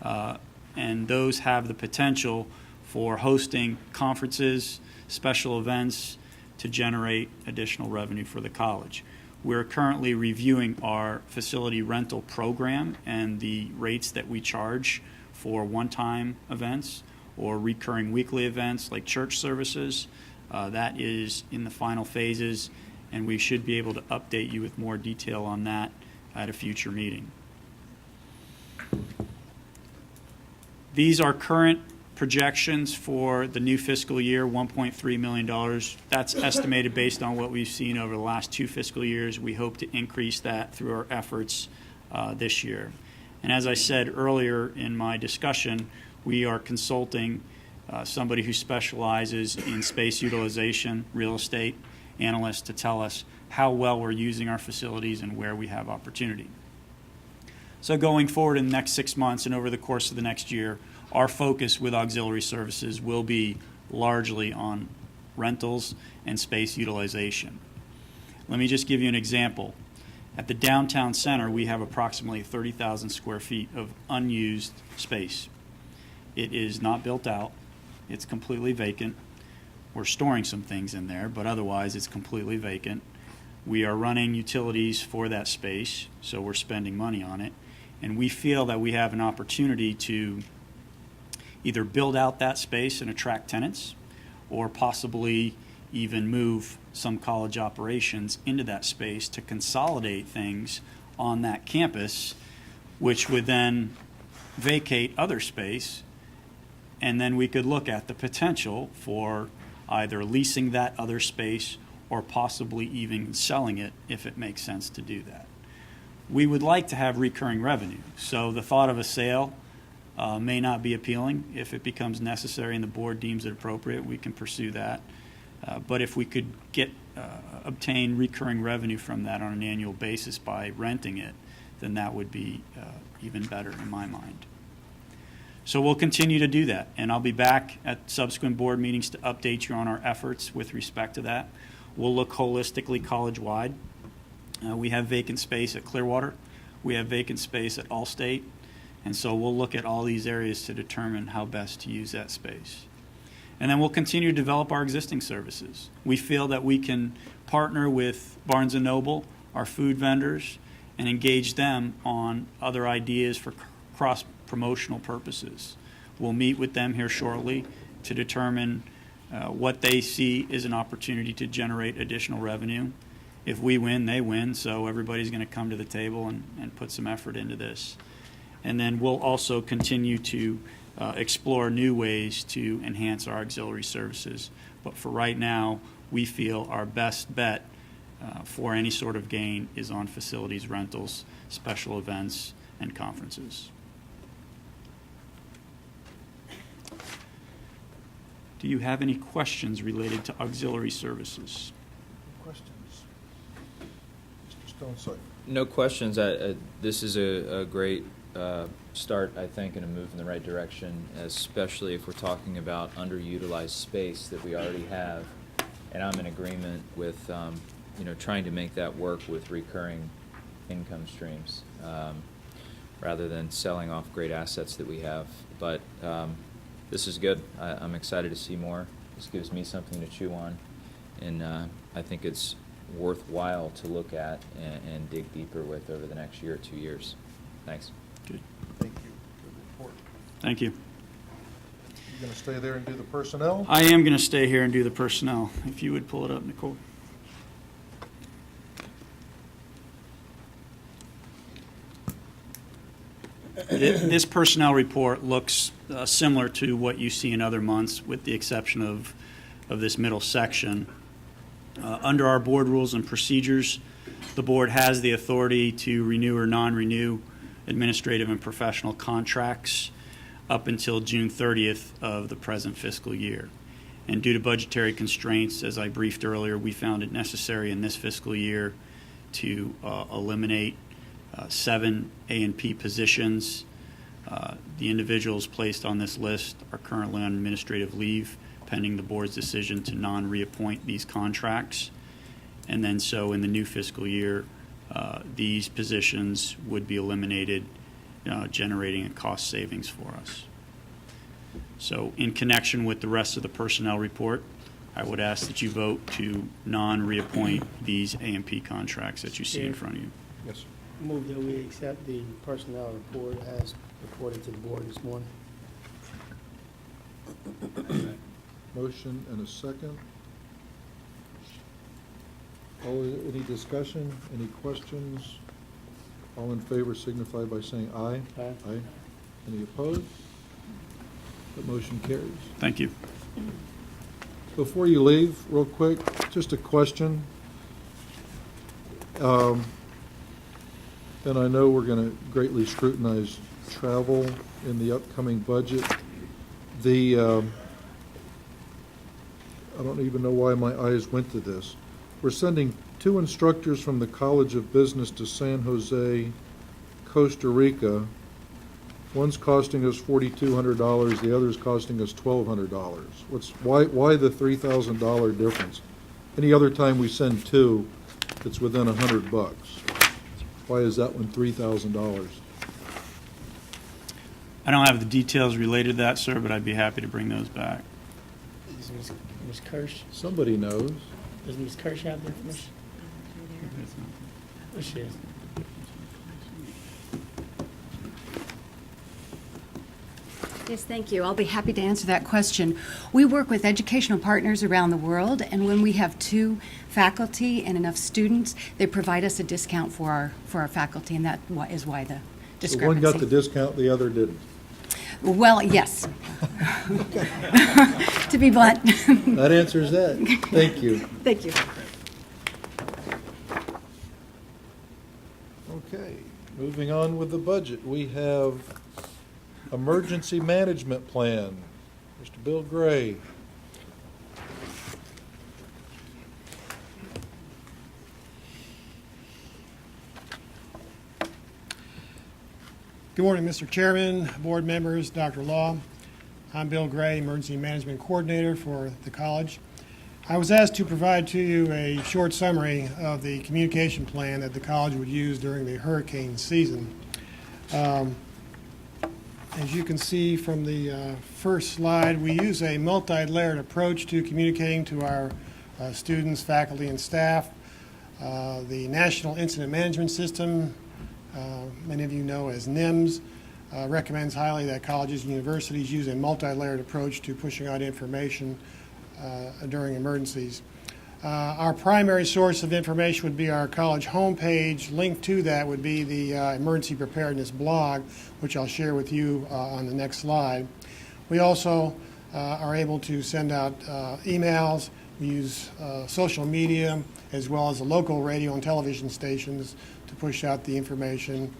and those have the potential for hosting conferences, special events to generate additional revenue for the college. We're currently reviewing our facility rental program and the rates that we charge for one-time events or recurring weekly events like church services. That is in the final phases, and we should be able to update you with more detail on that at a future meeting. These are current projections for the new fiscal year, $1.3 million. That's estimated based on what we've seen over the last 2 fiscal years. We hope to increase that through our efforts this year. And as I said earlier in my discussion, we are consulting somebody who specializes in space utilization, real estate analysts, to tell us how well we're using our facilities and where we have opportunity. So going forward in the next 6 months and over the course of the next year, our focus with auxiliary services will be largely on rentals and space utilization. Let me just give you an example. At the downtown center, we have approximately 30,000 square feet of unused space. It is not built out. It's completely vacant. We're storing some things in there, but otherwise it's completely vacant. We are running utilities for that space, so we're spending money on it. And we feel that we have an opportunity to either build out that space and attract tenants, or possibly even move some college operations into that space to consolidate things on that campus, which would then vacate other space, and then we could look at the potential for either leasing that other space or possibly even selling it if it makes sense to do that. We would like to have recurring revenue, so the thought of a sale may not be appealing. If it becomes necessary and the board deems it appropriate, we can pursue that. But if we could obtain recurring revenue from that on an annual basis by renting it, then that would be even better in my mind. So we'll continue to do that, and I'll be back at subsequent board meetings to update you on our efforts with respect to that. We'll look holistically college-wide. We have vacant space at Clearwater. We have vacant space at Allstate. And so we'll look at all these areas to determine how best to use that space. And then we'll continue to develop our existing services. We feel that we can partner with Barnes & Noble, our food vendors, and engage them on other ideas for cross-promotional purposes. We'll meet with them here shortly to determine what they see is an opportunity to generate additional revenue. If we win, they win, so everybody's going to come to the table and put some effort into this. And then we'll also continue to explore new ways to enhance our auxiliary services. But for right now, we feel our best bet for any sort of gain is on facilities rentals, special events, and conferences. Do you have any questions related to auxiliary services? Questions? Mr. Stone, No questions. This is a great start, I think, and a move in the right direction, especially if we're talking about underutilized space that we already have. And I'm in agreement with trying to make that work with recurring income streams, rather than selling off great assets that we have. But this is good. I'm excited to see more. This gives me something to chew on, and I think it's worthwhile to look at and dig deeper with over the next year or 2 years. Thanks. Good. Thank you. Good report. Thank you. You going to stay there and do the personnel? I am going to stay here and do the personnel. If you would pull it up, Nicole. This personnel report looks similar to what you see in other months, with the exception of this middle section. Under our board rules and procedures, the board has the authority to renew or non-renew administrative and professional contracts up until June 30th of the present fiscal year. And due to budgetary constraints, as I briefed earlier, we found it necessary in this fiscal year to eliminate 7 A&P positions. The individuals placed on this list are currently on administrative leave, pending the board's decision to non-reappoint these contracts. And then so in the new fiscal year, these positions would be eliminated, generating a cost savings for us. So in connection with the rest of the personnel report, I would ask that you vote to non-reappoint these A&P contracts that you see in front of you. Yes, sir. Move that we accept the personnel report as reported to the board this morning. Motion and a second. Any discussion? Any questions? All in favor signify by saying aye. Aye. Aye. Any opposed? The motion carries. Thank you. Before you leave, real quick, just a question. And I know we're going to greatly scrutinize travel in the upcoming budget. I don't even know why my eyes went to this. We're sending 2 instructors from the College of Business to San Jose, Costa Rica. One's costing us $4,200, the other's costing us $1,200. Why the $3,000 difference? Any other time we send 2, it's within $100. Why is that one $3,000? I don't have the details related to that, sir, but I'd be happy to bring those back. Is Ms. Kirsch? Somebody knows. Does Ms. Kirsch have the information? There she is. Yes, thank you. I'll be happy to answer that question. We work with educational partners around the world, and when we have 2 faculty and enough students, they provide us a discount for our faculty, and that is why the discrepancy. So one got the discount, the other didn't. Well, yes. To be blunt. That answers that. Thank you. Thank you. Okay, moving on with the budget. We have Emergency Management Plan. Mr. Bill Gray. Good morning, Mr. Chairman, board members, Dr. Law. I'm Bill Gray, Emergency Management Coordinator for the college. I was asked to provide to you a short summary of the communication plan that the college would use during the hurricane season. As you can see from the first slide, we use a multi-layered approach to communicating to our students, faculty, and staff. The National Incident Management System, many of you know as NIMS, recommends highly that colleges and universities use a multi-layered approach to pushing out information during emergencies. Our primary source of information would be our college homepage. Linked to that would be the emergency preparedness blog, which I'll share with you on the next slide. We also are able to send out emails. We use social media as well as the local radio and television stations to push out the information.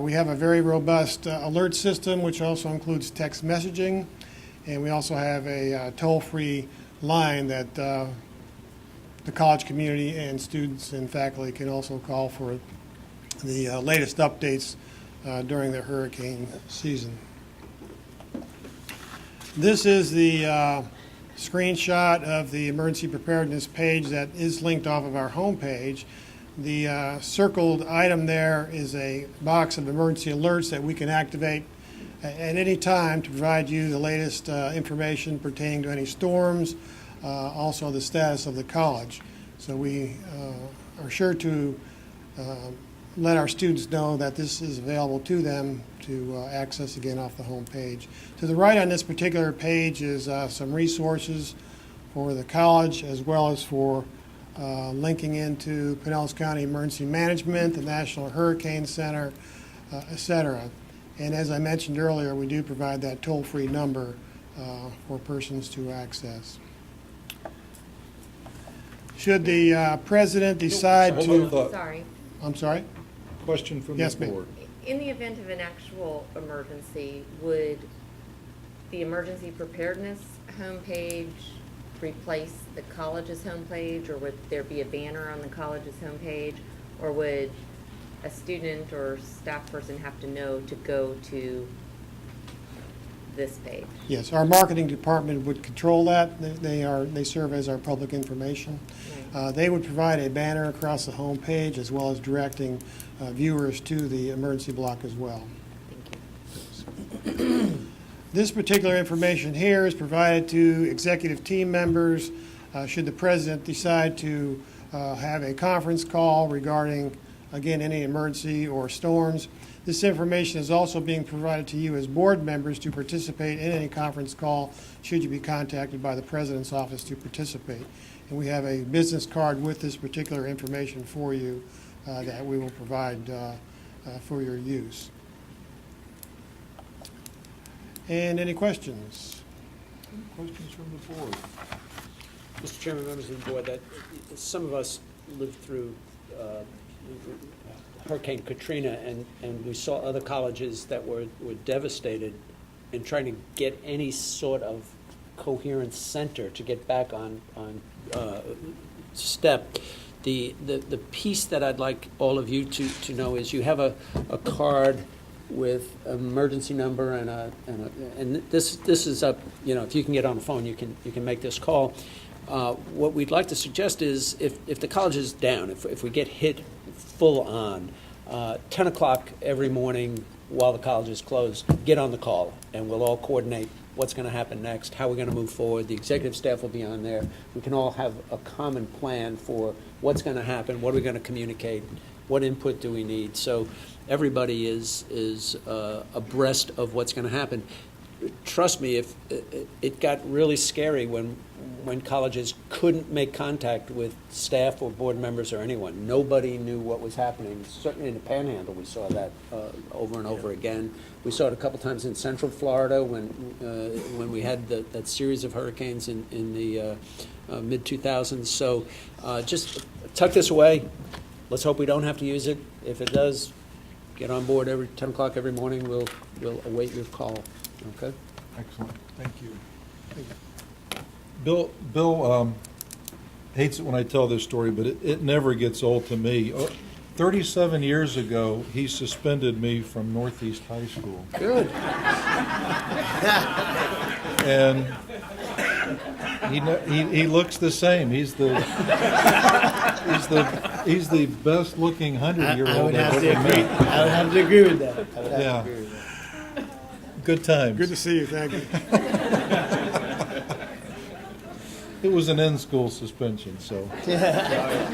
We have a very robust alert system, which also includes text messaging, and we also have a toll-free line that the college community and students and faculty can also call for the latest updates during the hurricane season. This is the screenshot of the emergency preparedness page that is linked off of our homepage. The circled item there is a box of emergency alerts that we can activate at any time to provide you the latest information pertaining to any storms, also the status of the college. So we are sure to let our students know that this is available to them to access again off the home page. To the right on this particular page is some resources for the college as well as for linking into Pinellas County Emergency Management, the National Hurricane Center, et cetera. And as I mentioned earlier, we do provide that toll-free number for persons to access. Should the president decide to... Sorry. I'm sorry? Question from Yes, the ma'am. board. In the event of an actual emergency, would the emergency preparedness homepage replace the college's homepage, or would there be a banner on the college's homepage, or would a student or staff person have to know to go to this page? Yes, our marketing department would control that. They serve as our public information. They would provide a banner across the home page as well as directing viewers to the emergency block as well. This particular information here is provided to executive team members should the president decide to have a conference call regarding, again, any emergency or storms. This information is also being provided to you as board members to participate in any conference call should you be contacted by the president's office to participate. And we have a business card with this particular information for you that we will provide for your use. And any questions? Questions from the board? Mr. Chairman, members of the board, that some of us lived through Hurricane Katrina, and we saw other colleges that were devastated in trying to get any sort of coherent center to get back on step. The piece that I'd like all of you to know is you have a card with an emergency number and this is up. You know, if you can get on the phone, you can make this call. What we'd like to suggest is if the college is down, if we get hit full on, 10 o'clock every morning while the college is closed, get on the call and we'll all coordinate what's going to happen next, how we're going to move forward. The executive staff will be on there. We can all have a common plan for what's going to happen, what are we going to communicate, what input do we need. So everybody is abreast of what's going to happen. Trust me, if it got really scary when colleges couldn't make contact with staff or board members or anyone. Nobody knew what was happening. Certainly in the Panhandle, we saw that over and over again. We saw it a couple times in Central Florida when we had that series of hurricanes in the mid-2000s. So just tuck this away. Let's hope we don't have to use it. If it does, get on board every 10 o'clock every morning. We'll await your call. Okay? Excellent. Thank you. Bill hates it when I tell this story, but it never gets old to me. 37 years ago, he suspended me from Northeast High School. Good. And he looks the same. He's the best looking 100-year-old I've ever met. I would have to agree with that. Yeah. Good times. Good to see you. Thank you. It was an in-school suspension, so. Oh, yeah.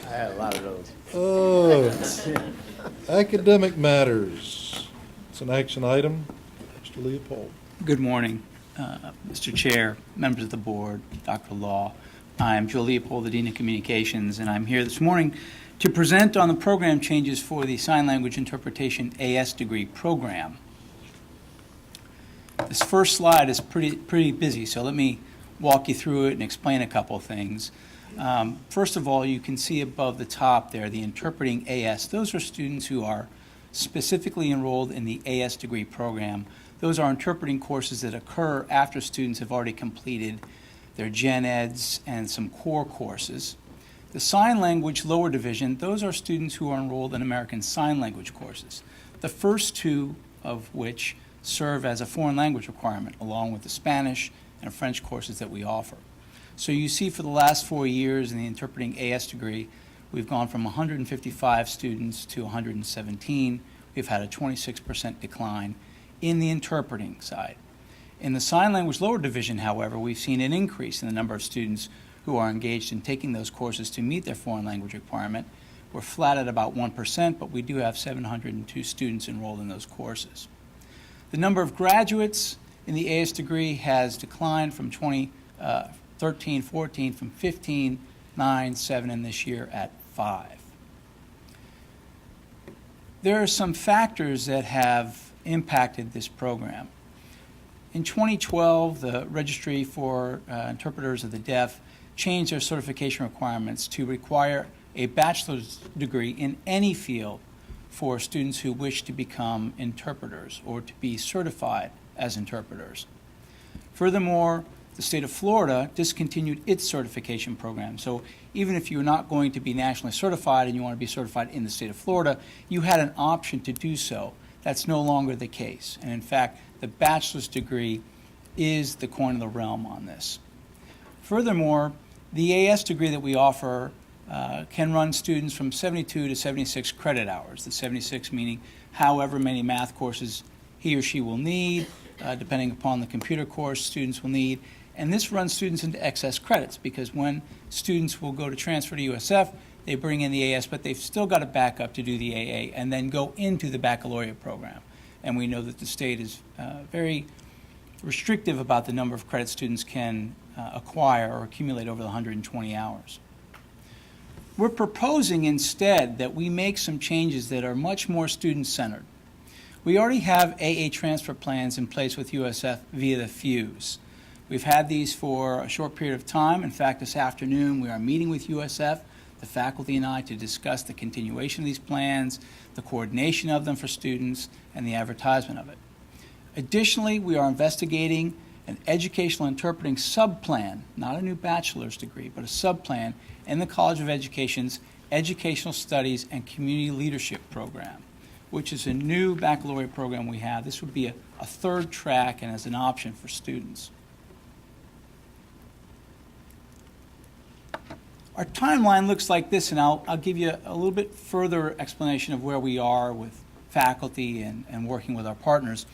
I had a lot of those. Oh, academic matters. It's an action item. Mr. Leopold. Good morning, Mr. Chair, members of the board, Dr. Law. I'm Joe Leopold, the Dean of Communications, and I'm here this morning to present on the program changes for the Sign Language Interpretation AS degree program. This first slide is pretty busy, so let me walk you through it and explain a couple of things. First of all, you can see above the top there the Interpreting AS. Those are students who are specifically enrolled in the AS degree program. Those are interpreting courses that occur after students have already completed their gen eds and some core courses. The Sign Language lower division, those are students who are enrolled in American Sign Language courses. The first two of which serve as a foreign language requirement, along with the Spanish and French courses that we offer. So you see for the last 4 years in the interpreting AS degree, we've gone from 155 students to 117. We've had a 26% decline in the interpreting side. In the sign language lower division, however, we've seen an increase in the number of students who are engaged in taking those courses to meet their foreign language requirement. We're flat at about 1%, but we do have 702 students enrolled in those courses. The number of graduates in the AS degree has declined from 2013-14 from 15, 9, 7, and this year at 5. There are some factors that have impacted this program. In 2012, the Registry for Interpreters of the Deaf changed their certification requirements to require a bachelor's degree in any field for students who wish to become interpreters or to be certified as interpreters. Furthermore, the state of Florida discontinued its certification program. So even if you're not going to be nationally certified and you want to be certified in the state of Florida, you had an option to do so. That's no longer the case. And in fact, the bachelor's degree is the coin of the realm on this. Furthermore, the AS degree that we offer can run students from 72 to 76 credit hours, the 76 meaning however many math courses he or she will need, depending upon the computer course students will need. And this runs students into excess credits because when students will go to transfer to USF, they bring in the AS, but they've still got to back up to do the AA and then go into the baccalaureate program. And we know that the state is very restrictive about the number of credits students can acquire or accumulate over the 120 hours. We're proposing instead that we make some changes that are much more student-centered. We already have AA transfer plans in place with USF via the FUSE. We've had these for a short period of time. In fact, this afternoon we are meeting with USF, the faculty and I, to discuss the continuation of these plans, the coordination of them for students, and the advertisement of it. Additionally, we are investigating an educational interpreting subplan, not a new bachelor's degree, but a subplan in the College of Education's Educational Studies and Community Leadership program, which is a new baccalaureate program we have. This would be a third track and as an option for students. Our timeline looks like this, and I'll give you a little bit further explanation of where we are with faculty and working with our partners.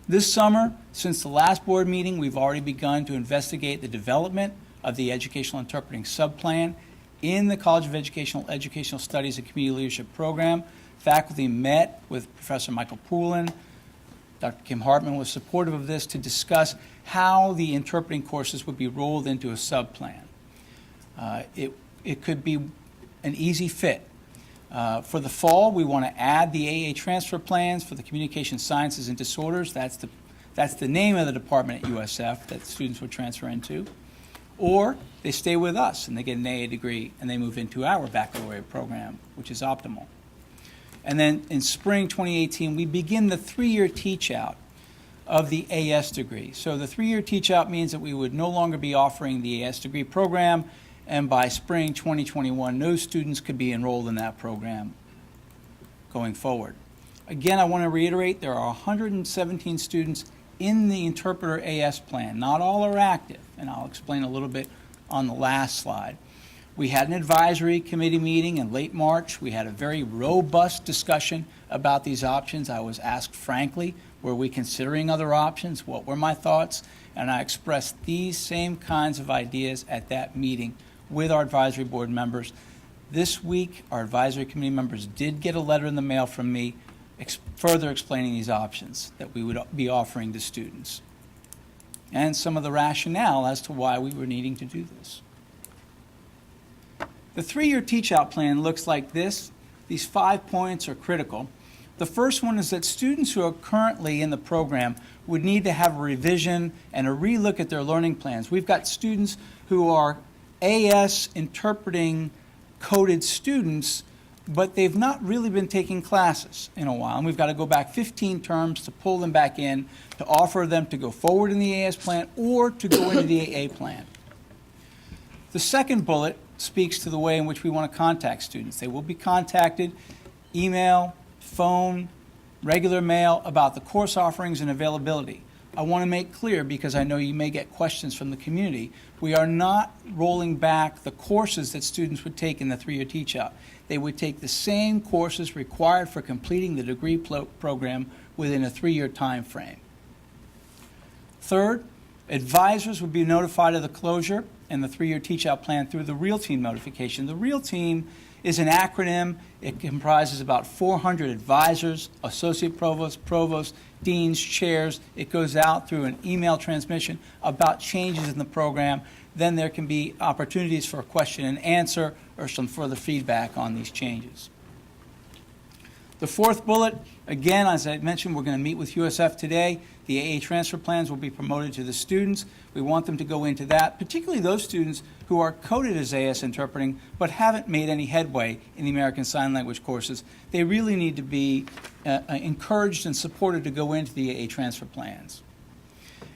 This summer, since the last board meeting, we've already begun to investigate the development of the Educational Interpreting Subplan in the College of Educational Studies and Community Leadership program. Faculty met with Professor Michael Poulin. Dr. Kim Hartman was supportive of this to discuss how the interpreting courses would be rolled into a subplan. It could be an easy fit. For the fall, we want to add the AA transfer plans for the Communication Sciences and Disorders. That's the name of the department at USF that students would transfer into. Or they stay with us and they get an AA degree and they move into our baccalaureate program, which is optimal. And then in spring 2018, we begin the 3-year teach-out of the AS degree. So the 3-year teach-out means that we would no longer be offering the AS degree program, and by spring 2021, no students could be enrolled in that program going forward. Again, I want to reiterate, there are 117 students in the Interpreter AS plan. Not all are active, and I'll explain a little bit on the last slide. We had an advisory committee meeting in late March. We had a very robust discussion about these options. I was asked frankly, were we considering other options? What were my thoughts? And I expressed these same kinds of ideas at that meeting with our advisory board members. This week, our advisory committee members did get a letter in the mail from me further explaining these options that we would be offering to students and some of the rationale as to why we were needing to do this. The 3-year teach-out plan looks like this. These 5 points are critical. The first one is that students who are currently in the program would need to have a revision and a relook at their learning plans. We've got students who are AS interpreting coded students, but they've not really been taking classes in a while. And we've got to go back 15 terms to pull them back in, to offer them to go forward in the AS plan or to go into the AA plan. The second bullet speaks to the way in which we want to contact students. They will be contacted, email, phone, regular mail about the course offerings and availability. I want to make clear, because I know you may get questions from the community, we are not rolling back the courses that students would take in the 3-year teach-out. They would take the same courses required for completing the degree program within a 3-year time frame. Third, advisors would be notified of the closure and the 3-year teach-out plan through the REAL Team notification. The REAL Team is an acronym. It comprises about 400 advisors, associate provosts, deans, chairs. It goes out through an email transmission about changes in the program. Then there can be opportunities for a question and answer or some further feedback on these changes. The fourth bullet, again, as I mentioned, we're going to meet with USF today. The AA transfer plans will be promoted to the students. We want them to go into that, particularly those students who are coded as AS interpreting but haven't made any headway in the American Sign Language courses. They really need to be encouraged and supported to go into the AA transfer plans.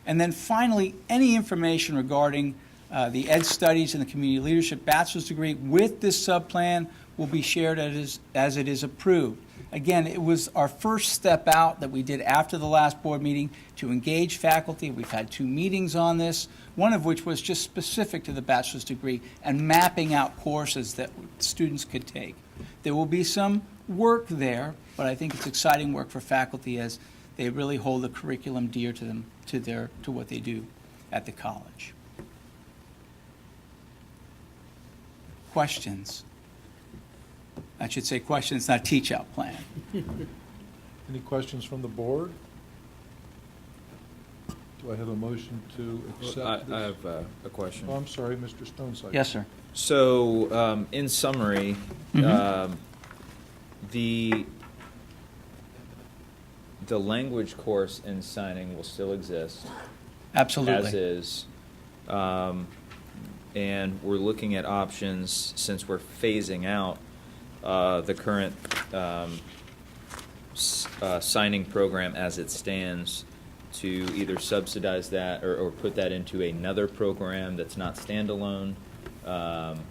And then finally, any information regarding the Ed Studies and the Community Leadership Bachelor's degree with this subplan will be shared as it is approved. Again, it was our first step out that we did after the last board meeting to engage faculty. We've had 2 meetings on this, one of which was just specific to the bachelor's degree and mapping out courses that students could take. There will be some work there, but I think it's exciting work for faculty as they really hold the curriculum dear to them, to what they do at the college. Questions? I should say questions, not teach-out plan. Any questions from the board? Do I have a motion to accept this? I have a question. Oh, I'm sorry, Mr. Stonesifer. Yes, sir. So, in summary, the language course in signing will still exist. Absolutely. As is. And we're looking at options, since we're phasing out the current signing program as it stands, to either subsidize that or put that into another program that's not standalone.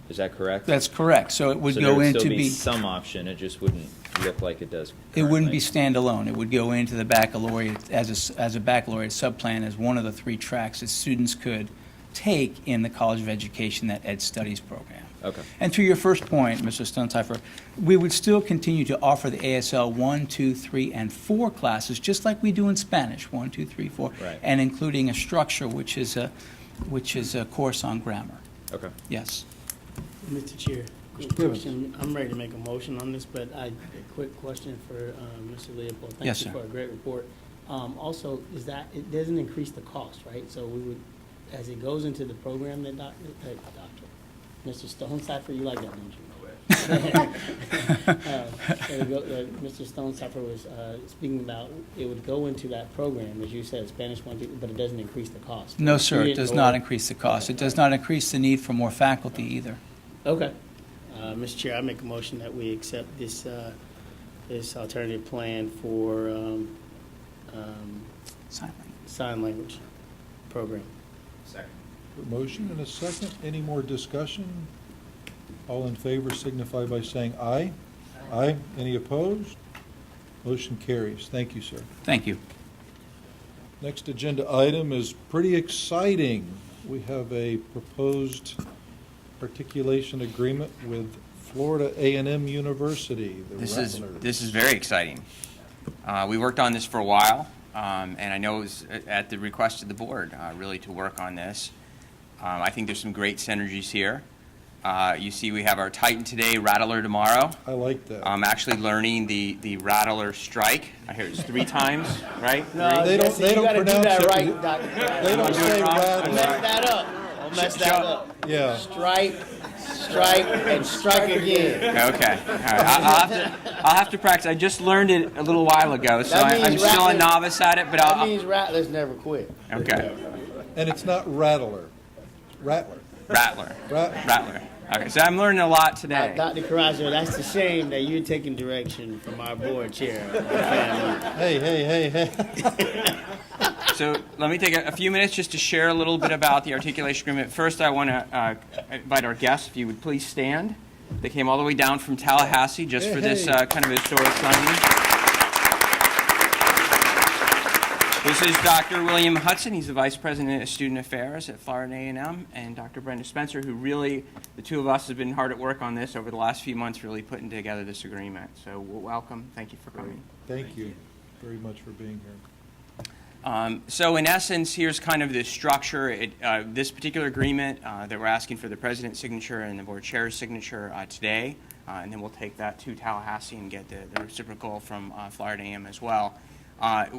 Is that correct? That's correct. So it would So go there would into still be some option. It just wouldn't look like it does currently. It wouldn't be standalone. It would go into the baccalaureate as a baccalaureate subplan as one of the 3 tracks that students could take in the College of Education, that Ed Studies program. Okay. And to your first point, Mr. Stonesifer, we would still continue to offer the ASL 1, 2, 3, and 4 classes, just like we do in Spanish, 1, 2, 3, 4, Right. and including a structure, which is a course on grammar. Okay. Yes. Mr. Chair, quick question. I'm ready to make a motion on this, but a quick question for Mr. Leopold. Thank Yes, you sir. for a great report. Also, is that it doesn't increase the cost, right? So we would, as it goes into the program, that doctor, Mr. Stonesifer, you like that, don't you? Mr. Stonesifer was speaking about, it would go into that program, as you said, Spanish 1, 2, but it doesn't increase the cost. No, sir, it does not increase the cost. It does not increase the need for more faculty either. Okay. Mr. Chair, I make a motion that we accept this alternative plan for sign language program. Second. A motion and a second. Any more discussion? All in favor signify by saying aye. Aye. Any opposed? Motion carries. Thank you, sir. Thank you. Next agenda item is pretty exciting. We have a proposed articulation agreement with Florida A&M University, the Rattlers. This is very exciting. We worked on this for a while, and I know it was at the request of the board, really, to work on this. I think there's some great synergies here. You see we have our Titan today, Rattler tomorrow. I like that. I'm actually learning the Rattler strike. I hear it's 3 times, right? No, They don't pronounce it. right, Dr. They don't say Rattler. Mess that up. Don't mess that up. Yeah. Strike, and strike again. Okay. All right. I'll have to practice. I just learned it a little while ago, so I'm still a novice at it. But that means Rattlers never quit. Okay. And it's not Rattler. Rattler. Rattler. Okay, so I'm learning a lot today. Dr. Carrazzo, that's a shame that you're taking direction from our board chair. Hey. So let me take a few minutes just to share a little bit about the articulation agreement. First, I want to invite our guests, if you would please stand. They came all the way down from Tallahassee just for this kind of historic signing. This is Dr. William Hudson. He's the Vice President of Student Affairs at Florida A&M, and Dr. Brenda Spencer, who really, the two of us have been hard at work on this over the last few months, really putting together this agreement. So welcome. Thank you for coming. Thank you very much for being here. So in essence, here's kind of the structure. This particular agreement that we're asking for the President's signature and the Board Chair's signature today, and then we'll take that to Tallahassee and get the reciprocal from Florida A&M as well,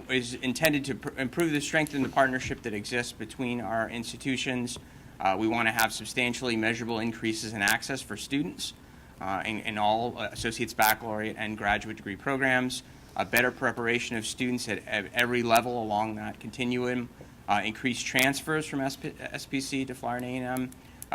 is intended to improve the strength in the partnership that exists between our institutions. We want to have substantially measurable increases in access for students in all associate's, baccalaureate, and graduate degree programs. A better preparation of students at every level along that continuum, increased transfers from SPC to Florida A&M,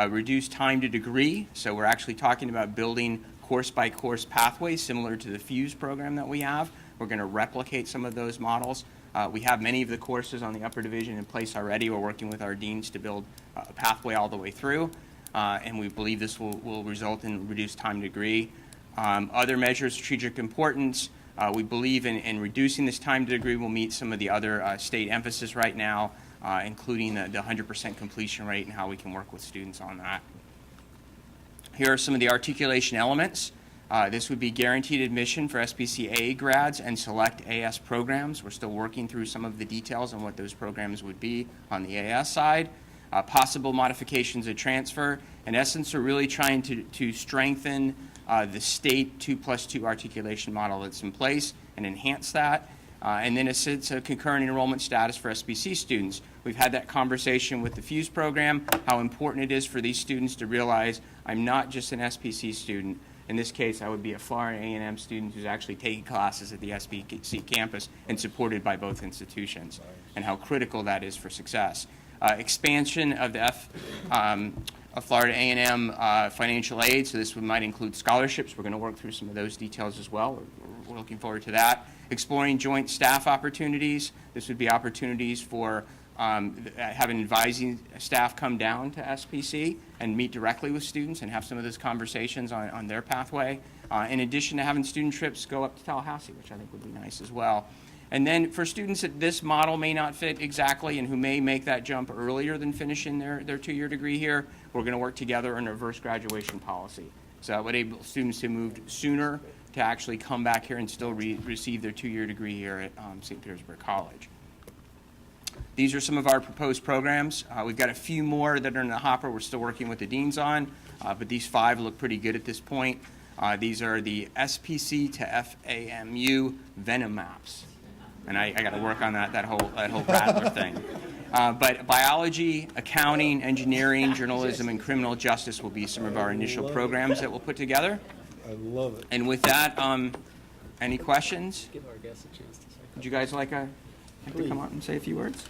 reduced time to degree. So we're actually talking about building course-by-course pathways similar to the FUSE program that we have. We're going to replicate some of those models. We have many of the courses on the upper division in place already. We're working with our deans to build a pathway all the way through, and we believe this will result in reduced time to degree. Other measures of strategic importance. We believe in reducing this time to degree will meet some of the other state emphasis right now, including the 100% completion rate and how we can work with students on that. Here are some of the articulation elements. This would be guaranteed admission for SPCA grads and select AS programs. We're still working through some of the details on what those programs would be on the AS side. Possible modifications of transfer. In essence, we're really trying to strengthen the state 2+2 articulation model that's in place and enhance that. And then it's a concurrent enrollment status for SBC students. We've had that conversation with the FUSE program, how important it is for these students to realize I'm not just an SPC student. In this case, I would be a Florida A&M student who's actually taking classes at the SBC campus and supported by both institutions, and how critical that is for success. Expansion of the Florida A&M financial aid, so this might include scholarships. We're going to work through some of those details as well. We're looking forward to that. Exploring joint staff opportunities. This would be opportunities for having advising staff come down to SPC and meet directly with students and have some of those conversations on their pathway. In addition to having student trips go up to Tallahassee, which I think would be nice as well. And then for students that this model may not fit exactly and who may make that jump earlier than finishing their 2-year degree here, we're going to work together on a reverse graduation policy. So that would enable students to move sooner to actually come back here and still receive their 2-year degree here at St. Petersburg College. These are some of our proposed programs. We've got a few more that are in the hopper we're still working with the deans on, but these 5 look pretty good at this point. These are the SPC to FAMU Venom maps. And I got to work on that whole Rattler thing. But biology, accounting, engineering, journalism, and criminal justice will be some of our initial programs that we'll put together. I love it. And with that, any questions? Give our guests a chance to say. Would you guys like to come up and say a few words?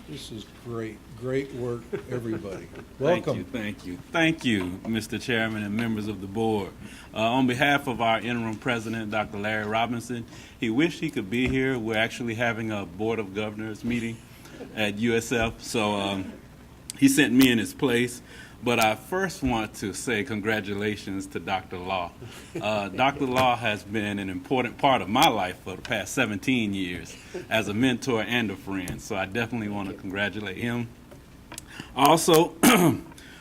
This is great. Great work, everybody. Thank Welcome. you, thank you. Thank you, Mr. Chairman and members of the board. On behalf of our interim president, Dr. Larry Robinson, he wished he could be here. We're actually having a Board of Governors meeting at USF, so he sent me in his place. But I first want to say congratulations to Dr. Law. Dr. Law has been an important part of my life for the past 17 years as a mentor and a friend, so I definitely want to congratulate him. I also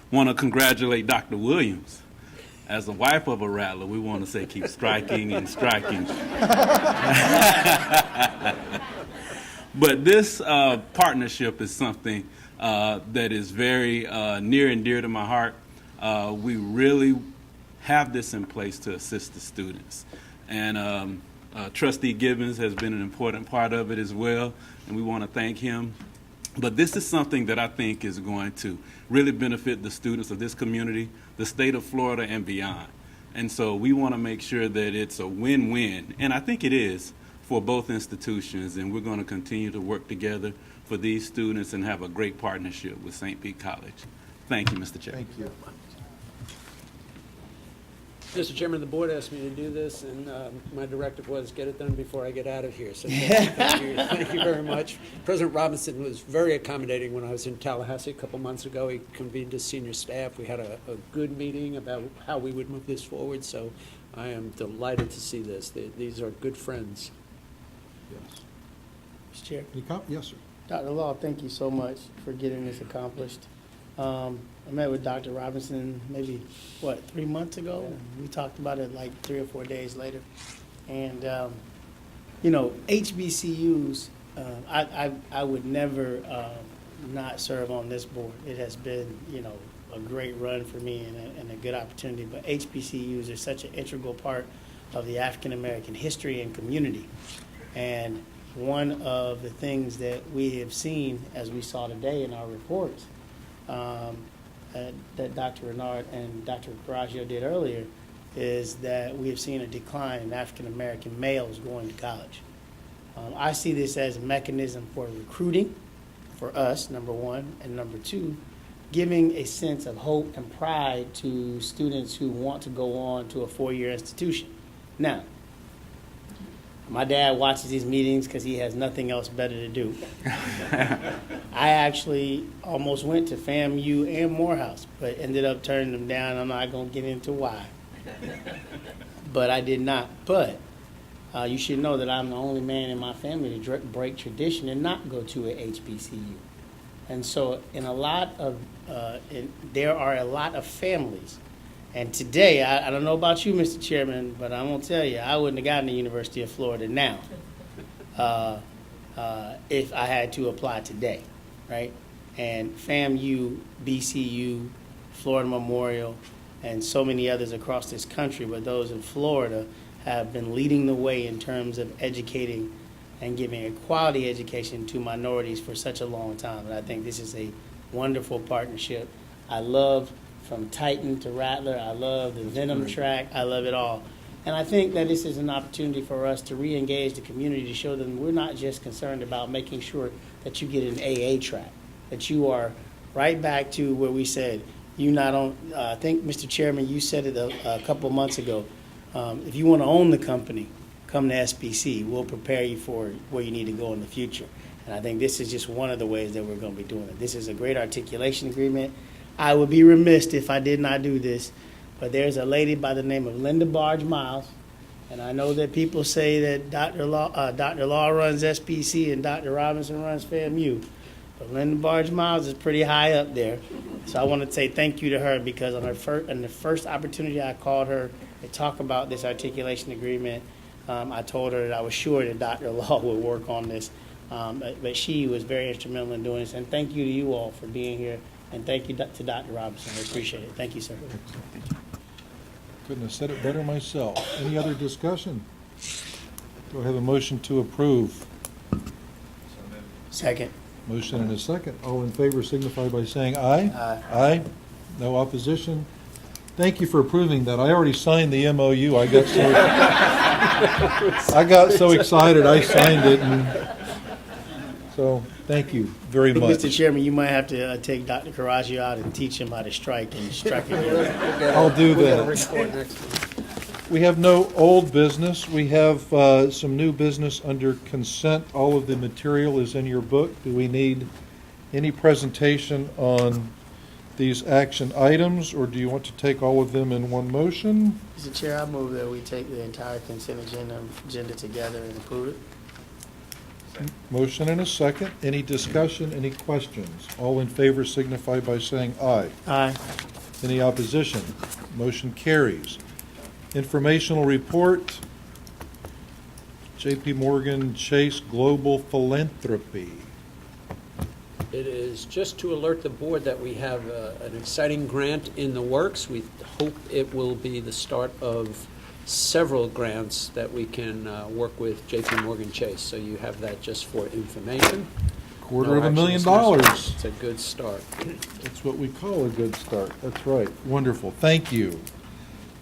want to congratulate Dr. Williams. As a wife of a Rattler, we want to say keep striking and striking. But this partnership is something that is very near and dear to my heart. We really have this in place to assist the students. And Trustee Gibbons has been an important part of it as well, and we want to thank him. But this is something that I think is going to really benefit the students of this community, the state of Florida, and beyond. And so we want to make sure that it's a win-win, and I think it is for both institutions, and we're going to continue to work together for these students and have a great partnership with St. Pete College. Thank you, Mr. Chairman. Thank you. Mr. Chairman, the board asked me to do this, and my directive was get it done before I get out of here. So thank you very much. President Robinson was very accommodating when I was in Tallahassee a couple months ago. He convened his senior staff. We had a good meeting about how we would move this forward, so I am delighted to see this. These are good friends. Yes. Mr. Chair. Yes, sir. Dr. Law, thank you so much for getting this accomplished. I met with Dr. Robinson maybe, 3 months ago? We talked about it like 3 or 4 days later. And, HBCUs, I would never not serve on this board. It has been, a great run for me and a good opportunity. But HBCUs are such an integral part of the African American history and community. And one of the things that we have seen, as we saw today in our reports, that Dr. Renard and Dr. Coraggio did earlier, is that we have seen a decline in African American males going to college. I see this as a mechanism for recruiting for us, number one, and number two, giving a sense of hope and pride to students who want to go on to a 4-year institution. Now, my dad watches these meetings because he has nothing else better to do. I actually almost went to FAMU and Morehouse, but ended up turning them down. I'm not going to get into why. But I did not. But you should know that I'm the only man in my family to break tradition and not go to a HBCU. And so there are a lot of families. And today, I don't know about you, Mr. Chairman, but I'm going to tell you, I wouldn't have gotten the University of Florida now if I had to apply today, right? And FAMU, BCU, Florida Memorial, and so many others across this country, but those in Florida have been leading the way in terms of educating and giving a quality education to minorities for such a long time. And I think this is a wonderful partnership. I love from Titan to Rattler. I love the Venom track. I love it all. And I think that this is an opportunity for us to re-engage the community, to show them we're not just concerned about making sure that you get an AA track, that you are right back to where we said, you not on, I think, Mr. Chairman, you said it a couple months ago, if you want to own the company, come to SPC. We'll prepare you for where you need to go in the future. And I think this is just one of the ways that we're going to be doing it. This is a great articulation agreement. I would be remiss if I did not do this, but there's a lady by the name of Linda Barge Miles, and I know that people say that Dr. Law runs SPC and Dr. Robinson runs FAMU, but Linda Barge Miles is pretty high up there. So I want to say thank you to her, because on the first opportunity I called her to talk about this articulation agreement, I told her that I was sure that Dr. Law would work on this, but she was very instrumental in doing this. And thank you to you all for being here, and thank you to Dr. Robinson. I appreciate it. Thank you, sir. Couldn't have said it better myself. Any other discussion? Do I have a motion to approve? Second. Motion and a second. All in favor signify by saying aye. Aye. Aye. No opposition. Thank you for approving that. I already signed the MOU. I got so excited I signed it. And so thank you very much. Mr. Chairman, you might have to take Dr. Coraggio out and teach him how to strike and strike again. I'll do that. We have no old business. We have some new business under consent. All of the material is in your book. Do we need any presentation on these action items, or do you want to take all of them in one motion? Mr. Chair, I move that we take the entire consent agenda together and approve it. Motion and a second. Any discussion, any questions? All in favor signify by saying aye. Aye. Any opposition? Motion carries. Informational report, J.P. Morgan Chase Global Philanthropy. It is just to alert the board that we have an exciting grant in the works. We hope it will be the start of several grants that we can work with J.P. Morgan Chase. So you have that just for information. $250,000. It's a good start. That's what we call a good start. That's right. Wonderful. Thank you.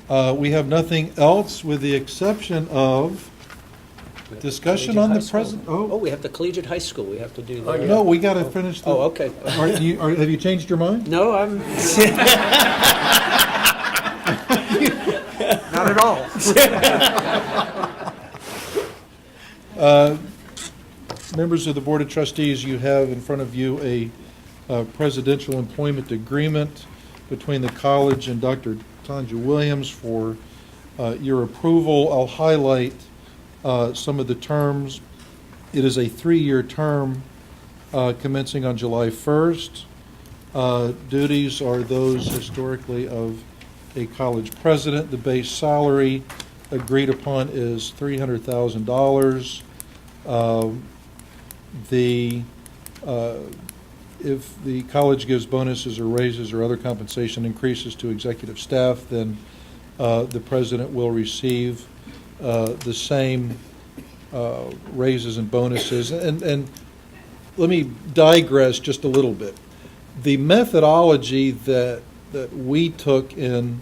We have nothing else with the exception of discussion on the present. Oh, we have the Collegiate High School. We have to do that. No, we got to finish the. Oh, okay. Have you changed your mind? No, I'm. Not at all. Members of the Board of Trustees, you have in front of you a presidential employment agreement between the college and Dr. Tanja Williams for your approval. I'll highlight some of the terms It is a 3-year term commencing on July 1st. Duties are those historically of a college president. The base salary agreed upon is $300,000. If the college gives bonuses or raises or other compensation increases to executive staff, then the president will receive the same raises and bonuses. And let me digress just a little bit. The methodology that we took in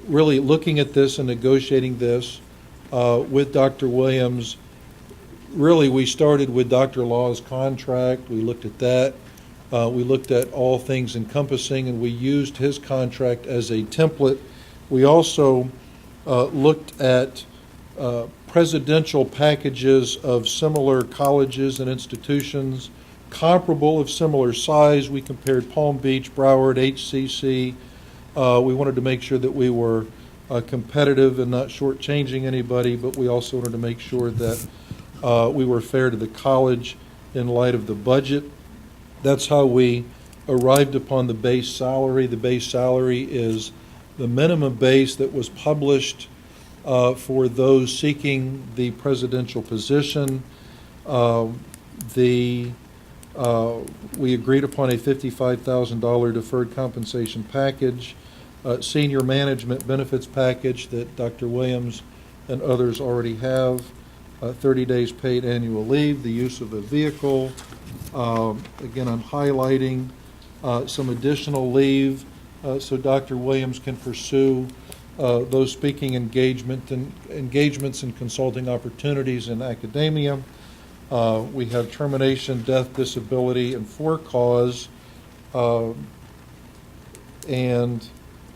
really looking at this and negotiating this with Dr. Williams, really we started with Dr. Law's contract. We looked at that. We looked at all things encompassing, and we used his contract as a template. We also looked at presidential packages of similar colleges and institutions, comparable of similar size. We compared Palm Beach, Broward, HCC. We wanted to make sure that we were competitive and not shortchanging anybody, but we also wanted to make sure that we were fair to the college in light of the budget. That's how we arrived upon the base salary. The base salary is the minimum base that was published for those seeking the presidential position. We agreed upon a $55,000 deferred compensation package, senior management benefits package that Dr. Williams and others already have, 30 days paid annual leave, the use of a vehicle. Again, I'm highlighting some additional leave so Dr. Williams can pursue those speaking engagements and consulting opportunities in academia. We have termination, death, disability, and for cause, and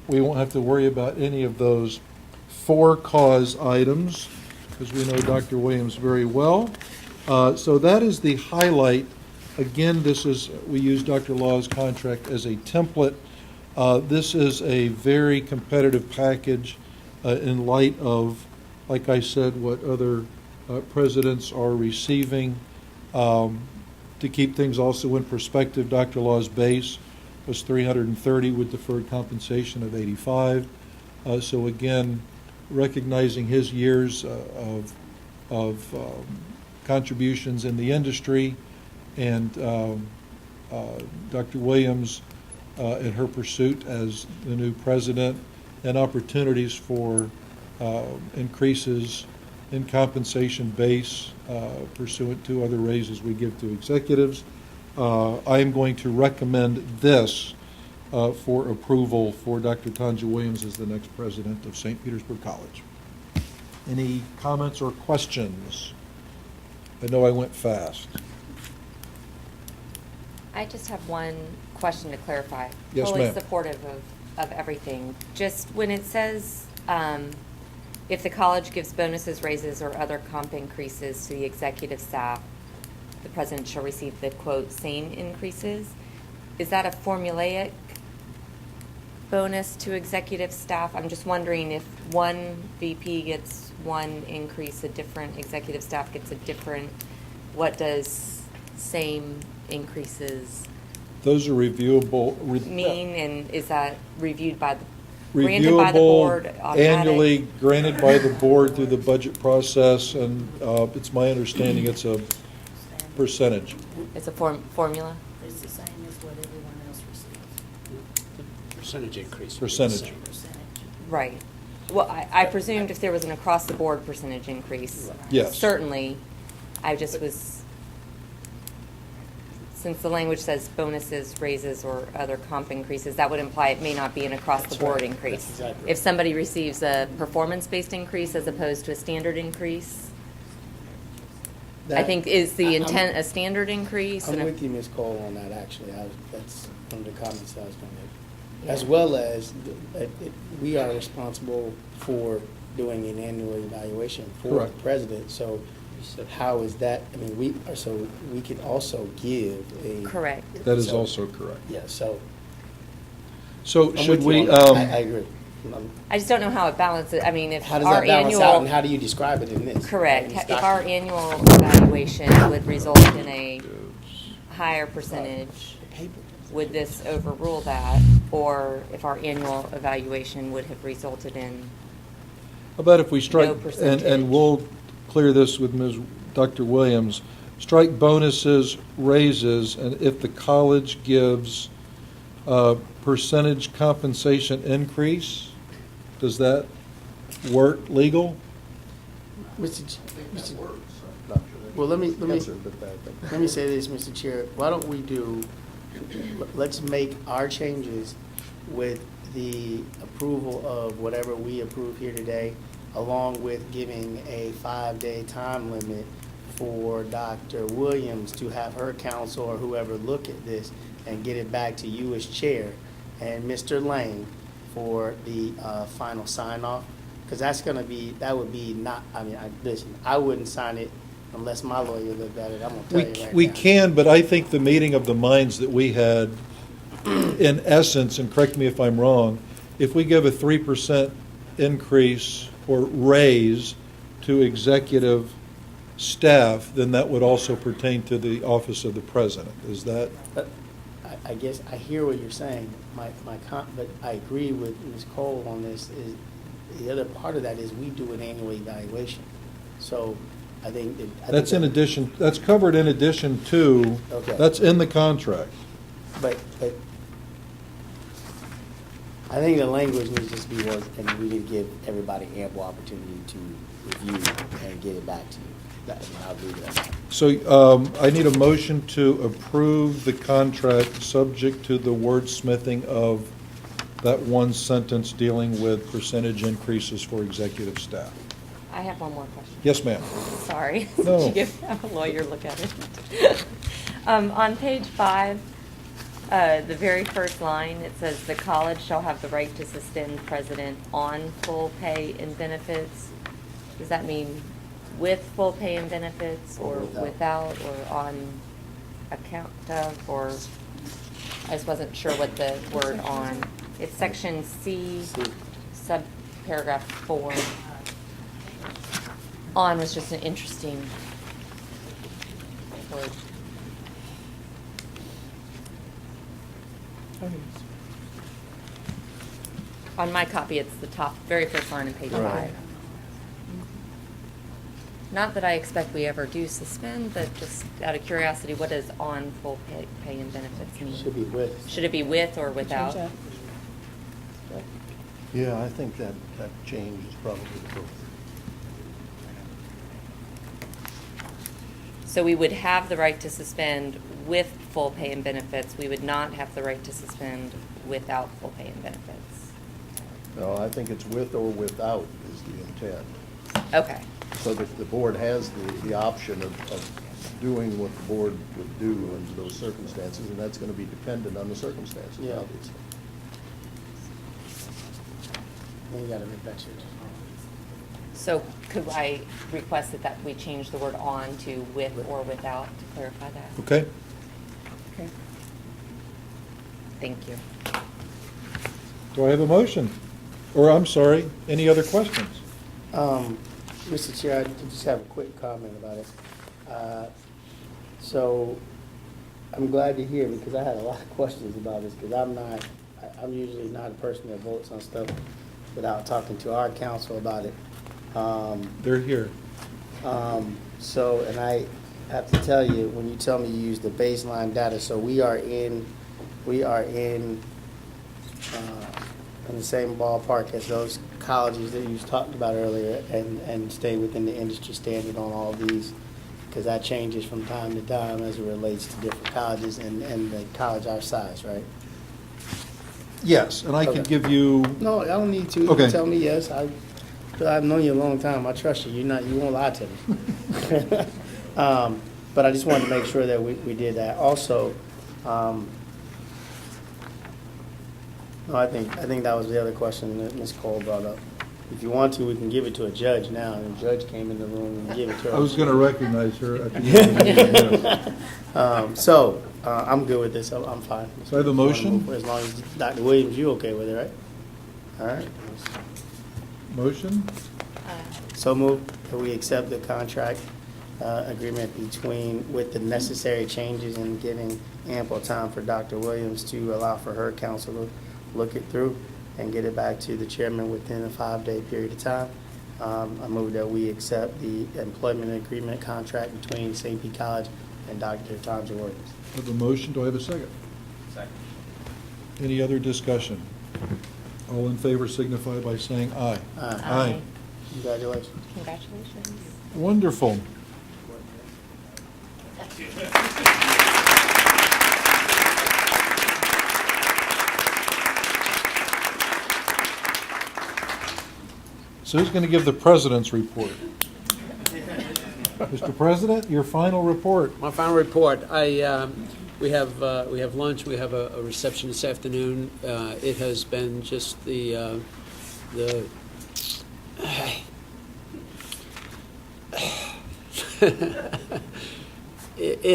we won't have to worry about any of those for cause items because we know Dr. Williams very well. So that is the highlight. Again, we use Dr. Law's contract as a template. This is a very competitive package in light of, like I said, what other presidents are receiving. To keep things also in perspective, Dr. Law's base was $330 with deferred compensation of $85. So again, recognizing his years of contributions in the industry, and Dr. Williams in her pursuit as the new president, and opportunities for increases in compensation base pursuant to other raises we give to executives. I am going to recommend this for approval for Dr. Tanja Williams as the next president of St. Petersburg College. Any comments or questions? I know I went fast. I just have one question to clarify. Yes, Totally ma'am. supportive of everything. Just when it says, if the college gives bonuses, raises, or other comp increases to the executive staff, the president shall receive the, quote, same increases. Is that a formulaic bonus to executive staff? I'm just wondering if one VP gets one increase, a different executive staff gets a different, what does same increases Those are reviewable. mean, and is that reviewed by the, granted by the board? Reviewable automatic? annually, granted by the board through the budget process, and it's my understanding it's a percentage. It's a formula? It's the same as what everyone else receives. Percentage increase. Percentage. Right. Well, I presumed if there was an across-the-board percentage increase. Yes. Certainly. I just was, since the language says bonuses, raises, or other comp increases, that would imply it may not be an across-the-board increase. That's exactly If somebody receives a performance-based increase as opposed to a standard increase, I think is the intent a standard increase? I'm and a- with you, Ms. Cole, on that, actually. That's one of the comments I was going to make. Yeah. As well as, we are responsible for doing an annual evaluation for the Correct. president. So how is that, I mean, we can also give a. Correct. That is so- also correct. Yeah, so. So I'm should with you we, on that. I agree. I just don't know how it balances. I mean, if How does our that balance annual, out, and how do you describe it in this? correct, in this if our document? annual evaluation would result in a higher percentage, would this overrule that? Or if our annual evaluation would have resulted in How about if we strike, no percentage? and we'll clear this with Dr. Williams, strike bonuses, raises, and if the college gives a percentage compensation increase, does that work legal? Well, let me say this, Mr. Chair. Why don't we let's make our changes with the approval of whatever we approve here today, along with giving a 5-day time limit for Dr. Williams to have her counsel or whoever look at this and get it back to you as chair, and Mr. Lane for the final sign-off, because that would be not, listen, I wouldn't sign it unless my lawyer looked at it. I'm going to tell you right We now. can, but I think the meeting of the minds that we had, in essence, and correct me if I'm wrong, if we give a 3% increase or raise to executive staff, then that would also pertain to the office of the president. Is that? I guess I hear what you're saying. But I agree with Ms. Cole on this. Is the other part of that is we do an annual evaluation. So I think That's in addition. That's covered in addition to. Okay. That's in the contract. But I think the language needs to be worked, and we need to give everybody ample opportunity to review and get it back to you. I'll leave it at that. So I need a motion to approve the contract subject to the wordsmithing of that one sentence dealing with percentage increases for executive staff. I have one more question. Yes, ma'am. Sorry. No. Did you give a lawyer look at it? On page 5, the very first line, it says, "The college shall have the right to suspend president on full pay and benefits." Does that mean with full pay and benefits, or without, or on account of, or I just wasn't sure what the word on. It's section C, subparagraph 4. On was just an interesting word. On my copy, it's the top, very first line in page 5. Not that I expect we ever do suspend, but just out of curiosity, what does on full pay and benefits mean? Should be with. Should it be with or without? Yeah, I think that change is probably appropriate. So we would have the right to suspend with full pay and benefits. We would not have the right to suspend without full pay and benefits. No, I think it's with or without is the intent. Okay. So that the board has the option of doing what the board would do under those circumstances, and that's going to be dependent on the circumstances, obviously. Then you got to make that change. So could I request that we change the word on to with or without to clarify that? Okay. Okay. Thank you. Do I have a motion? Or, I'm sorry, any other questions? Mr. Chair, I just have a quick comment about it. So I'm glad to hear, because I had a lot of questions about this, because I'm usually not a person that votes on stuff without talking to our counsel about it. They're here. So, and I have to tell you, when you tell me you use the baseline data, so we are in the same ballpark as those colleges that you talked about earlier, and stay within the industry standard on all these, because that changes from time to time as it relates to different colleges and the college our size, right? Yes, and I can give you. No, I don't need to. Okay. You tell me yes. I've known you a long time. I trust you. You won't lie to me. But I just wanted to make sure that we did that. Also, no, I think that was the other question that Ms. Cole brought up. If you want to, we can give it to a judge now, and the judge came in the room and give it to her. I was going to recognize her at the end. I'm good with this. I'm fine. So I have a motion? As long as Dr. Williams, you okay with it, right? All right. Motion? So moved that we accept the contract agreement with the necessary changes and giving ample time for Dr. Williams to allow for her counsel to look it through and get it back to the chairman within a 5-day period of time. I move that we accept the employment agreement contract between St. Pete College and Dr. Thompson Williams. I have a motion. Do I have a second? Second. Any other discussion? All in favor signify by saying aye. Aye. Congratulations. Congratulations. Wonderful. So who's going to give the president's report? Mr. President, your final report. My final report. We have lunch. We have a reception this afternoon. It has been just it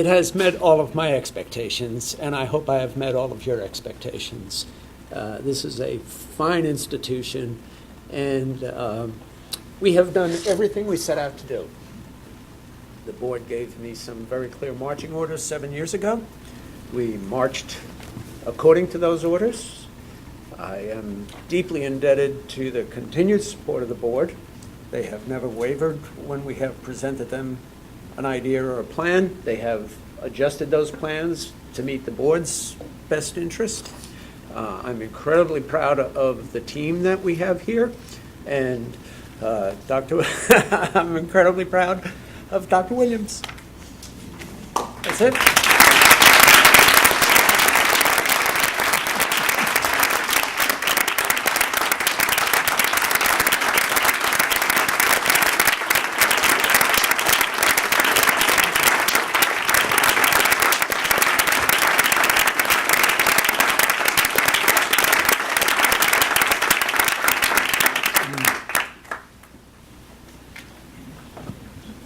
has met all of my expectations, and I hope I have met all of your expectations. This is a fine institution, and we have done everything we set out to do. The board gave me some very clear marching orders 7 years ago. We marched according to those orders. I am deeply indebted to the continued support of the board. They have never wavered when we have presented them an idea or a plan. They have adjusted those plans to meet the board's best interest. I'm incredibly proud of the team that we have here, and I'm incredibly proud of Dr. Williams. That's it.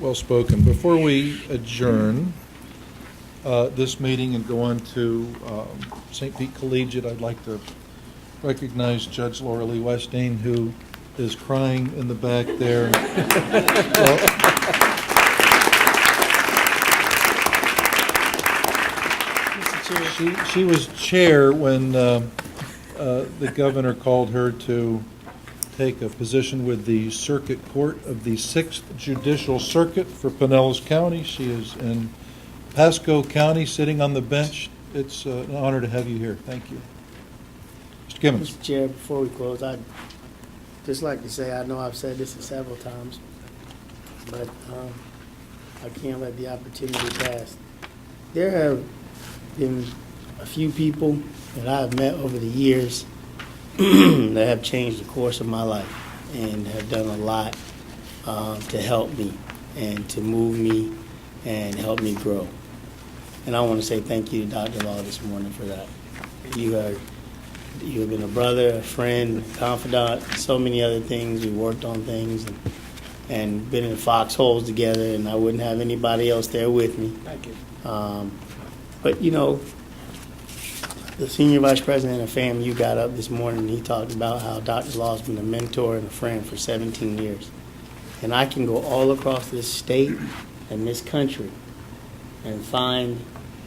Well spoken. Before we adjourn this meeting and go on to St. Pete Collegiate, I'd like to recognize Judge Laura Lee Westing, who is crying in the back there. She was chair when the governor called her to take a position with the Circuit Court of the 6th Judicial Circuit for Pinellas County. She is in Pasco County, sitting on the bench. It's an honor to have you here. Thank you. Mr. Gibbons. Mr. Chair, before we close, I'd just like to say, I know I've said this several times, but I can't let the opportunity pass. There have been a few people that I've met over the years that have changed the course of my life and have done a lot to help me and to move me and help me grow. And I want to say thank you to Dr. Law this morning for that. You have been a brother, a friend, a confidant, so many other things. We worked on things and been in foxholes together, and I wouldn't have anybody else there with me. Thank you. But, you know, the senior vice president of FAMU got up this morning and he talked about how Dr. Law has been a mentor and a friend for 17 years. And I can go all across this state and this country and find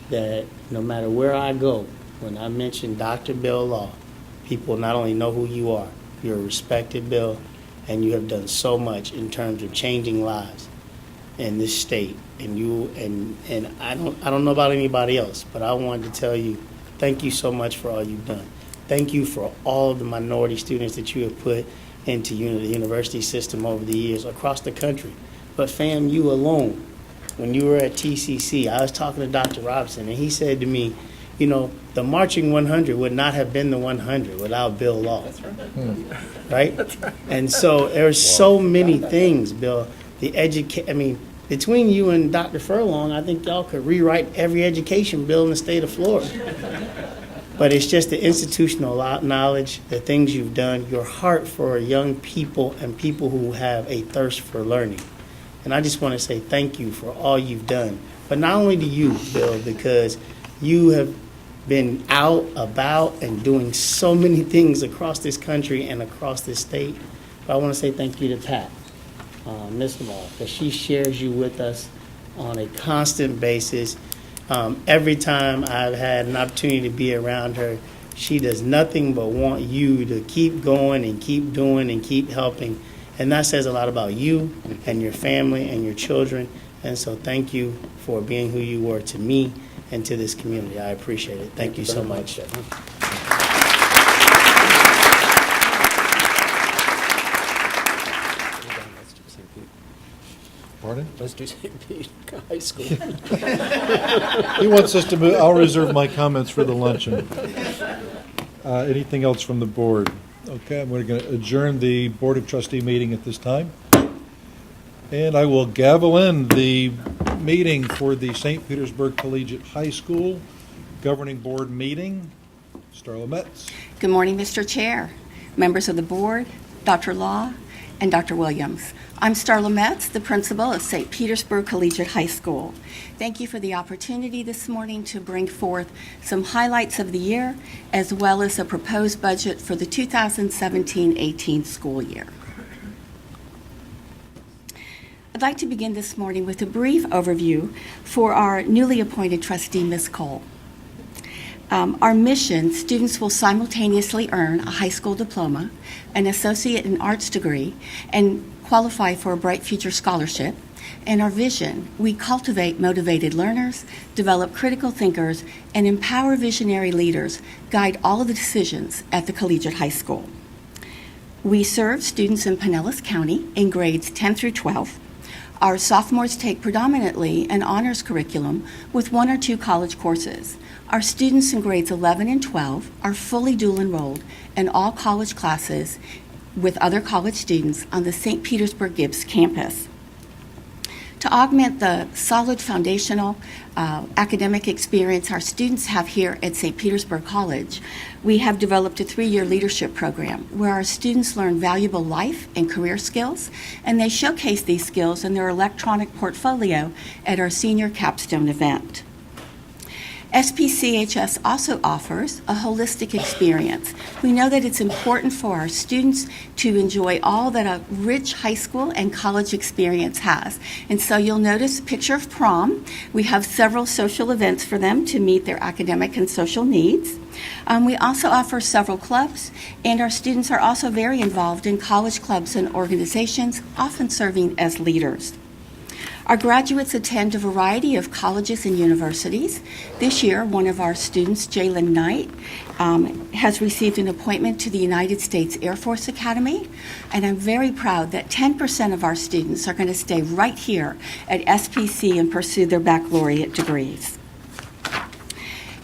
that no matter where I go, when I mention Dr. Bill Law, people not only know who you are, you're a respected Bill, and you have done so much in terms of changing lives in this state. And I don't know about anybody else, but I wanted to tell you, thank you so much for all you've done. Thank you for all of the minority students that you have put into the university system over the years across the country. But FAMU alone, when you were at TCC, I was talking to Dr. Robson, and he said to me, you know, the marching 100 would not have been the 100 without Bill Law. That's right. Right? That's right. And so there's so many things, Bill. Between you and Dr. Furlong, I think y'all could rewrite every education bill in the state of Florida. But it's just the institutional knowledge, the things you've done, your heart for young people and people who have a thirst for learning. And I just want to say thank you for all you've done. But not only to you, Bill, because you have been out, about, and doing so many things across this country and across this state. But I want to say thank you to Pat, Ms. Law, because she shares you with us on a constant basis. Every time I've had an opportunity to be around her, she does nothing but want you to keep going and keep doing and keep helping. And that says a lot about you and your family and your children. And so thank you for being who you were to me and to this community. I appreciate it. Thank you so much. Pardon? Let's do St. Pete High School. He wants us to move. I'll reserve my comments for the luncheon. Anything else from the board? Okay, we're going to adjourn the Board of Trustee meeting at this time. And I will gavel in the meeting for the St. Petersburg Collegiate High School Governing Board meeting. Starla Metz. Good morning, Mr. Chair, members of the board, Dr. Law, and Dr. Williams. I'm Starla Metz, the principal of St. Petersburg Collegiate High School. Thank you for the opportunity this morning to bring forth some highlights of the year, as well as a proposed budget for the 2017-18 school year. I'd like to begin this morning with a brief overview for our newly appointed trustee, Ms. Cole. Our mission, students will simultaneously earn a high school diploma, an associate in arts degree, and qualify for a Bright Future Scholarship. And our vision, we cultivate motivated learners, develop critical thinkers, and empower visionary leaders, guide all of the decisions at the collegiate high school. We serve students in Pinellas County in grades 10 through 12. Our sophomores take predominantly an honors curriculum with 1 or 2 college courses. Our students in grades 11 and 12 are fully dual enrolled in all college classes with other college students on the St. Petersburg Gibbs campus. To augment the solid foundational academic experience our students have here at St. Petersburg College, we have developed a 3-year leadership program where our students learn valuable life and career skills, and they showcase these skills in their electronic portfolio at our senior capstone event. SPCHS also offers a holistic experience. We know that it's important for our students to enjoy all that a rich high school and college experience has. And so you'll notice a picture of prom. We have several social events for them to meet their academic and social needs. We also offer several clubs, and our students are also very involved in college clubs and organizations, often serving as leaders. Our graduates attend a variety of colleges and universities. This year, one of our students, Jalen Knight, has received an appointment to the United States Air Force Academy, and I'm very proud that 10% of our students are going to stay right here at SPC and pursue their baccalaureate degrees.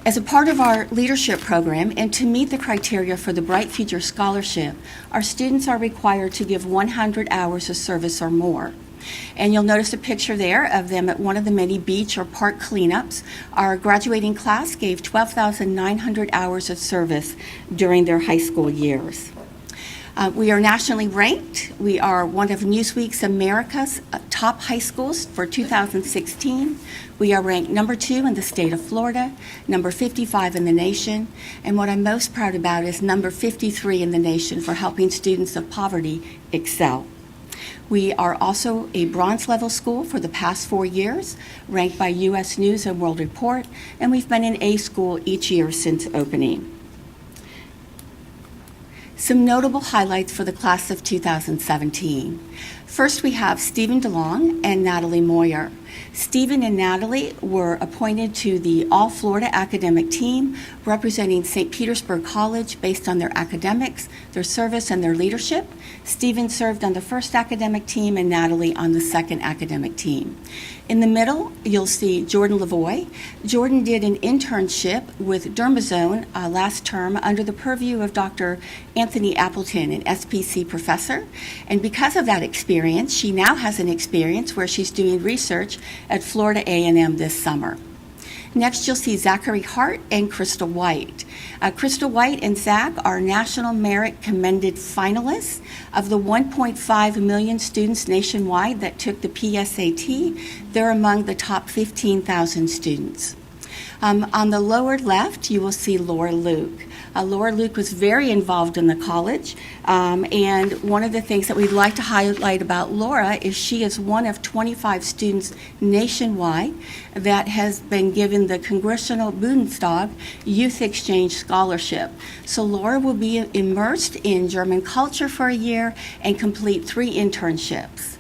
As a part of our leadership program and to meet the criteria for the Bright Future Scholarship, our students are required to give 100 hours of service or more. And you'll notice a picture there of them at one of the many beach or park cleanups. Our graduating class gave 12,900 hours of service during their high school years. We are nationally ranked. We are one of Newsweek's America's top high schools for 2016. We are ranked number 2 in the state of Florida, number 55 in the nation, and what I'm most proud about is number 53 in the nation for helping students of poverty excel. We are also a bronze level school for the past 4 years, ranked by U.S. News and World Report, and we've been an A school each year since opening. Some notable highlights for the class of 2017. First, we have Stephen DeLong and Natalie Moyer. Stephen and Natalie were appointed to the All Florida Academic Team, representing St. Petersburg College based on their academics, their service, and their leadership. Stephen served on the first academic team and Natalie on the second academic team. In the middle, you'll see Jordan Lavoie. Jordan did an internship with Dermazone last term under the purview of Dr. Anthony Appleton, an SPC professor. And because of that experience, she now has an experience where she's doing research at Florida A&M this summer. Next, you'll see Zachary Hart and Crystal White. Crystal White and Zach are National Merit Commended finalists. Of the 1.5 million students nationwide that took the PSAT, they're among the top 15,000 students. On the lower left, you will see Laura Luke. Laura Luke was very involved in the college, and one of the things that we'd like to highlight about Laura is she is one of 25 students nationwide that has been given the Congressional Bundestag Youth Exchange Scholarship. So Laura will be immersed in German culture for a year and complete 3 internships.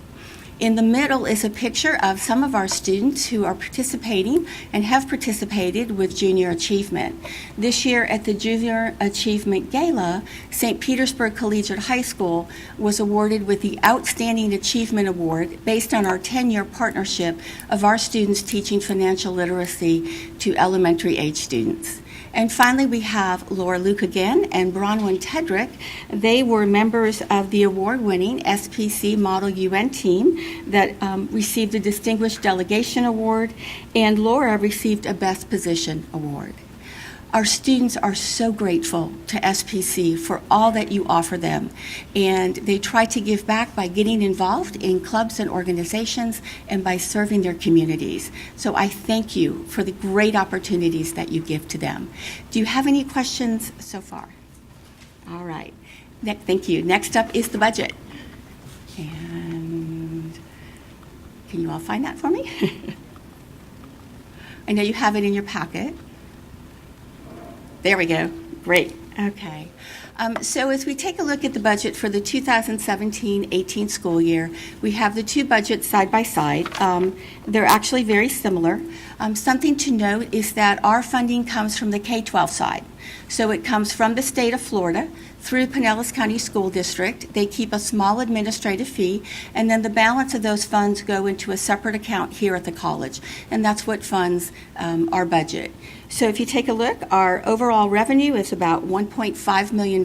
In the middle is a picture of some of our students who are participating and have participated with Junior Achievement. This year at the Junior Achievement Gala, St. Petersburg Collegiate High School was awarded with the Outstanding Achievement Award based on our 10-year partnership of our students teaching financial literacy to elementary age students. And finally, we have Laura Luke again and Bronwyn Tedrick. They were members of the award-winning SPC Model UN team that received a Distinguished Delegation Award, and Laura received a Best Position Award. Our students are so grateful to SPC for all that you offer them, and they try to give back by getting involved in clubs and organizations and by serving their communities. So I thank you for the great opportunities that you give to them. Do you have any questions so far? All right. Thank you. Next up is the budget. And can you all find that for me? I know you have it in your packet. There we go. Great. Okay. So as we take a look at the budget for the 2017-18 school year, we have the 2 budgets side by side. They're actually very similar. Something to note is that our funding comes from the K-12 side. So it comes from the state of Florida through Pinellas County School District. They keep a small administrative fee, and then the balance of those funds go into a separate account here at the college, and that's what funds our budget. So if you take a look, our overall revenue is about $1.5 million.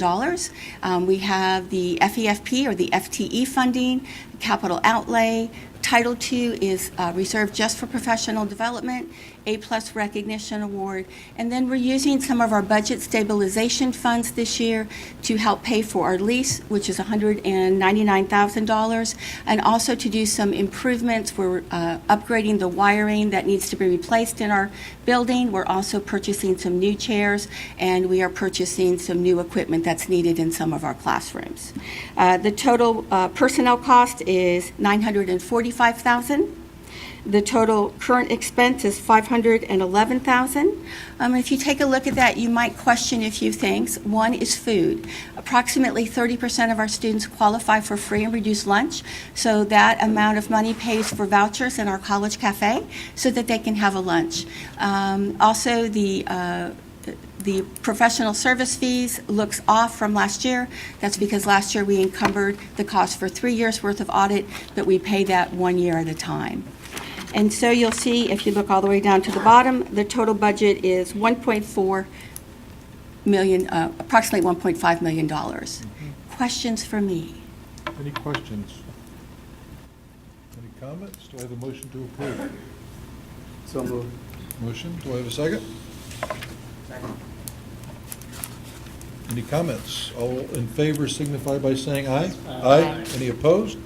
We have the FEFP or the FTE funding, capital outlay. Title II is reserved just for professional development, A+ recognition award, and then we're using some of our budget stabilization funds this year to help pay for our lease, which is $199,000, and also to do some improvements. We're upgrading the wiring that needs to be replaced in our building. We're also purchasing some new chairs, and we are purchasing some new equipment that's needed in some of our classrooms. The total personnel cost is $945,000. The total current expense is $511,000. If you take a look at that, you might question a few things. One is food. Approximately 30% of our students qualify for free and reduced lunch, so that amount of money pays for vouchers in our college cafe so that they can have a lunch. Also, the professional service fees looks off from last year. That's because last year we encumbered the cost for 3 years' worth of audit, but we pay that 1 year at a time. And so you'll see, if you look all the way down to the bottom, the total budget is $1.4 million, approximately $1.5 million. Questions for me? Any questions? Any comments? Do I have a motion to approve? So moved. Motion, do I have a second? Second. Any comments? All in favor signify by saying aye. Aye. Any opposed?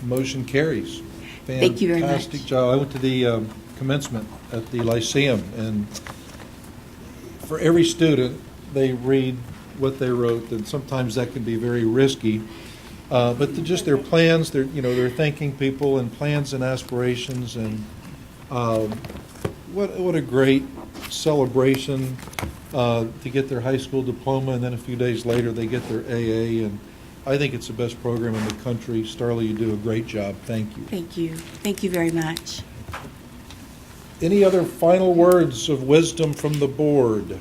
Motion carries. Thank you very much. Fantastic job. I went to the commencement at the Lyceum, and for every student, they read what they wrote, and sometimes that can be very risky. But just their plans, they're thanking people and plans and aspirations, and what a great celebration to get their high school diploma, and then a few days later they get their AA, and I think it's the best program in the country. Starla, you do a great job. Thank you. Thank you. Thank you very much. Any other final words of wisdom from the board?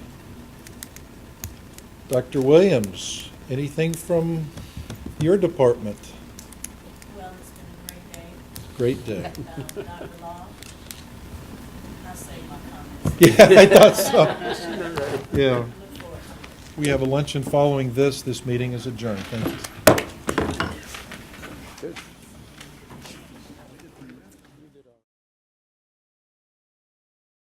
Dr. Williams, anything from your department? Well, it's been a great day. Great day. Dr. Law, I'll save my comments. Yeah, I thought so. Yeah. We have a luncheon following this. This meeting is adjourned. Thank you.